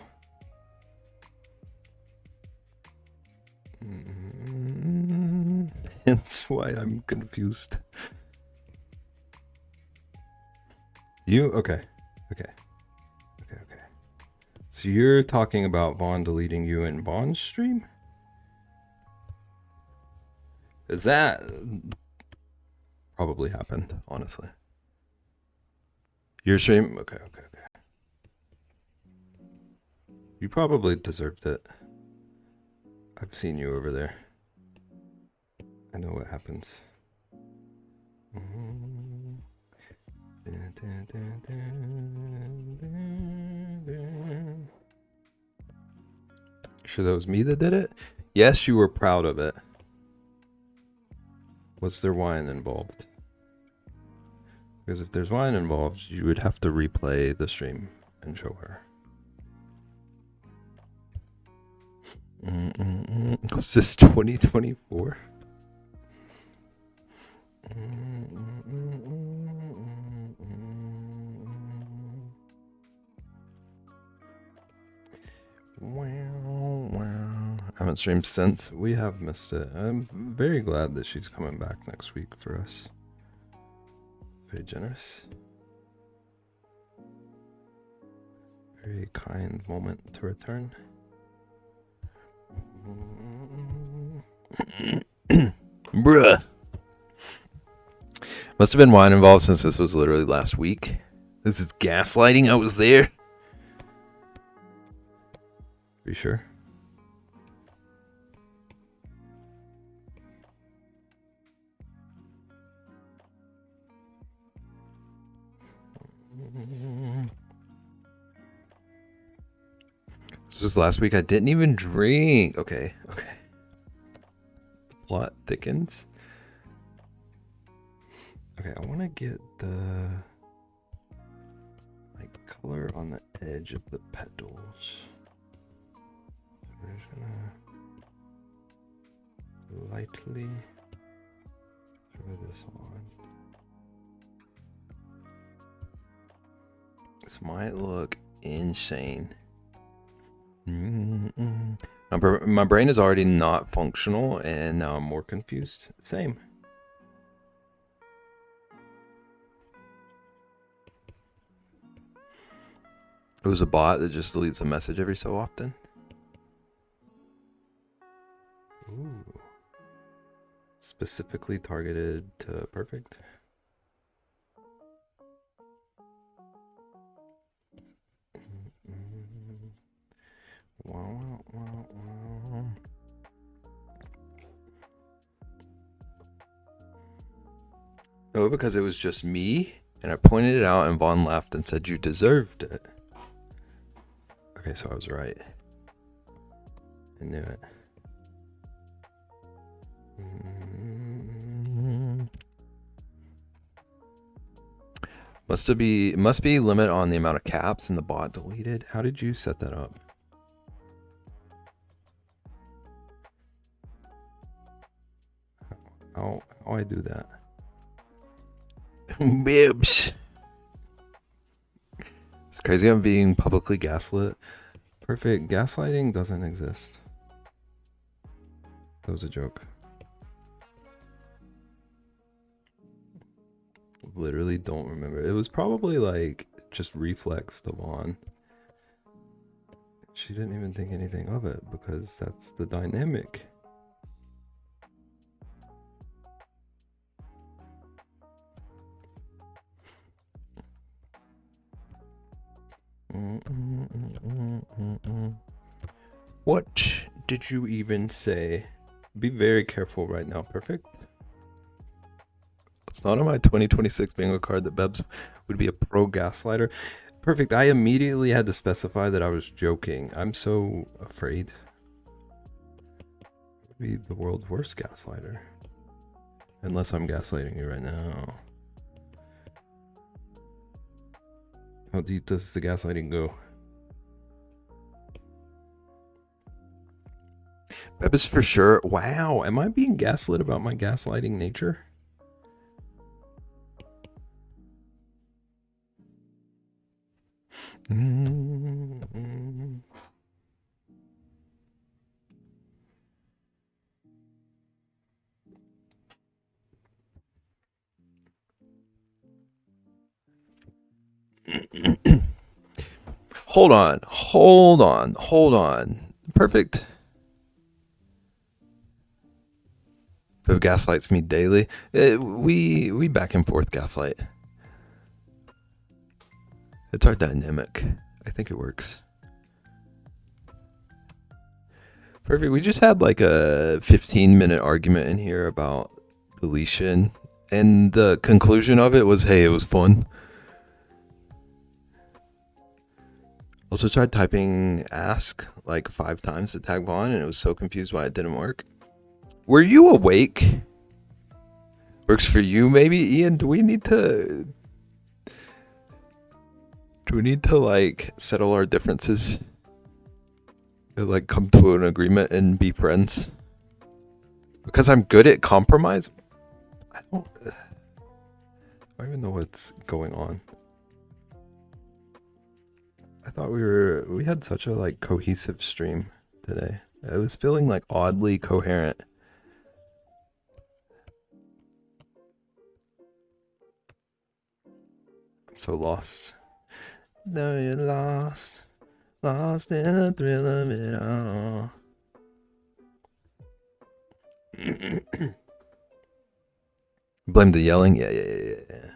That's why I'm confused. You? Okay. So you're talking about Vaughn deleting you in Vaughn's stream? Is that probably happened, honestly? Your stream? Okay. You probably deserved it. I've seen you over there. I know what happens. Sure that was me that did it? Yes, you were proud of it. Was there wine involved? Because if there's wine involved, you would have to replay the stream and show her. Was this 2024? Wow. I haven't streamed since. We have missed it. I'm very glad that she's coming back next week for us. Very generous. Very kind moment to return. Bruh. Must have been wine involved since this was literally last week. This is gaslighting. I was there. Are you sure? This was last week. I didn't even drink. Okay. The plot thickens. Okay, I want to get the color on the edge of the petals. We're just gonna lightly throw this on. This might look insane. My brain is already not functional, and now I'm more confused. Same. It was a bot that just deletes a message every so often. Ooh. Specifically targeted to perfect. Wow. Oh, because it was just me, and I pointed it out, and Vaughn laughed and said you deserved it. Okay, so I was right. I knew it. Must be limit on the amount of caps and the bot deleted. How did you set that up? How I do that? Bibs. It's crazy I'm being publicly gaslit. Perfect. Gaslighting doesn't exist. That was a joke. Literally don't remember. It was probably like just reflex to Vaughn. She didn't even think anything of it because that's the dynamic. What did you even say? Be very careful right now. Perfect. It's not on my 2026 bingo card that Bebs would be a pro gaslighter. Perfect. I immediately had to specify that I was joking. I'm so afraid. I'd be the world's worst gaslighter. Unless I'm gaslighting you right now. How deep does the gaslighting go? Bebs for sure. Wow. Am I being gaslit about my gaslighting nature? Hold on. Perfect. But gaslights me daily. We back and forth gaslight. It's our dynamic. I think it works. Perfect. We just had like a 15-minute argument in here about deletion, and the conclusion of it was, hey, it was fun. Also tried typing ask like 5 times to tag Vaughn, and it was so confused why it didn't work. Were you awake? Works for you, maybe? Ian, do we need to like settle our differences? Like come to an agreement and be friends? Because I'm good at compromise? I don't even know what's going on. I thought we had such a like cohesive stream today. It was feeling like oddly coherent. I'm so lost. No, you're lost. Lost in the thrill of it all. Blame the yelling? Yeah.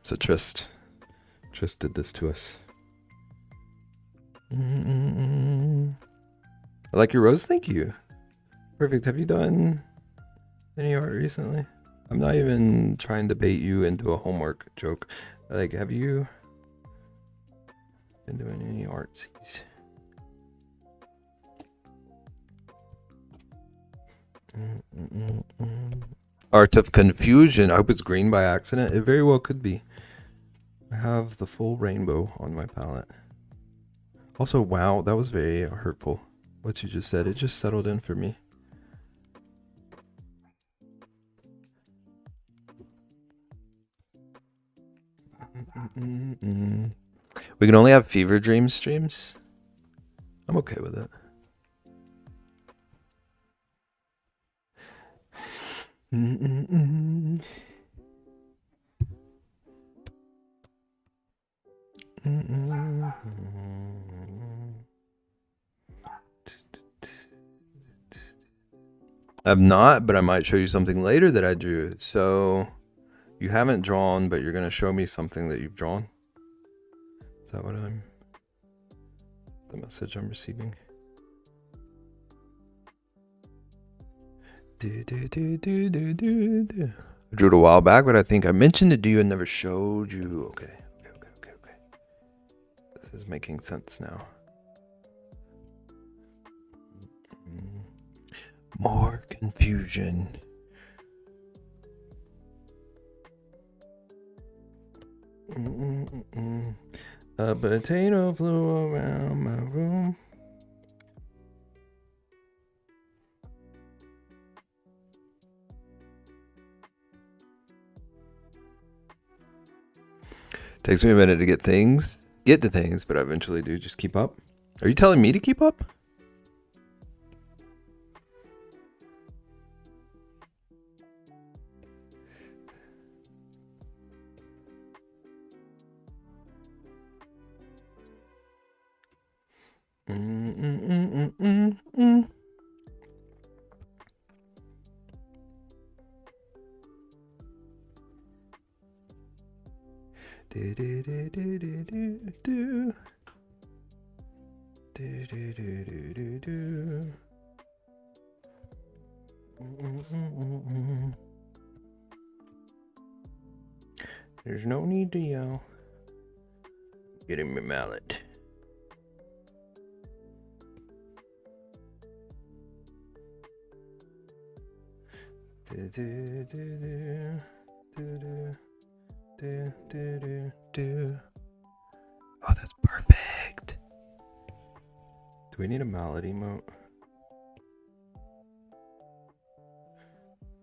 So Trist did this to us. I like your rose, thank you. Perfect. Have you done any art recently? I'm not even trying to bait you into a homework joke. Like, have you been doing any artsies? Art of Confusion. I hope it's green by accident. It very well could be. I have the full rainbow on my palette. Also, wow, that was very hurtful. What you just said, it just settled in for me. We can only have fever dream streams. I'm okay with it. I've not, but I might show you something later that I drew. So you haven't drawn, but you're going to show me something that you've drawn. Is that what the message I'm receiving? I drew it a while back, but I think I mentioned it to you and never showed you. Okay. This is making sense now. More confusion. A potato flew around my room. Takes me a minute to get to things, but I eventually do. Just keep up. Are you telling me to keep up? There's no need to yell. Get him your mallet. Oh, that's perfect. Do we need a mallet emote?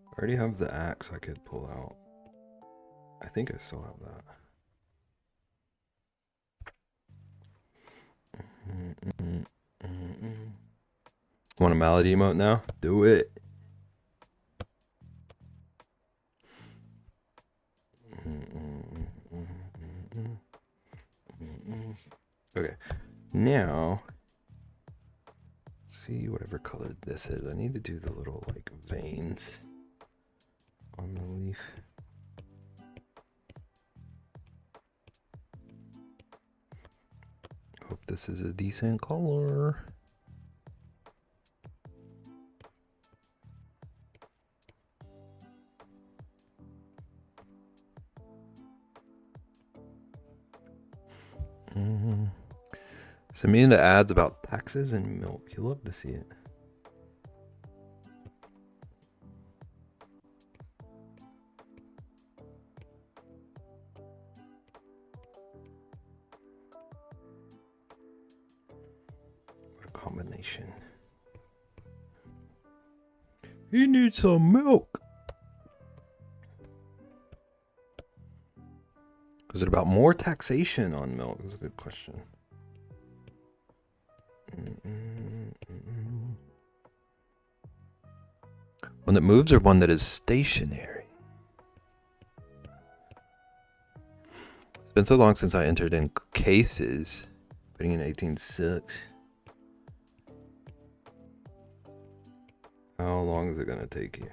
I already have the axe I could pull out. I think I still have that. Want a mallet emote now? Do it. Okay, now see whatever color this is. I need to do the little like veins on the leaf. Hope this is a decent color. Send me into ads about taxes and milk. You'll love to see it. What a combination. He needs some milk. Was it about more taxation on milk? That's a good question. One that moves or one that is stationary? It's been so long since I entered in cases. Putting in 18.6. How long is it gonna take you?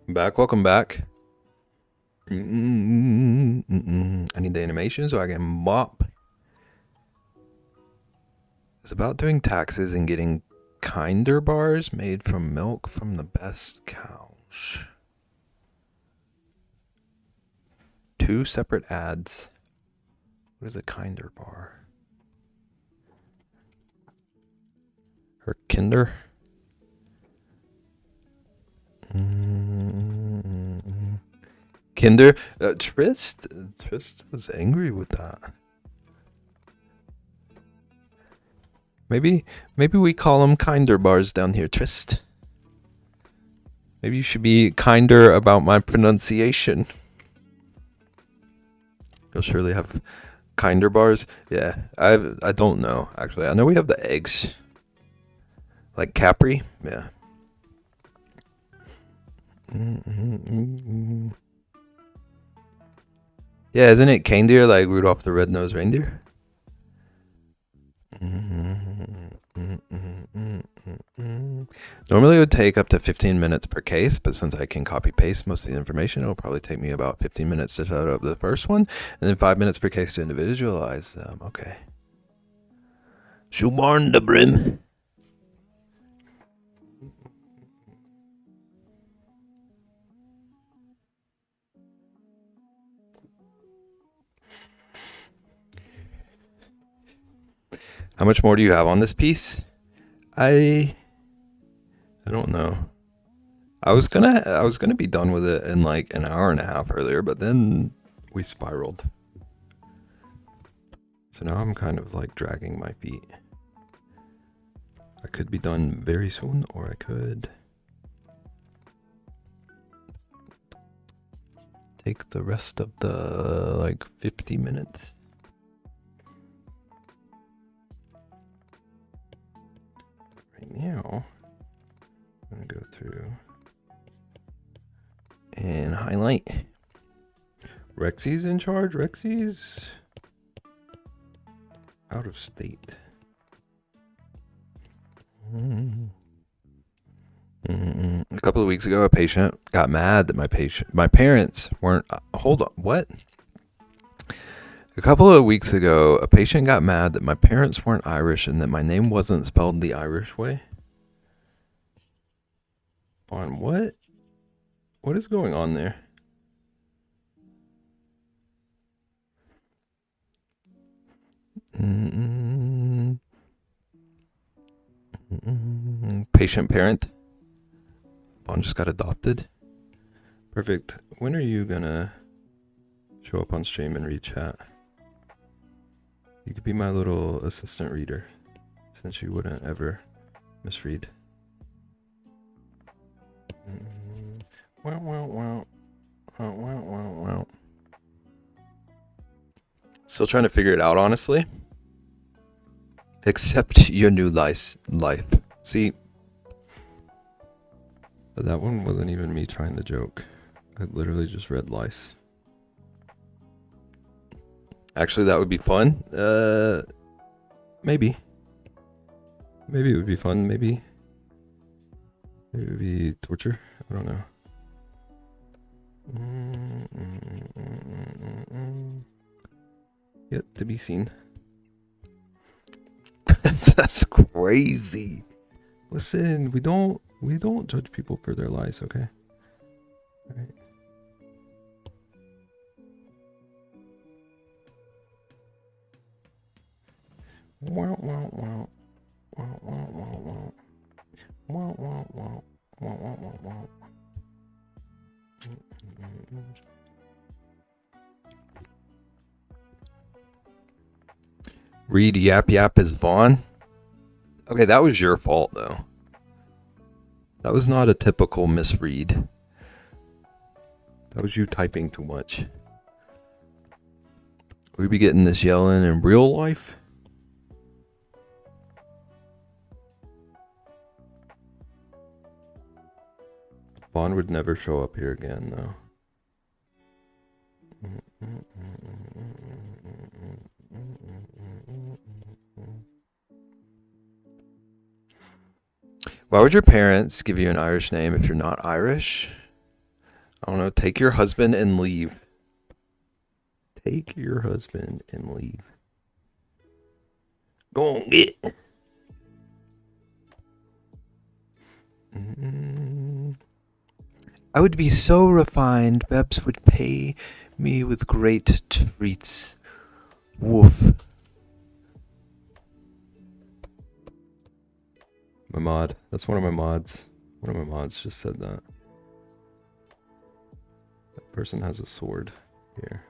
Back, welcome back. I need the animation so I can mop. It's about doing taxes and getting kinder bars made from milk from the best cows. 2 separate ads. What is a kinder bar? Or kinder? Kinder? Trist was angry with that. Maybe we call them kinder bars down here, Trist. Maybe you should be kinder about my pronunciation. You'll surely have kinder bars. Yeah, I don't know, actually. I know we have the eggs. Like Capri? Yeah. Yeah, isn't it reindeer like Rudolph the Red-Nosed Reindeer? Normally it would take up to 15 minutes per case, but since I can copy paste most of the information, it'll probably take me about 15 minutes to set up the first one, and then 5 minutes per case to individualize them. Okay. Shoeborn the brim. How much more do you have on this piece? I don't know. I was gonna be done with it in like an hour and a half earlier, but then we spiraled. So now I'm kind of like dragging my feet. I could be done very soon, or I could take the rest of the like 50 minutes. Right now, I'm gonna go through and highlight. Rexy's in charge. Rexy's out of state. A couple of weeks ago, a patient got mad that my parents weren't. Hold on, what? A couple of weeks ago, a patient got mad that my parents weren't Irish and that my name wasn't spelled the Irish way. On what? What is going on there? Patient parent. Vaughn just got adopted. Perfect. When are you gonna show up on stream and read chat? You could be my little assistant reader, since you wouldn't ever misread. Wow. Still trying to figure it out, honestly. Accept your new life. See, that one wasn't even me trying to joke. I literally just read lice. Actually, that would be fun. Maybe. Maybe it would be fun. Maybe it would be torture. I don't know. Yet to be seen. That's crazy. Listen, we don't judge people for their lies, okay? All right. Wow. Read yap yap is Vaughn. Okay, that was your fault though. That was not a typical misread. That was you typing too much. We be getting this yelling in real life? Vaughn would never show up here again, though. Why would your parents give you an Irish name if you're not Irish? I don't know. Take your husband and leave. Take your husband and leave. Go on, get. I would be so refined, Bebs would pay me with great treats. Woof. My mod. That's one of my mods. One of my mods just said that. That person has a sword here.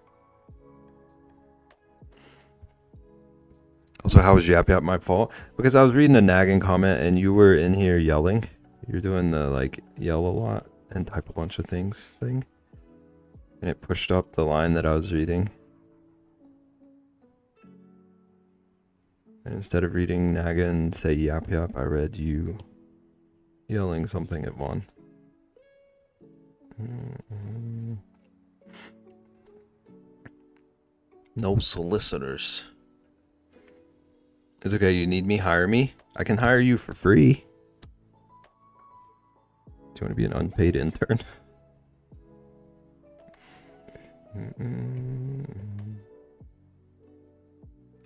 Also, how was Yap Yap my fault? Because I was reading a nagging comment and you were in here yelling. You're doing the like yell a lot and type a bunch of things thing. And it pushed up the line that I was reading. And instead of reading Naga and say Yap Yap, I read you yelling something at Vaughn. No solicitors. It's okay, you need me, hire me. I can hire you for free. Do you want to be an unpaid intern?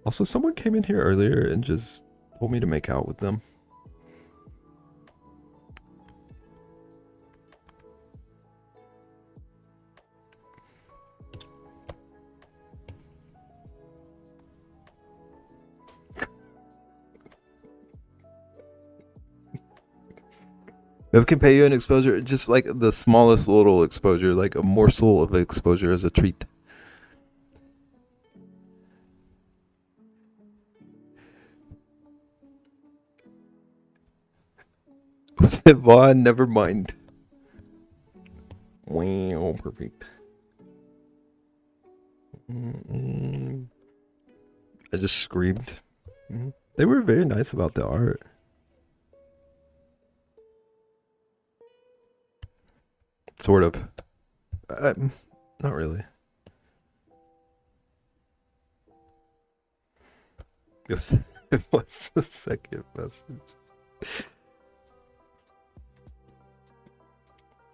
Also, someone came in here earlier and just told me to make out with them. Bev can pay you an exposure, just like the smallest little exposure, like a morsel of exposure as a treat. Was it Vaughn? Never mind. Wow, perfect. I just screamed. They were very nice about the art. Sort of. Not really. Yes, it was the second message.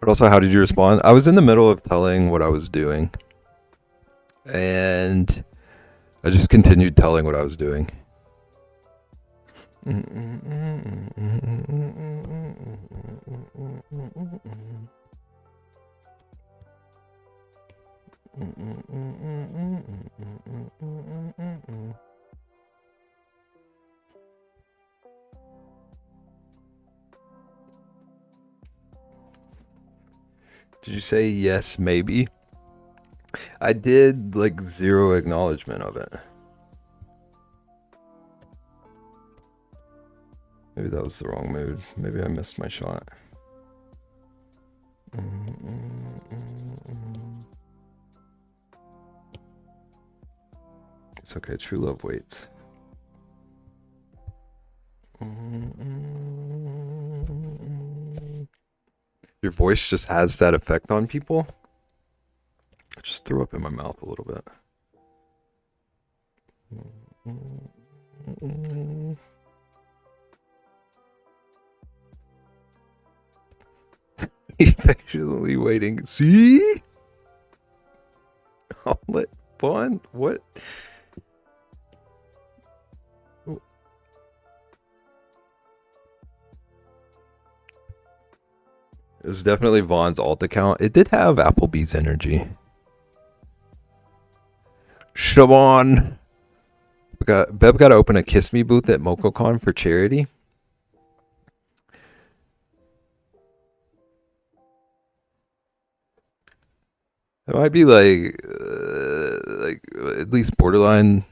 But also, how did you respond? I was in the middle of telling what I was doing. And I just continued telling what I was doing. Did you say yes, maybe? I did like zero acknowledgement of it. Maybe that was the wrong mood. Maybe I missed my shot. It's okay, true love waits. Your voice just has that effect on people. I just threw up in my mouth a little bit. Patiently waiting. See? I'll let Vaughn. What? It was definitely Vaughn's alt account. It did have Applebee's energy. Siobhan. Beb got to open a Kiss Me booth at MocoCon for charity. It might be like at least borderline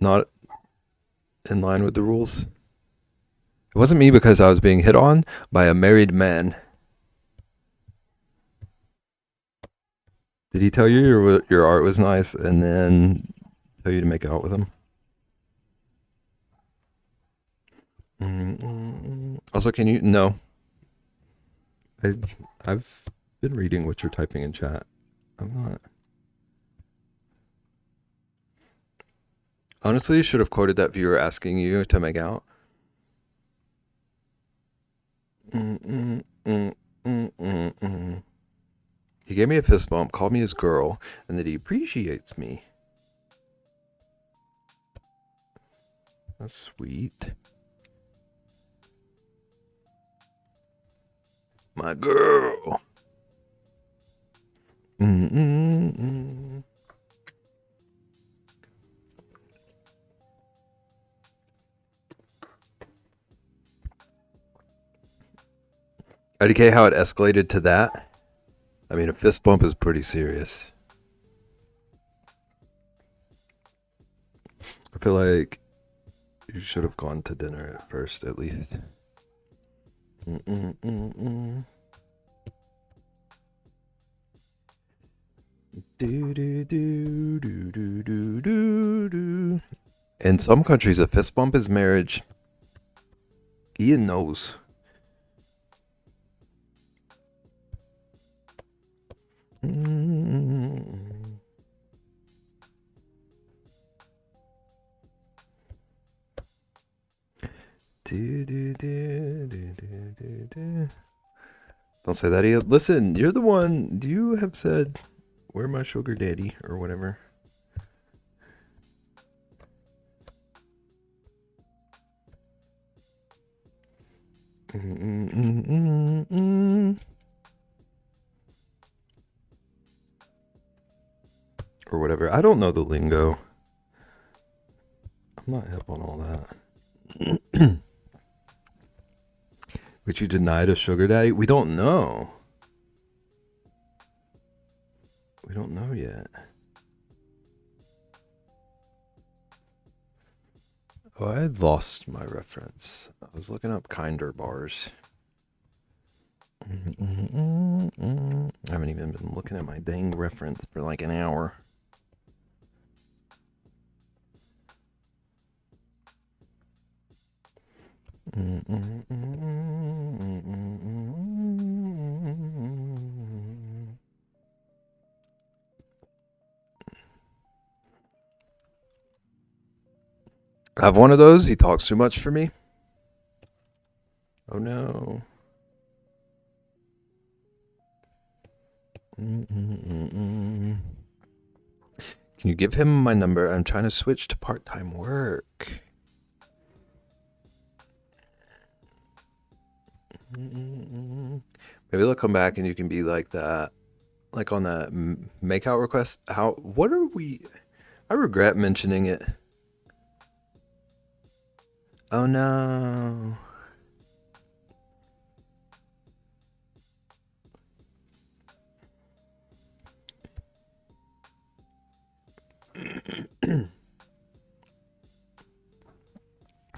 not in line with the rules. It wasn't me because I was being hit on by a married man. Did he tell you your art was nice and then tell you to make out with him? Also, can you? No. I've been reading what you're typing in chat. I'm not. Honestly, you should have quoted that viewer asking you to make out. He gave me a fist bump, called me his girl, and that he appreciates me. That's sweet. My girl. IDK, how it escalated to that? I mean, a fist bump is pretty serious. I feel like you should have gone to dinner at first, at least. In some countries, a fist bump is marriage. Ian knows. Don't say that, Ian. Listen, you're the one. You have said, "Where my sugar daddy?" or whatever. Or whatever. I don't know the lingo. I'm not hip on all that. But you denied a sugar daddy? We don't know. We don't know yet. Oh, I had lost my reference. I was looking up kinder bars. I haven't even been looking at my dang reference for like an hour. I have one of those. He talks too much for me. Oh no. Can you give him my number? I'm trying to switch to part-time work. Maybe they'll come back and you can be like that, like on that makeout request. What are we? I regret mentioning it. Oh no. That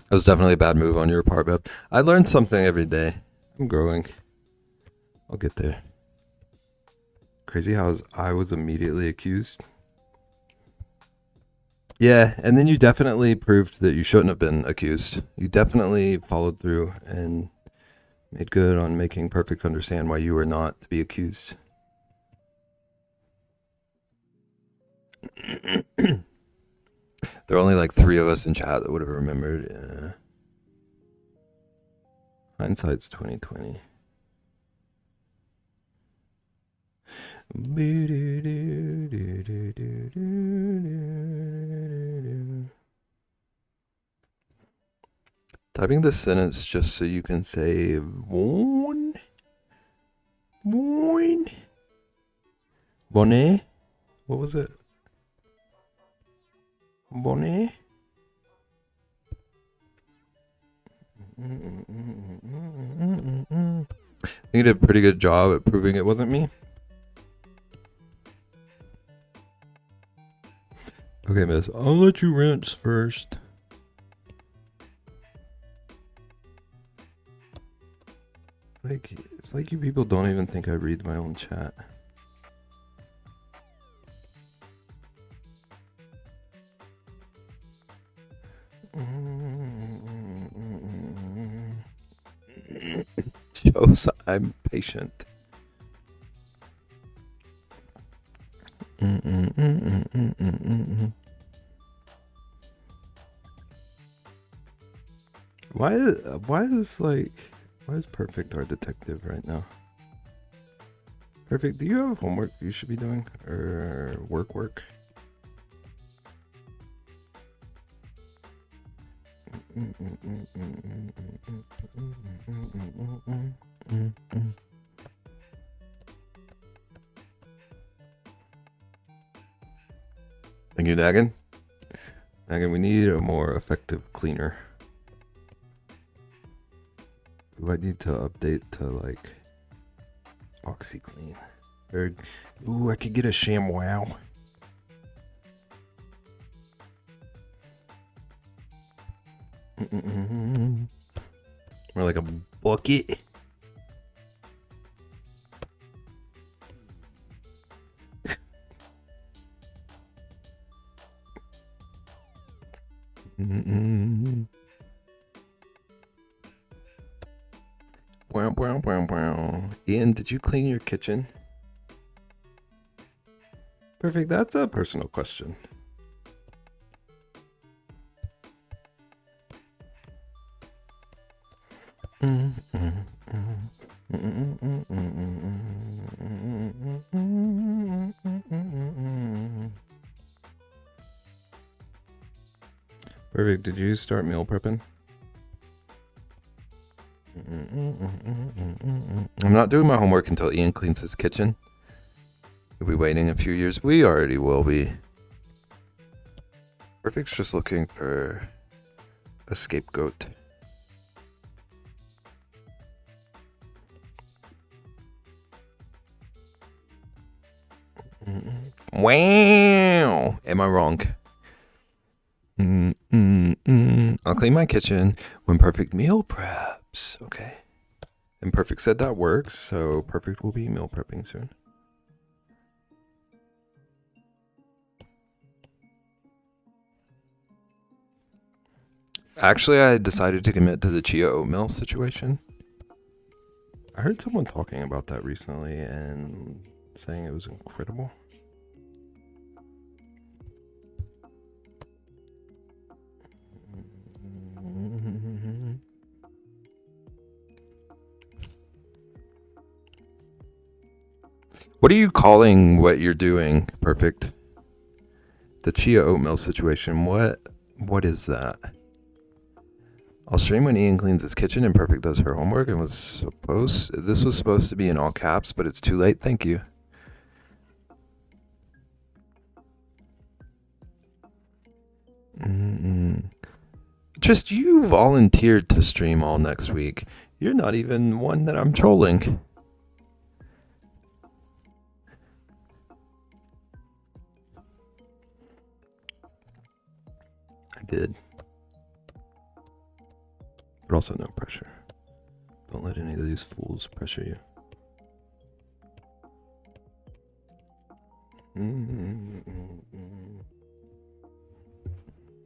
was definitely a bad move on your part, Beb. I learned something every day. I'm growing. I'll get there. Crazy how I was immediately accused. Yeah, and then you definitely proved that you shouldn't have been accused. You definitely followed through and made good on making Perfect understand why you were not to be accused. There are only like 3 of us in chat that would have remembered. Yeah. Hindsight's 2020. Typing this sentence just so you can say one. Bonnet? What was it? Bonnet? I think you did a pretty good job at proving it wasn't me. Okay, miss. I'll let you rinse first. It's like you people don't even think I read my own chat. Shows I'm patient. Why is Perfect our detective right now? Perfect, do you have homework you should be doing? Or work? Thank you, Dagon. Dagon, we need a more effective cleaner. Do I need to update to like OxyClean? Or, ooh, I could get a ShamWow. Or like a bucket. Ian, did you clean your kitchen? Perfect, that's a personal question. Perfect, did you start meal prepping? I'm not doing my homework until Ian cleans his kitchen. We'll be waiting a few years. We already will be. Perfect's just looking for a scapegoat. Wow! Am I wrong? I'll clean my kitchen when Perfect meal preps. Okay. And Perfect said that works, so Perfect will be meal prepping soon. Actually, I decided to commit to the chia oatmeal situation. I heard someone talking about that recently and saying it was incredible. What are you calling what you're doing, Perfect? The chia oatmeal situation. What is that? I'll stream when Ian cleans his kitchen and Perfect does her homework and this was supposed to be in all caps, but it's too late. Thank you. Just you volunteered to stream all next week. You're not even one that I'm trolling. I did. But also no pressure. Don't let any of these fools pressure you.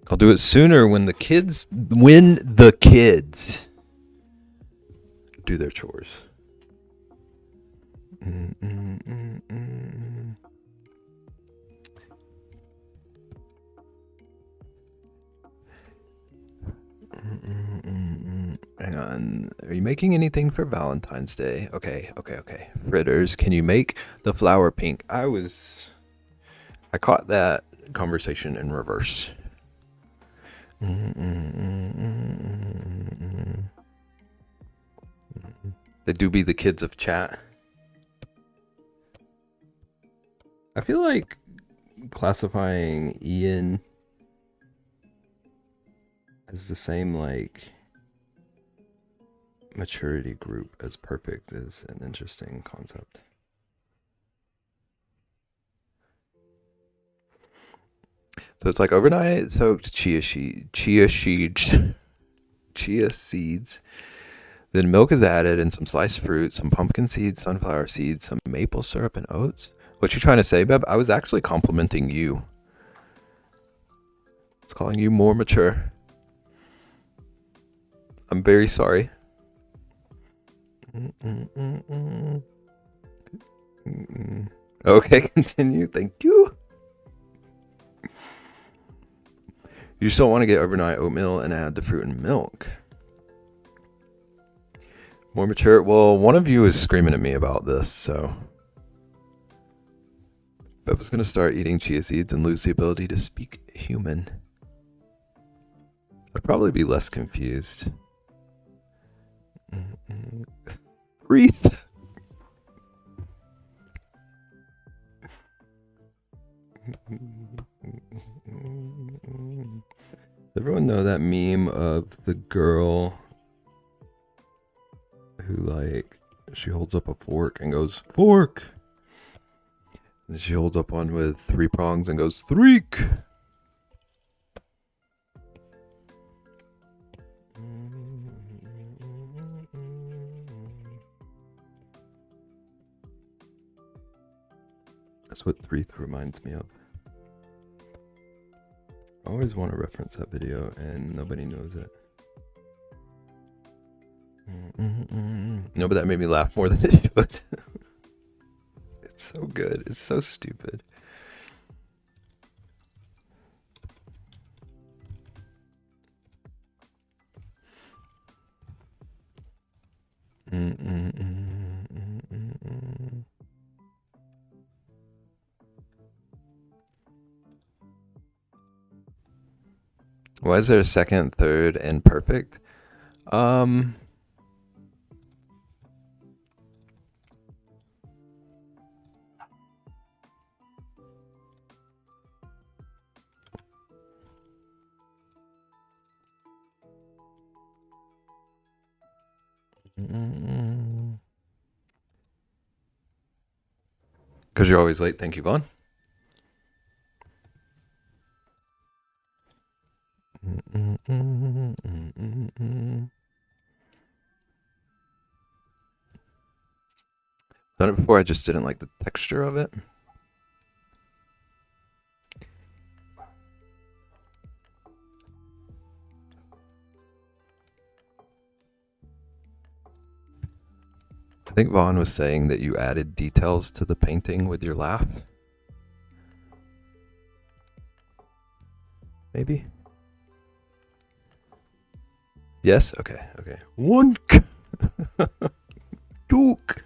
I'll do it sooner when the kids do their chores. Hang on. Are you making anything for Valentine's Day? Okay. Fritters, can you make the flower pink? I caught that conversation in reverse. They do be the kids of chat. I feel like classifying Ian as the same like maturity group as Perfect is an interesting concept. So it's like overnight soaked chia seeds, chia seeds. Then milk is added and some sliced fruit, some pumpkin seeds, sunflower seeds, some maple syrup, and oats. What you trying to say, Beb? I was actually complimenting you. It's calling you more mature. I'm very sorry. Okay, continue. Thank you. You just don't want to get overnight oatmeal and add the fruit and milk. More mature. Well, one of you is screaming at me about this, so Beb was going to start eating chia seeds and lose the ability to speak human. I'd probably be less confused. Wreath. Does everyone know that meme of the girl who, like, she holds up a fork and goes, fork! And she holds up one with 3 prongs and goes, threek! That's what threeth reminds me of. I always want to reference that video and nobody knows it. No, but that made me laugh more than it should. It's so good. It's so stupid. Why is there a second, third, and perfect? Because you're always late. Thank you, Vaughn. Done it before, I just didn't like the texture of it. I think Vaughn was saying that you added details to the painting with your laugh. Maybe? Yes? Okay, okay. One. Duke.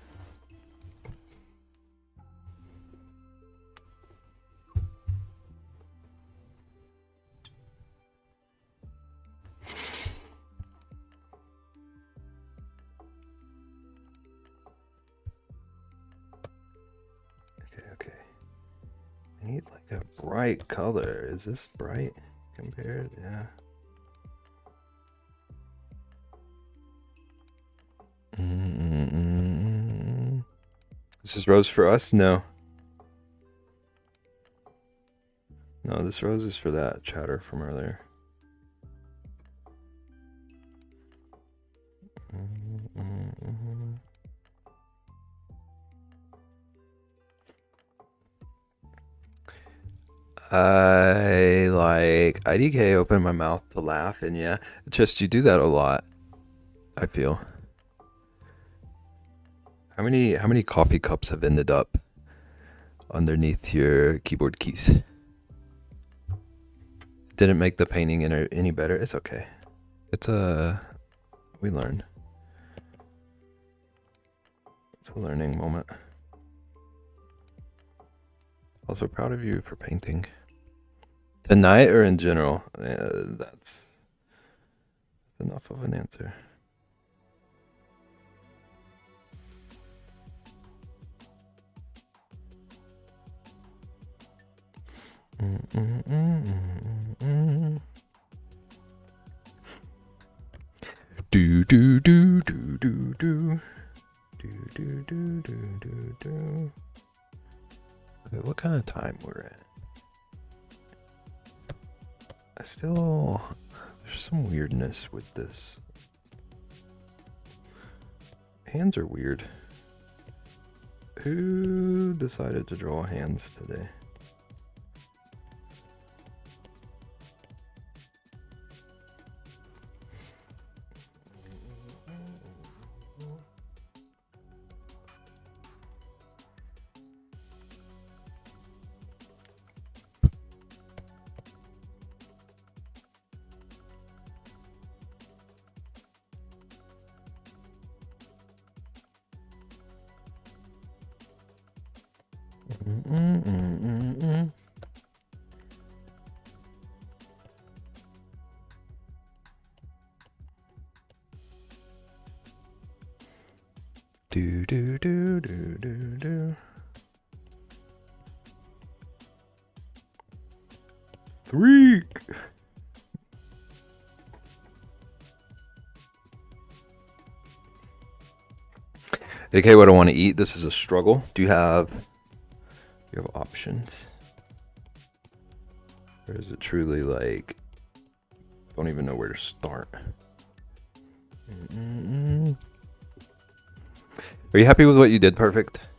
Okay. I need like a bright color. Is this bright compared? Yeah. This is rose for us? No. No, this rose is for that chatter from earlier. I like IDK open my mouth to laugh, and yeah, just you do that a lot, I feel. How many coffee cups have ended up underneath your keyboard keys? Didn't make the painting any better. It's okay. We learn. It's a learning moment. Also proud of you for painting. Tonight or in general? That's enough of an answer. Do do do do do do do do do do do. Okay, what kind of time we're at? There's some weirdness with this. Hands are weird. Who decided to draw hands today? Do do do do do do. Freak. Okay, what I want to eat. This is a struggle. Do you have options? Or is it truly like don't even know where to start? Are you happy with what you did? Perfect.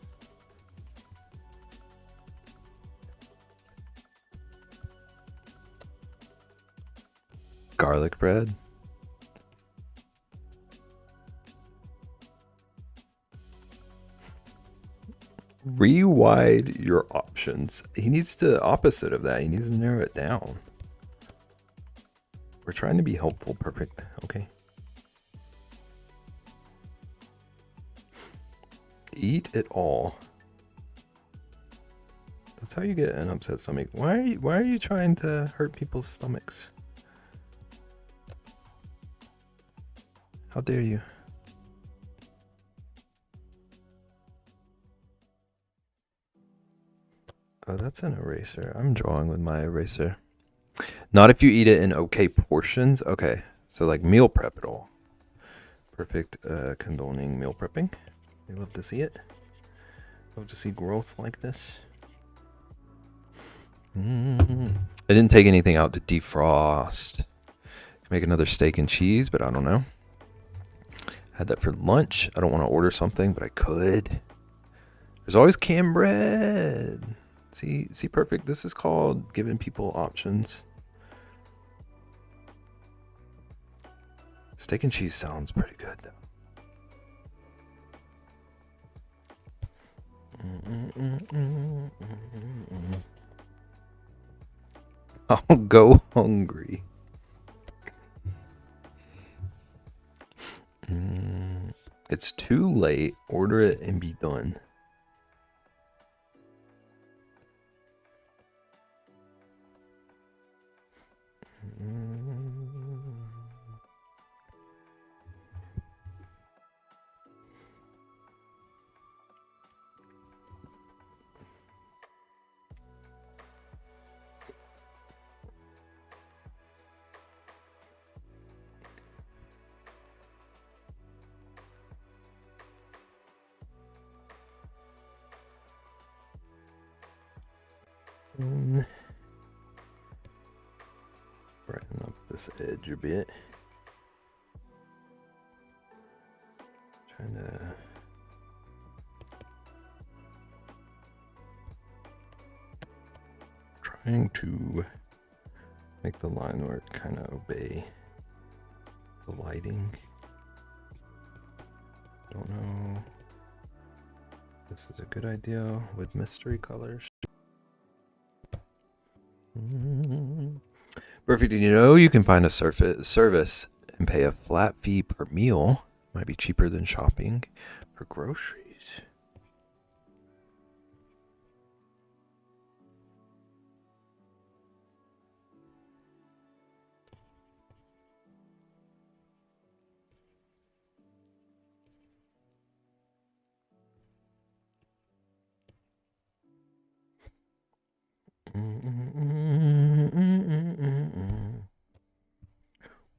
Garlic bread. Rewide your options. He needs to opposite of that. He needs to narrow it down. We're trying to be helpful. Perfect. Okay. Eat it all. That's how you get an upset stomach. Why are you trying to hurt people's stomachs? How dare you? Oh, that's an eraser. I'm drawing with my eraser. Not if you eat it in okay portions. Okay, so like meal prep it all. Perfect. Condoning meal prepping. We love to see it. Love to see growth like this. I didn't take anything out to defrost. Make another steak and cheese, but I don't know. Had that for lunch. I don't want to order something, but I could. There's always canned bread. See, perfect. This is called giving people options. Steak and cheese sounds pretty good, though. I'll go hungry. It's too late. Order it and be done. Brighten up this edge a bit. Trying to make the line work kind of obey the lighting. Don't know. This is a good idea with mystery colors. Perfect. You can find a service and pay a flat fee per meal. Might be cheaper than shopping for groceries.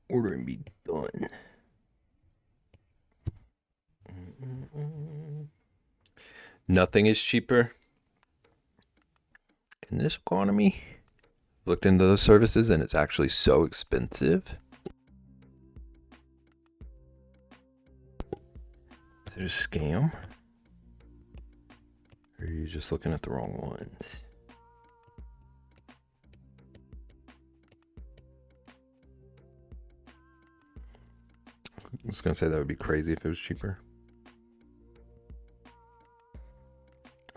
Order and be done. Nothing is cheaper in this economy. looked into those services and it's actually so expensive. Is it a scam? Or are you just looking at the wrong ones? I was gonna say that would be crazy if it was cheaper.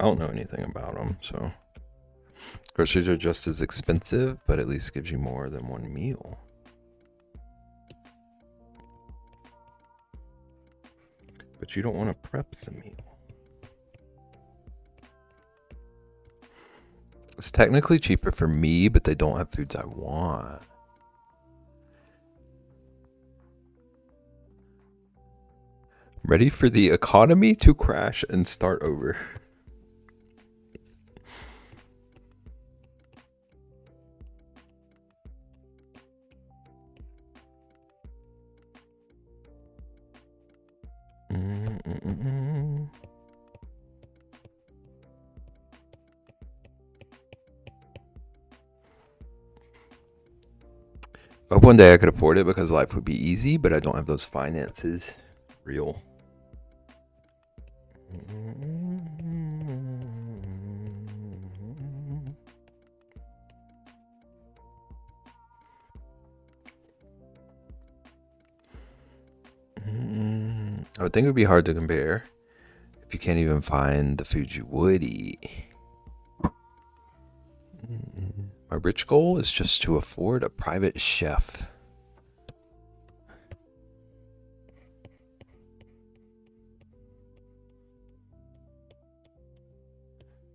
I don't know anything about them, so groceries are just as expensive, but at least gives you more than one meal. But you don't want to prep the meal. It's technically cheaper for me, but they don't have foods I want. Ready for the economy to crash and start over. I hope one day I could afford it because life would be easy, but I don't have those finances. Real. I would think it would be hard to compare if you can't even find the foods you would eat. My rich goal is just to afford a private chef.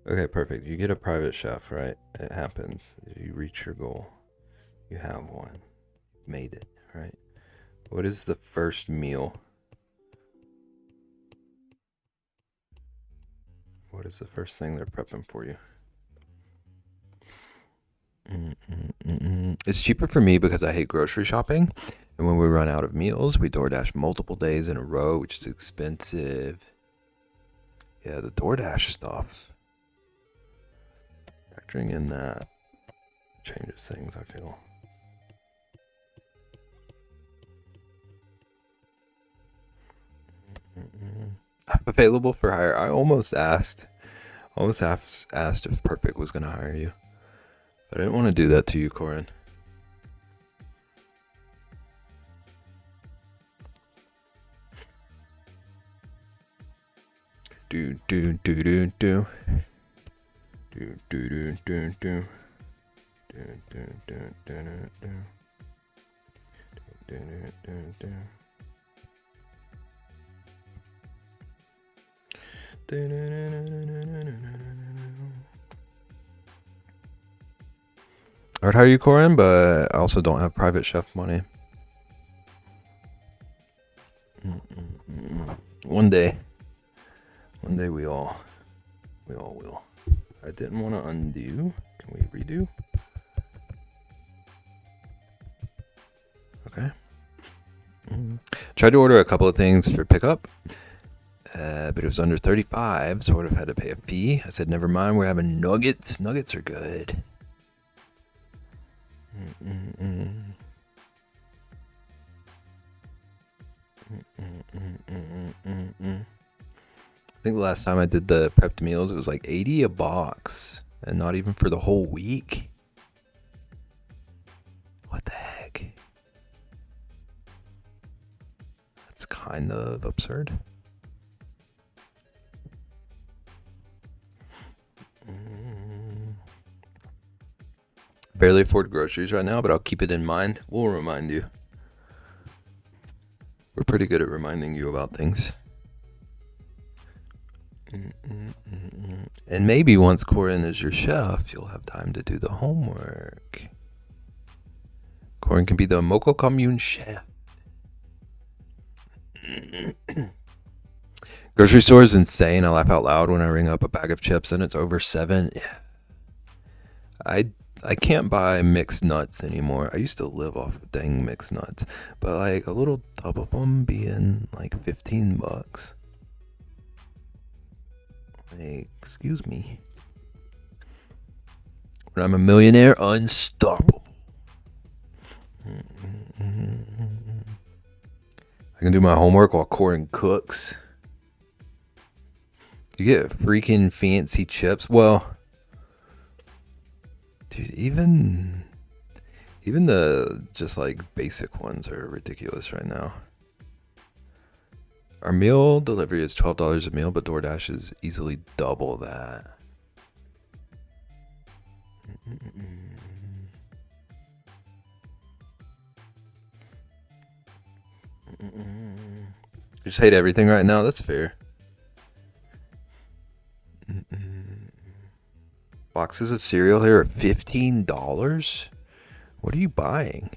Okay, perfect. You get a private chef, right? It happens. You reach your goal. You have one. Made it, right? What is the first meal? What is the first thing they're prepping for you? It's cheaper for me because I hate grocery shopping. And when we run out of meals, we DoorDash multiple days in a row, which is expensive. Yeah, the DoorDash stuff. Factoring in that changes things, I feel. Available for hire. I almost asked if Perfect was going to hire you. But I didn't want to do that to you, Corin. Do. I would hire you, Corin, but I also don't have private chef money. One day we all will. I didn't want to undo. Can we redo? Okay. Tried to order a couple of things for pickup, but it was under 35, so I would have had to pay a fee. I said, never mind, we're having nuggets. Nuggets are good. I think the last time I did the prepped meals, it was like $80 a box, and not even for the whole week. What the heck? That's kind of absurd. Barely afford groceries right now, but I'll keep it in mind. We'll remind you. We're pretty good at reminding you about things. And maybe once Corin is your chef, you'll have time to do the homework. Corin can be the Moco Commune chef. Grocery store is insane. I laugh out loud when I ring up a bag of chips and it's over $7. I can't buy mixed nuts anymore. I used to live off of dang mixed nuts, but like a little tub of them being like $15. Like, excuse me. When I'm a millionaire, unstoppable. I can do my homework while Corin cooks. You get freaking fancy chips. Well, dude, even the just like basic ones are ridiculous right now. Our meal delivery is $12 a meal, but DoorDash is easily double that. You just hate everything right now? That's fair. Boxes of cereal here are $15? What are you buying?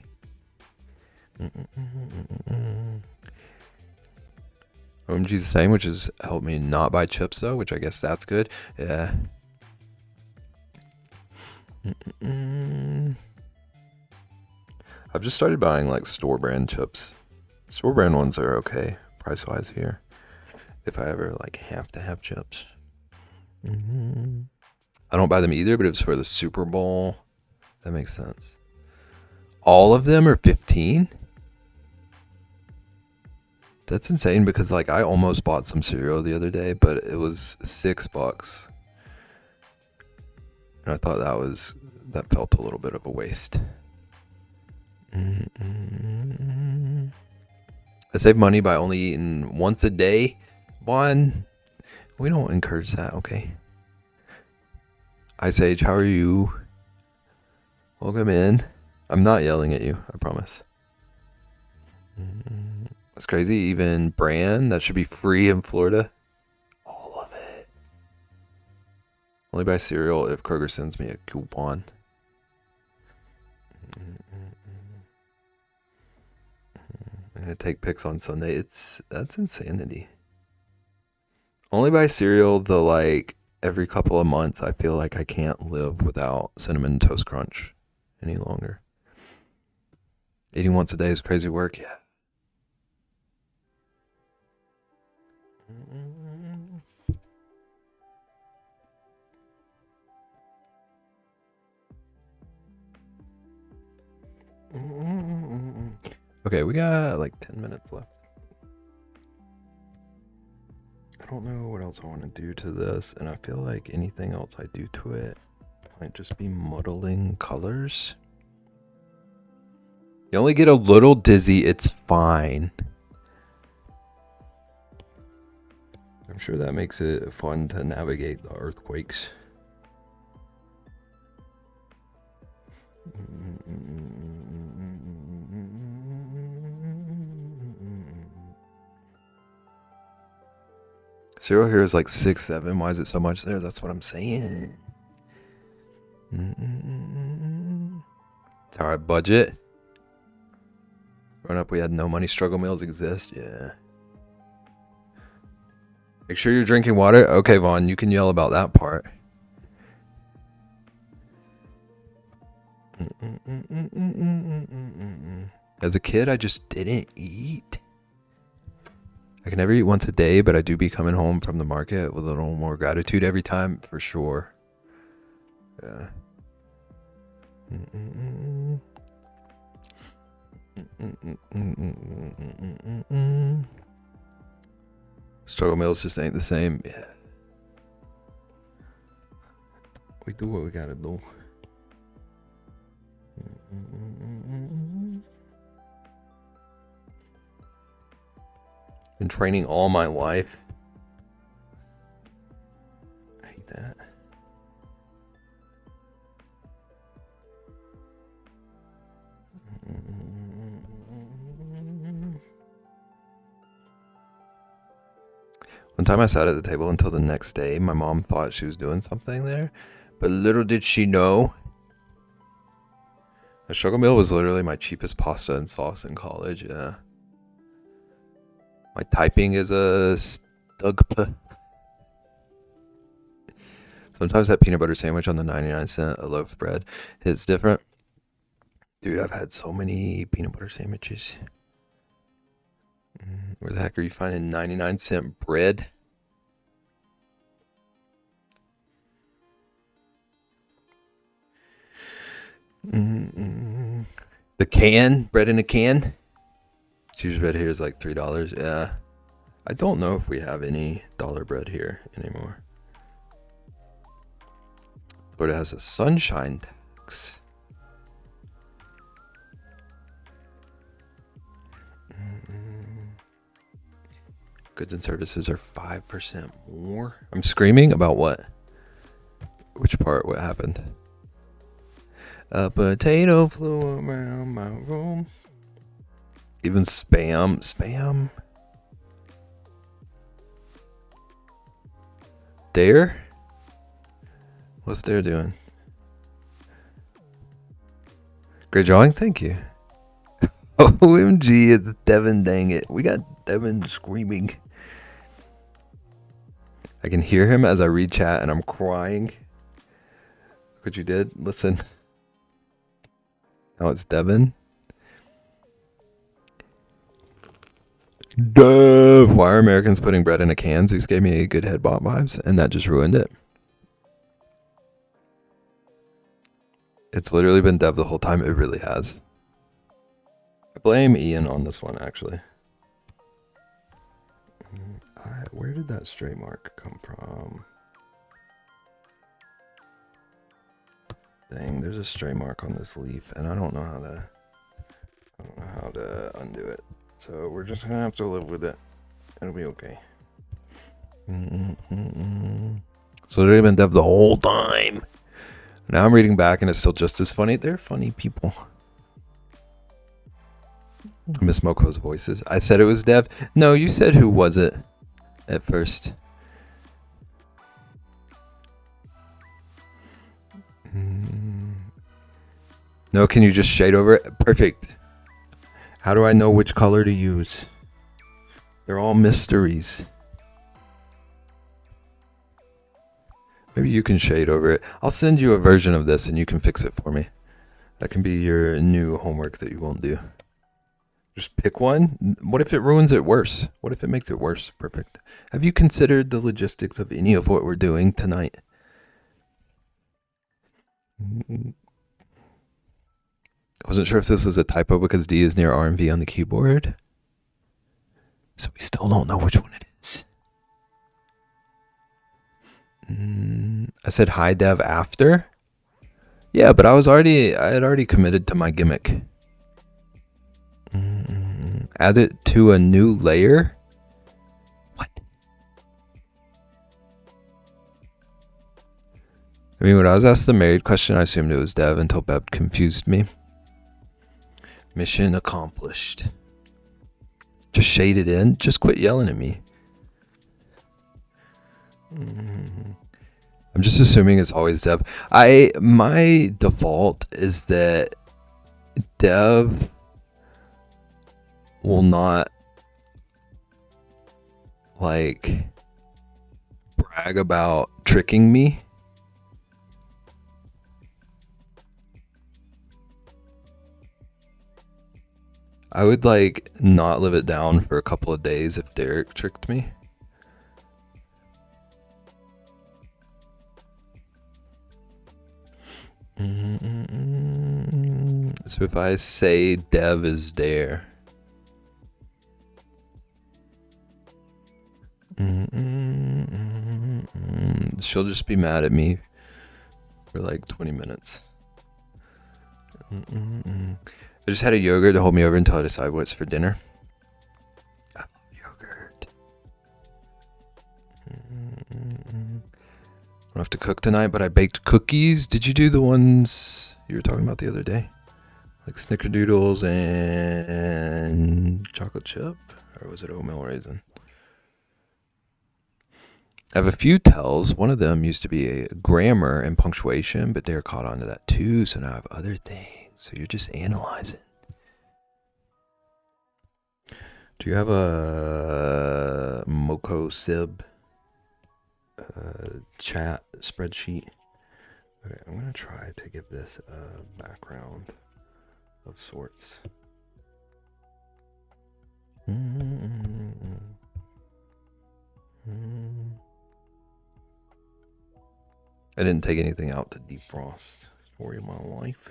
OMG's the same, which has helped me not buy chips though, which I guess that's good. Yeah. I've just started buying like store brand chips. Store brand ones are okay price wise here. If I ever like have to have chips. I don't buy them either, but it was for the Super Bowl. That makes sense. All of them are 15? That's insane because like I almost bought some cereal the other day, but it was $6. And I thought that felt a little bit of a waste. I save money by only eating once a day. One, we don't encourage that, okay? Ice Age, how are you? Welcome in. I'm not yelling at you, I promise. That's crazy. Even brand, that should be free in Florida. All of it. Only buy cereal if Kroger sends me a coupon. I'm gonna take pics on Sunday. That's insanity. Only buy cereal the like every couple of months. I feel like I can't live without Cinnamon Toast Crunch any longer. Eating once a day is crazy work, yeah. Okay, we got like 10 minutes left. I don't know what else I want to do to this, and I feel like anything else I do to it might just be muddling colors. You only get a little dizzy, it's fine. I'm sure that makes it fun to navigate the earthquakes. Cereal here is like 6, 7. Why is it so much there? That's what I'm saying. It's our budget. Growing up, we had no money. Struggle meals exist. Yeah. Make sure you're drinking water. Okay, Vaughn, you can yell about that part. As a kid, I just didn't eat. I can never eat once a day, but I do be coming home from the market with a little more gratitude every time, for sure. Yeah. Struggle meals just ain't the same. Yeah. We do what we gotta do. Been training all my life. I hate that. One time I sat at the table until the next day. My mom thought she was doing something there, but little did she know. A struggle meal was literally my cheapest pasta and sauce in college, yeah. My typing is a stugpa. Sometimes that peanut butter sandwich on the 99-cent a loaf of bread is different. Dude, I've had so many peanut butter sandwiches. Where the heck are you finding 99-cent bread? Mm-mm. The can, bread in a can. Cheese bread here is like $3. Yeah. I don't know if we have any dollar bread here anymore. Florida has a sunshine tax. Goods and services are 5% more. I'm screaming about what? Which part? What happened? A potato flew around my room. Even spam. Dare? What's Dare doing? Great drawing, thank you. OMG, it's Devin, dang it. We got Devin screaming. I can hear him as I read chat and I'm crying. Look what you did. Listen. Now it's Devin. Duh. Why are Americans putting bread in a can? Zeus gave me a good headbot vibes and that just ruined it. It's literally been Dev the whole time. It really has. I blame Ian on this one, actually. Where did that stray mark come from? Dang, there's a stray mark on this leaf, and I don't know how to undo it. So we're just gonna have to live with it. It'll be okay. So they've been Dev the whole time. Now I'm reading back, and it's still just as funny. They're funny people. I miss Moko's voices. I said it was Dev. No, you said who was it at first. No, can you just shade over it? Perfect. How do I know which color to use? They're all mysteries. Maybe you can shade over it. I'll send you a version of this and you can fix it for me. That can be your new homework that you won't do. Just pick one. What if it ruins it worse? What if it makes it worse? Perfect. Have you considered the logistics of any of what we're doing tonight? I wasn't sure if this was a typo because D is near RMV on the keyboard. So we still don't know which one it is. I said hi Dev after. Yeah, but I had already committed to my gimmick. Add it to a new layer. What? I mean, when I was asked the married question, I assumed it was Dev until Beb confused me. Mission accomplished. Just shade it in. Just quit yelling at me. I'm just assuming it's always Dev. My default is that Dev will not like brag about tricking me. I would like not live it down for a couple of days if Derek tricked me. So if I say Dev is there. She'll just be mad at me for like 20 minutes. I just had a yogurt to hold me over until I decide what's for dinner. I love yogurt. I don't have to cook tonight, but I baked cookies. Did you do the ones you were talking about the other day? Like snickerdoodles and chocolate chip? Or was it oatmeal raisin? I have a few tells. One of them used to be a grammar and punctuation, but they're caught onto that too, so now I have other things. So you're just analyzing. Do you have a Moko Sib chat spreadsheet? Okay, I'm going to try to give this a background of sorts. I didn't take anything out to defrost. Story of my life.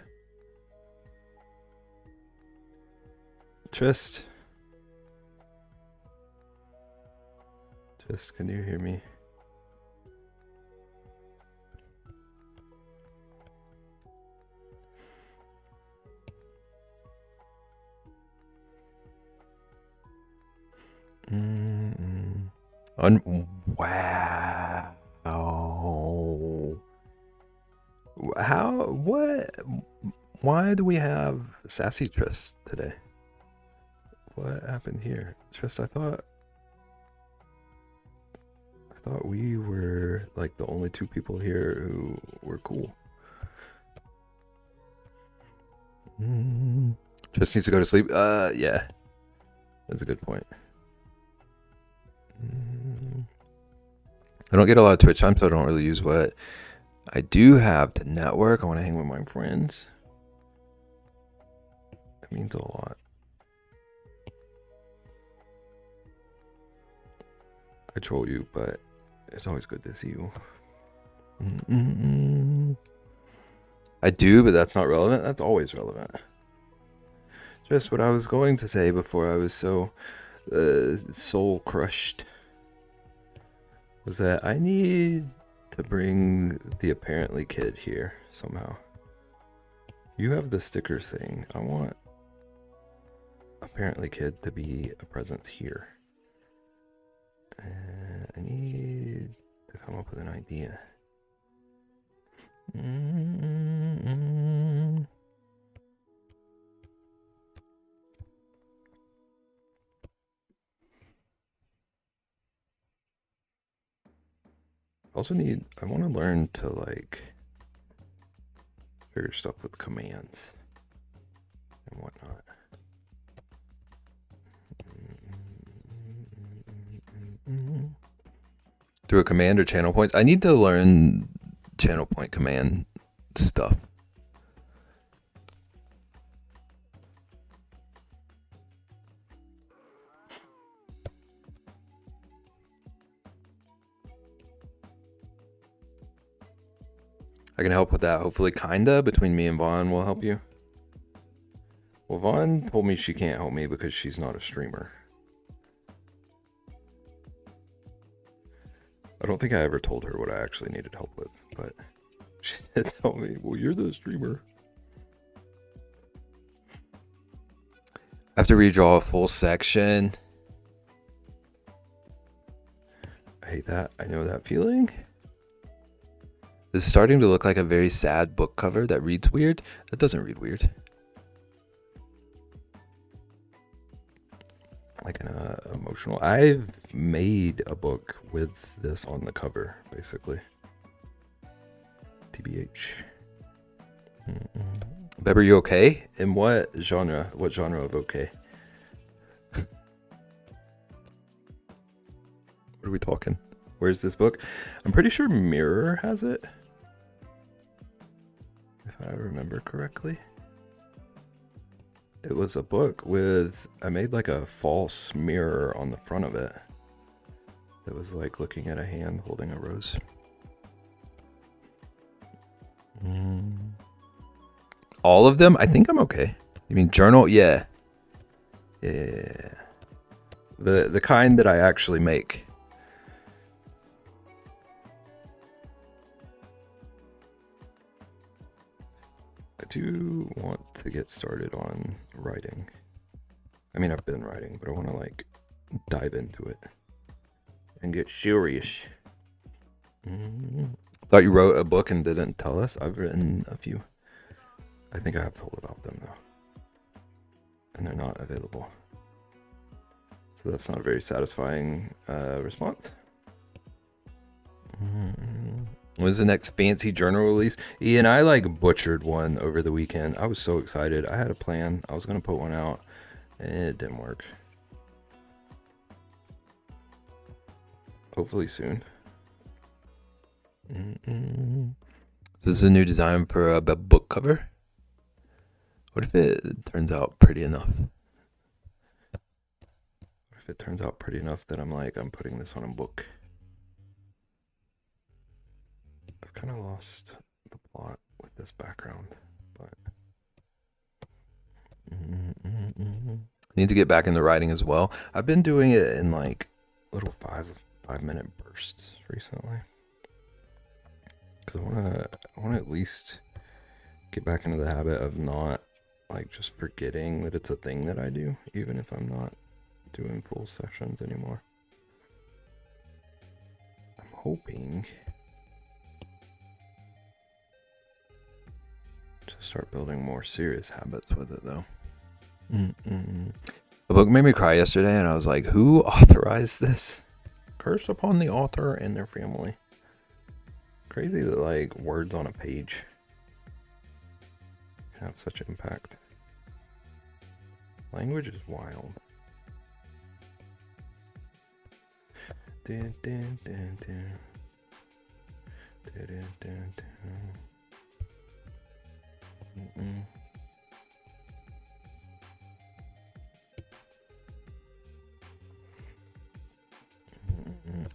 Trist, can you hear me? Wow. How? What? Why do we have sassy Trist today? What happened here? Trist, I thought we were like the only two people here who were cool. Trist needs to go to sleep. Yeah. That's a good point. I don't get a lot of Twitch time, so I don't really use what I do have to network. I want to hang with my friends. That means a lot. I troll you, but it's always good to see you. I do, but that's not relevant. That's always relevant. Just what I was going to say before I was so soul crushed was that I need to bring the apparently kid here somehow. You have the sticker thing. I want apparently kid to be a presence here. I need to come up with an idea. Also I want to learn to like figure stuff with commands and whatnot. Through a command or channel points? I need to learn channel point command stuff. I can help with that. Hopefully, kinda, between me and Vaughn will help you. Well, Vaughn told me she can't help me because she's not a streamer. I don't think I ever told her what I actually needed help with, but she did tell me, well, you're the streamer. I have to redraw a full section. I hate that. I know that feeling. This is starting to look like a very sad book cover that reads weird. That doesn't read weird. Like an emotional. I've made a book with this on the cover, basically. TBH. Beb, are you okay? In what genre? What genre of okay? What are we talking? Where's this book? I'm pretty sure Mirror has it. If I remember correctly. It was a book with, I made like a false mirror on the front of it. That was like looking at a hand holding a rose. All of them? I think I'm okay. You mean journal? Yeah. Yeah. The kind that I actually make. I do want to get started on writing. I mean, I've been writing, but I want to like dive into it and get serious. Thought you wrote a book and didn't tell us. I've written a few. I think I have told about them though, and they're not available. So that's not a very satisfying response. When's the next fancy journal release? Ian, I like butchered one over the weekend. I was so excited. I had a plan. I was gonna put one out, and it didn't work. Hopefully soon. Is this a new design for a book cover? What if it turns out pretty enough? What if it turns out pretty enough that I'm putting this on a book? I've kind of lost the plot with this background, but I need to get back into writing as well. I've been doing it in like little 5-minute bursts recently. Because I wanna at least get back into the habit of not like just forgetting that it's a thing that I do, even if I'm not doing full sessions anymore. I'm hoping to start building more serious habits with it though. The book made me cry yesterday, and I was like, who authorized this? Curse upon the author and their family. Crazy that like words on a page can have such impact. Language is wild. Dun, dun, dun, dun. Dun, dun, dun, dun.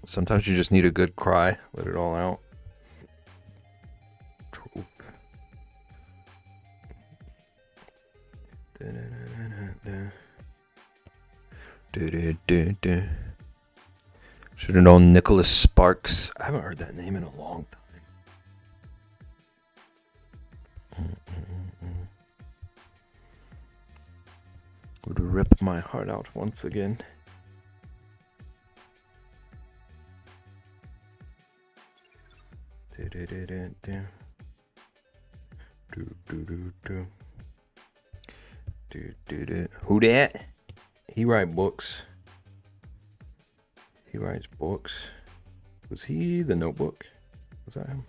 Sometimes you just need a good cry, let it all out. Should have known Nicholas Sparks. I haven't heard that name in a long time. Would rip my heart out once again. Who dat? He write books. He writes books. Was he the Notebook? Was that him?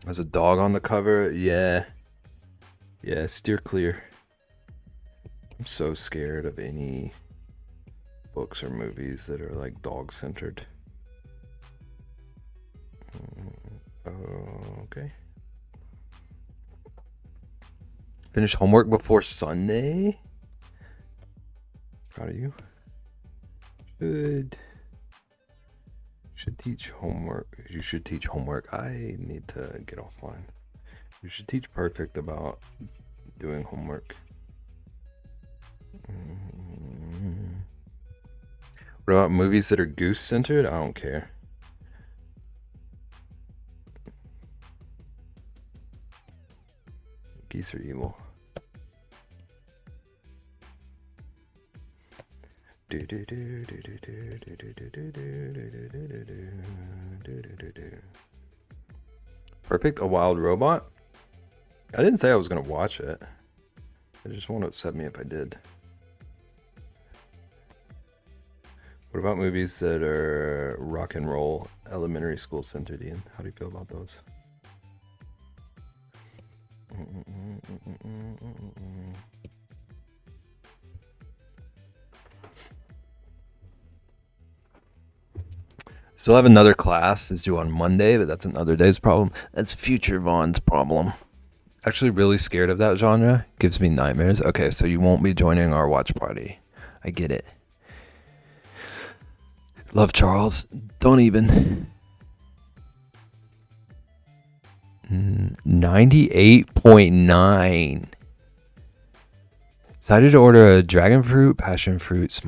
There's a dog on the cover. Yeah. Yeah, steer clear. I'm so scared of any books or movies that are like dog centered. Okay. Finish homework before Sunday. Proud of you. Should teach homework. You should teach homework. I need to get offline. You should teach Perfect about doing homework. What about movies that are goose centered? I don't care. Geese are evil. Perfect, a wild robot? I didn't say I was gonna watch it. I just won't upset me if I did. What about movies that are rock and roll elementary school centered, Ian? How do you feel about those? Still have another class. It's due on Monday, but that's another day's problem. That's future Vaughn's problem. Actually really scared of that genre. Gives me nightmares. Okay, so you won't be joining our watch party. I get it. Love, Charles. Don't even. 98.9. Decided to order a dragon fruit, passion fruit,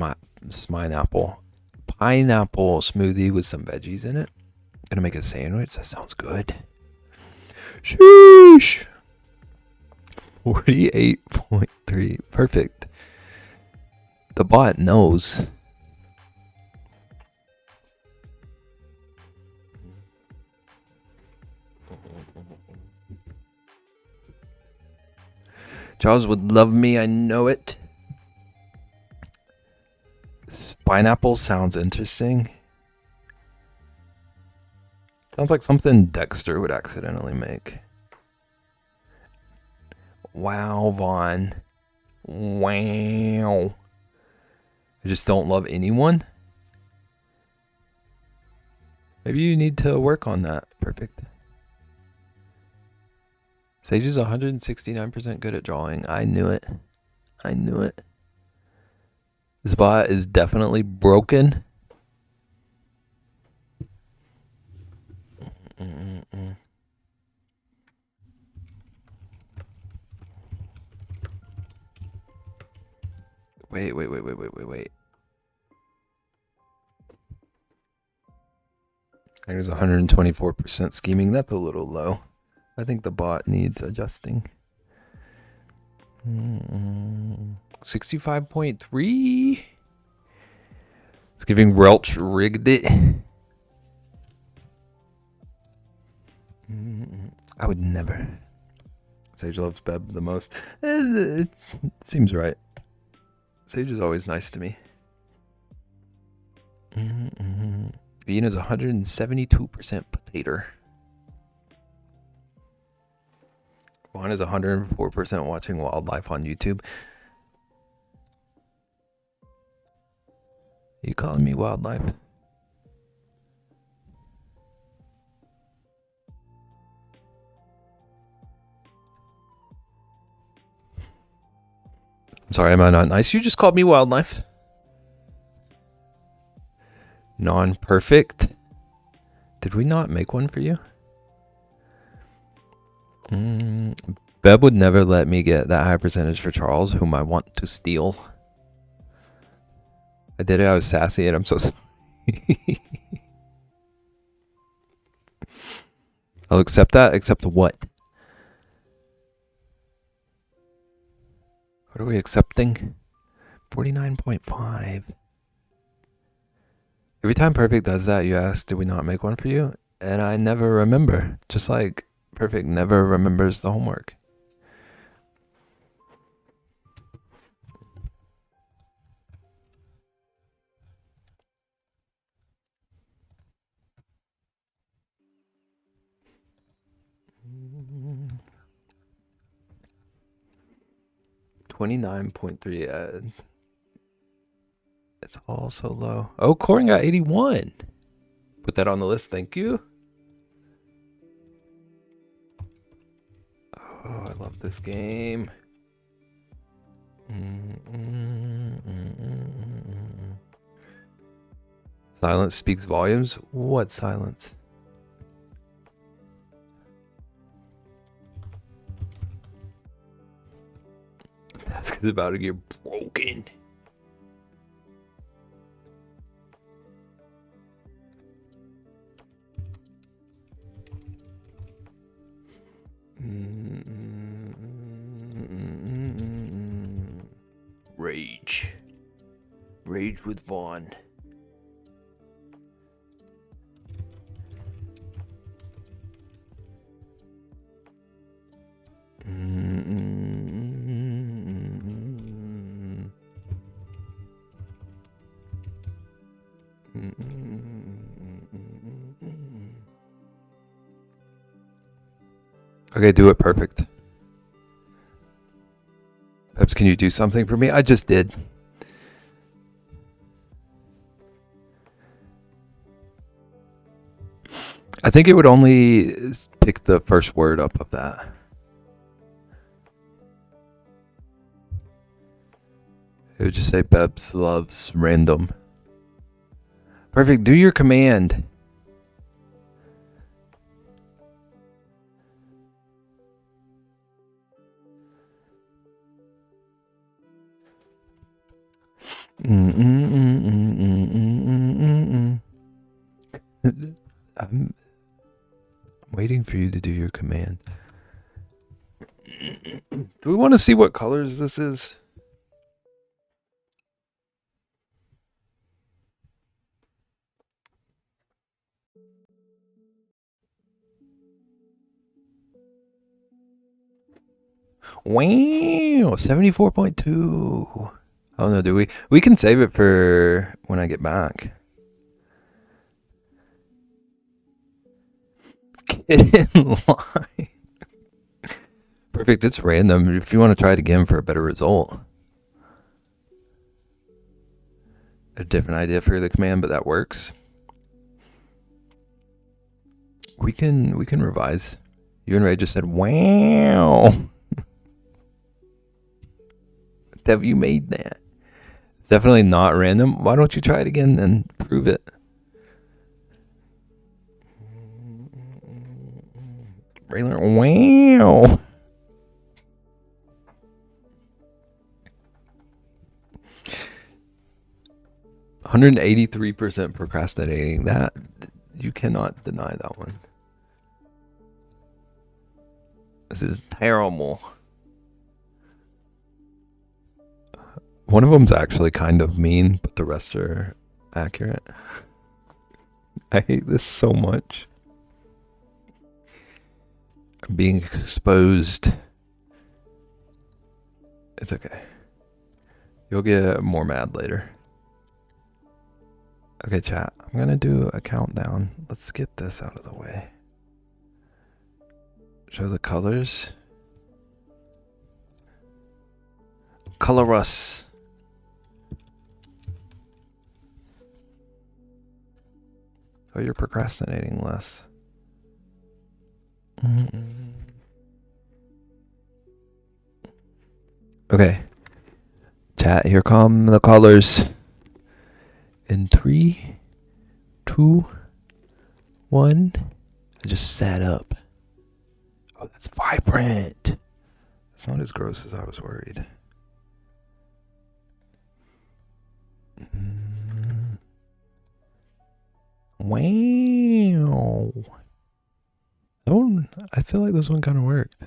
pineapple smoothie with some veggies in it. Gonna make a sandwich. That sounds good. Sheesh. 48.3. Perfect. The bot knows. Charles would love me, I know it. Pineapple sounds interesting. Sounds like something Dexter would accidentally make. Wow, Vaughn. Wow. I just don't love anyone? Maybe you need to work on that. Perfect. Sage is 169% good at drawing. I knew it. This bot is definitely broken. Wait. I think it was 124% scheming. That's a little low. I think the bot needs adjusting. 65.3. It's giving Welch rigged it. I would never. Sage loves Beb the most. It seems right. Sage is always nice to me. Bean is 172% potato. Juan is 104% watching wildlife on YouTube. You calling me wildlife? I'm sorry, am I not nice? You just called me wildlife. Non-perfect. Did we not make one for you? Beb would never let me get that high percentage for Charles, whom I want to steal. I did it. I was sassy, and I'm so sorry. I'll accept that. Accept what? What are we accepting? 49.5. Every time Perfect does that, you ask, did we not make one for you? And I never remember. Just like Perfect never remembers the homework. $29.3. It's all so low. Oh, Corin got 81. Put that on the list. Thank you. Oh, I love this game. Silence speaks volumes. What silence? Desk is about to get broken. Rage with Vaughn. Okay, do it perfect. Peps, can you do something for me? I just did. I think it would only pick the first word up of that. It would just say Peps loves random. Perfect, do your command. I'm waiting for you to do your command. Do we want to see what colors this is? Wow, 74.2. I don't know, do we? We can save it for when I get back. Get in line. Perfect, it's random. If you want to try it again for a better result. A different idea for the command, but that works. We can revise. You and Ray just said, wow. Have you made that? It's definitely not random. Why don't you try it again and prove it? Raylan, wow. 183% procrastinating. That, you cannot deny that one. This is terrible. One of them's actually kind of mean, but the rest are accurate. I hate this so much. I'm being exposed. It's okay. You'll get more mad later. Okay, chat. I'm gonna do a countdown. Let's get this out of the way. Show the colors. Color us. Oh, you're procrastinating less. Okay. Chat, here come the colors. In 3, 2, 1. I just sat up. Oh, that's vibrant. It's not as gross as I was worried. Wow. That one, I feel like this one kind of worked.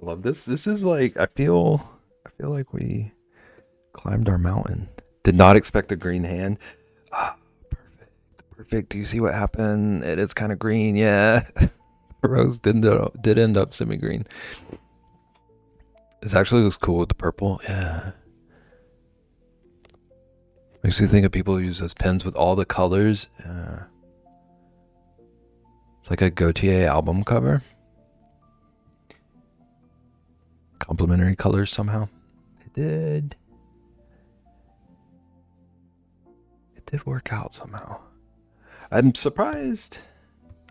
I love this. This is like, I feel like we climbed our mountain. Did not expect a green hand. Ah, perfect. Do you see what happened? It is kind of green, yeah. Rose did end up semi-green. This actually looks cool with the purple, yeah. Makes me think of people who use those pens with all the colors. Yeah. It's like a Gautier album cover. Complementary colors somehow. It did work out somehow. I'm surprised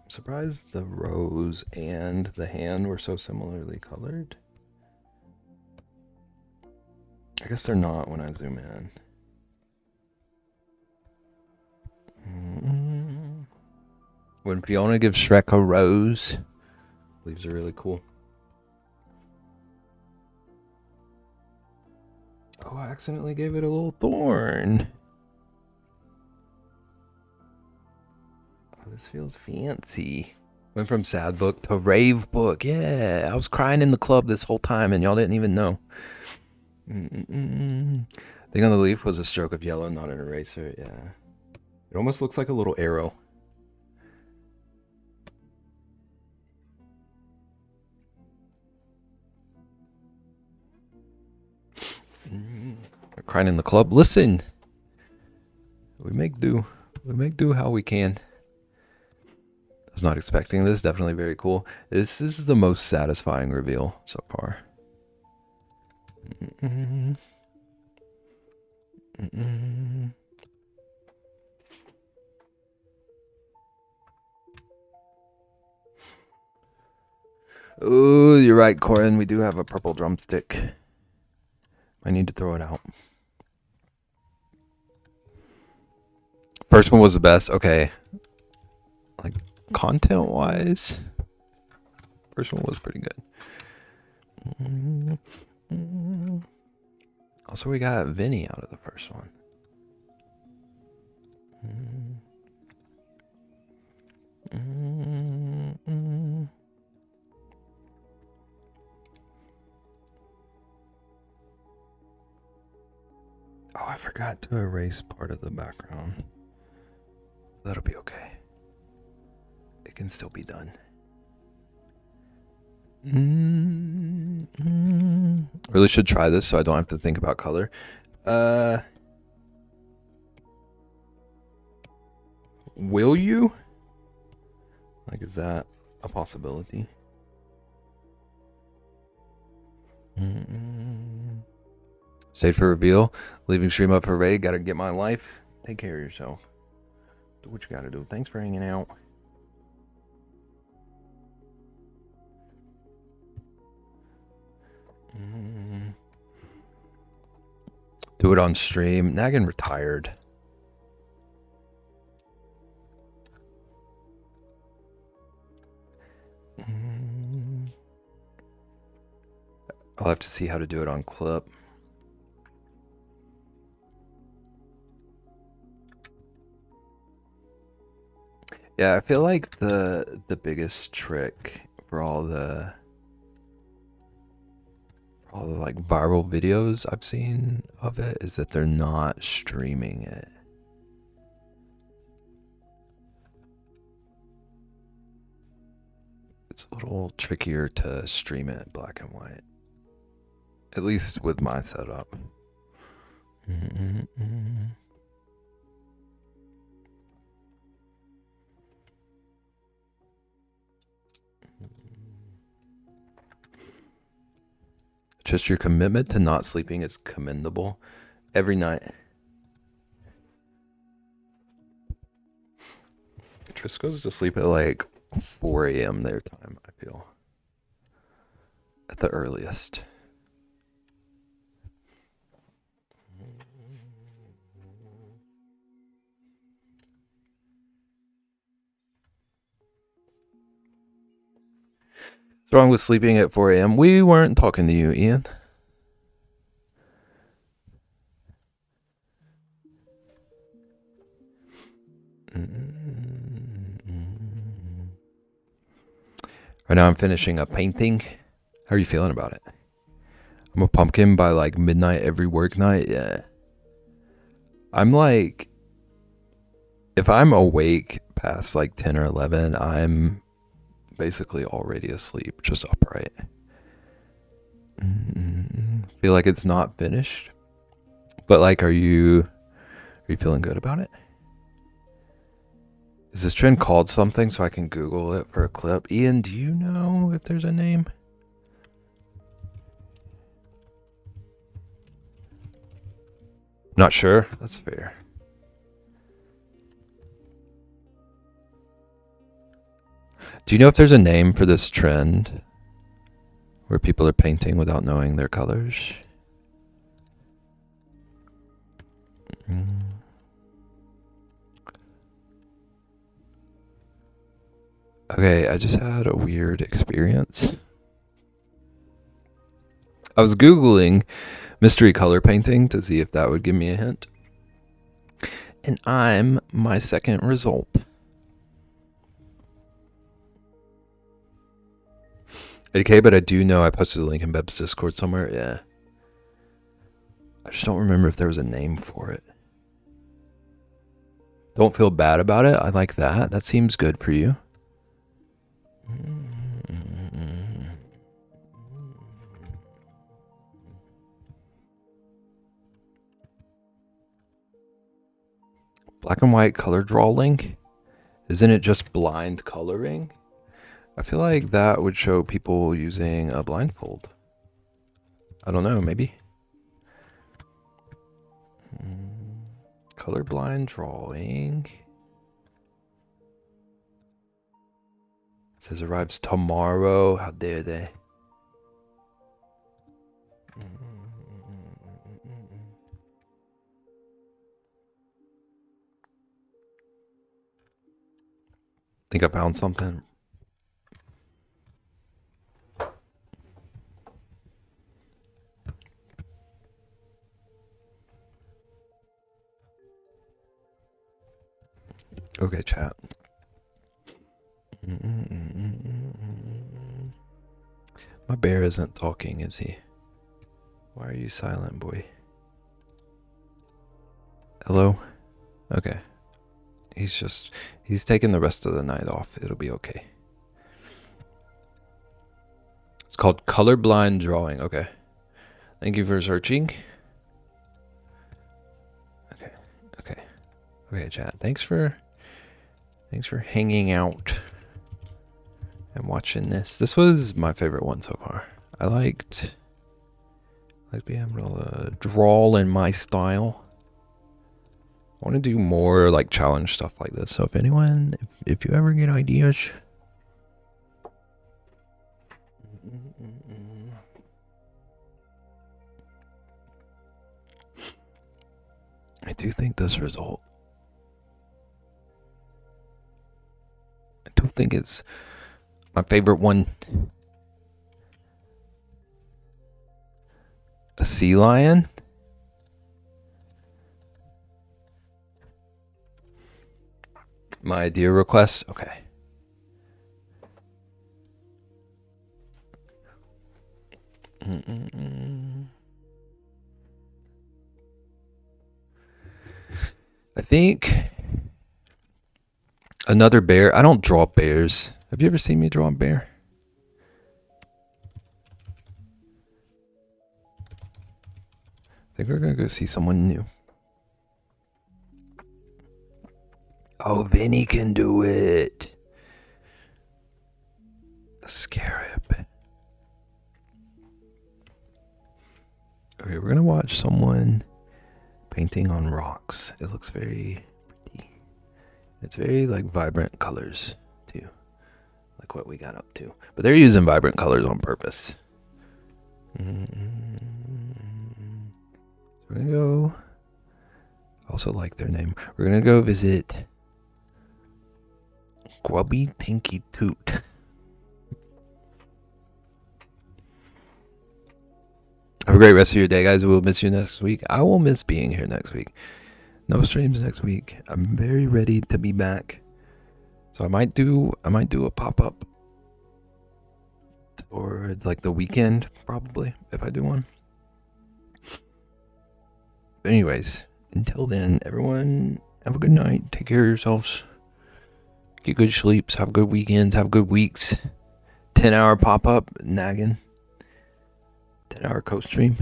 the rose and the hand were so similarly colored. I guess they're not when I zoom in. When Fiona gives Shrek a rose, leaves are really cool. Oh, I accidentally gave it a little thorn. Oh, this feels fancy. Went from sad book to rave book. Yeah, I was crying in the club this whole time and y'all didn't even know. Thing on the leaf was a stroke of yellow, not an eraser. Yeah. It almost looks like a little arrow. Crying in the club. Listen, we make do how we can. I was not expecting this. Definitely very cool. This is the most satisfying reveal so far. Oh, you're right, Corin. We do have a purple drumstick. I need to throw it out. First one was the best. Okay. Like, content-wise, first one was pretty good. Also, we got Vinny out of the first one. Oh, I forgot to erase part of the background. That'll be okay. It can still be done. Really should try this so I don't have to think about color. Will you? Like, is that a possibility? Stayed for reveal. Leaving stream up for raid. Gotta get my life. Take care of yourself. Do what you gotta do. Thanks for hanging out. Do it on stream. Naggin retired. I'll have to see how to do it on clip. Yeah, I feel like the biggest trick for all the like viral videos I've seen of it is that they're not streaming it. It's a little trickier to stream it black and white, at least with my setup. Just your commitment to not sleeping is commendable. Every night. Tris goes to sleep at like 4 a.m. their time, I feel. At the earliest. What's wrong with sleeping at 4 a.m.? We weren't talking to you, Ian. Right now I'm finishing a painting. How are you feeling about it? I'm a pumpkin by like midnight every work night. Yeah. I'm like, if I'm awake past like 10 or 11, I'm basically already asleep, just upright. Feel like it's not finished. But like, are you feeling good about it? Is this trend called something so I can Google it for a clip? Ian, do you know if there's a name? Not sure. That's fair. Do you know if there's a name for this trend where people are painting without knowing their colors? Okay, I just had a weird experience. I was Googling mystery color painting to see if that would give me a hint. And I'm my second result. Okay, but I do know I posted a link in Beb's Discord somewhere. Yeah. I just don't remember if there was a name for it. Don't feel bad about it. I like that. That seems good for you. Black and white color drawing? Isn't it just blind coloring? I feel like that would show people using a blindfold. I don't know, maybe. Colorblind drawing. It says arrives tomorrow. How dare they? Think I found something. Okay, chat. My bear isn't talking, is he? Why are you silent, boy? Hello? Okay. He's taking the rest of the night off. It'll be okay. It's called colorblind drawing. Okay. Thank you for searching. Okay, chat. Thanks for hanging out and watching this. This was my favorite one so far. I liked being able to draw in my style. I want to do more like challenge stuff like this. So if anyone, if you ever get ideas, I do think this result, I don't think it's my favorite one. A sea lion? My idea request? Okay. I think another bear. I don't draw bears. Have you ever seen me draw a bear? I think we're gonna go see someone new. Oh, Vinny can do it. A scarab. Okay, we're gonna watch someone painting on rocks. It looks very pretty. It's very like vibrant colors too, like what we got up to. But they're using vibrant colors on purpose. We're gonna go. Also like their name. We're gonna go visit Grubby Tinky Toot. Have a great rest of your day, guys. We'll miss you next week. I will miss being here next week. No streams next week. I'm very ready to be back. So I might do a pop-up towards like the weekend, probably, if I do one. But anyways, until then, everyone have a good night. Take care of yourselves. Get good sleeps. Have good weekends. Have good weeks. 10-hour pop-up, nagging. 10-hour co-stream.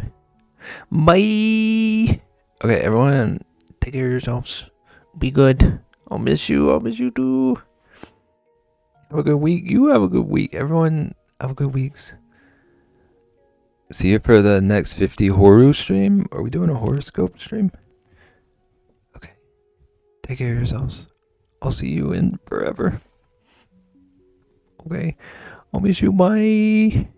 Bye. Okay, everyone, take care of yourselves. Be good. I'll miss you. I'll miss you too. Have a good week. You have a good week. Everyone, have a good weeks. See you for the next 50 horror stream. Are we doing a horoscope stream? Okay. Take care of yourselves. I'll see you in forever. Okay. I'll miss you. Bye.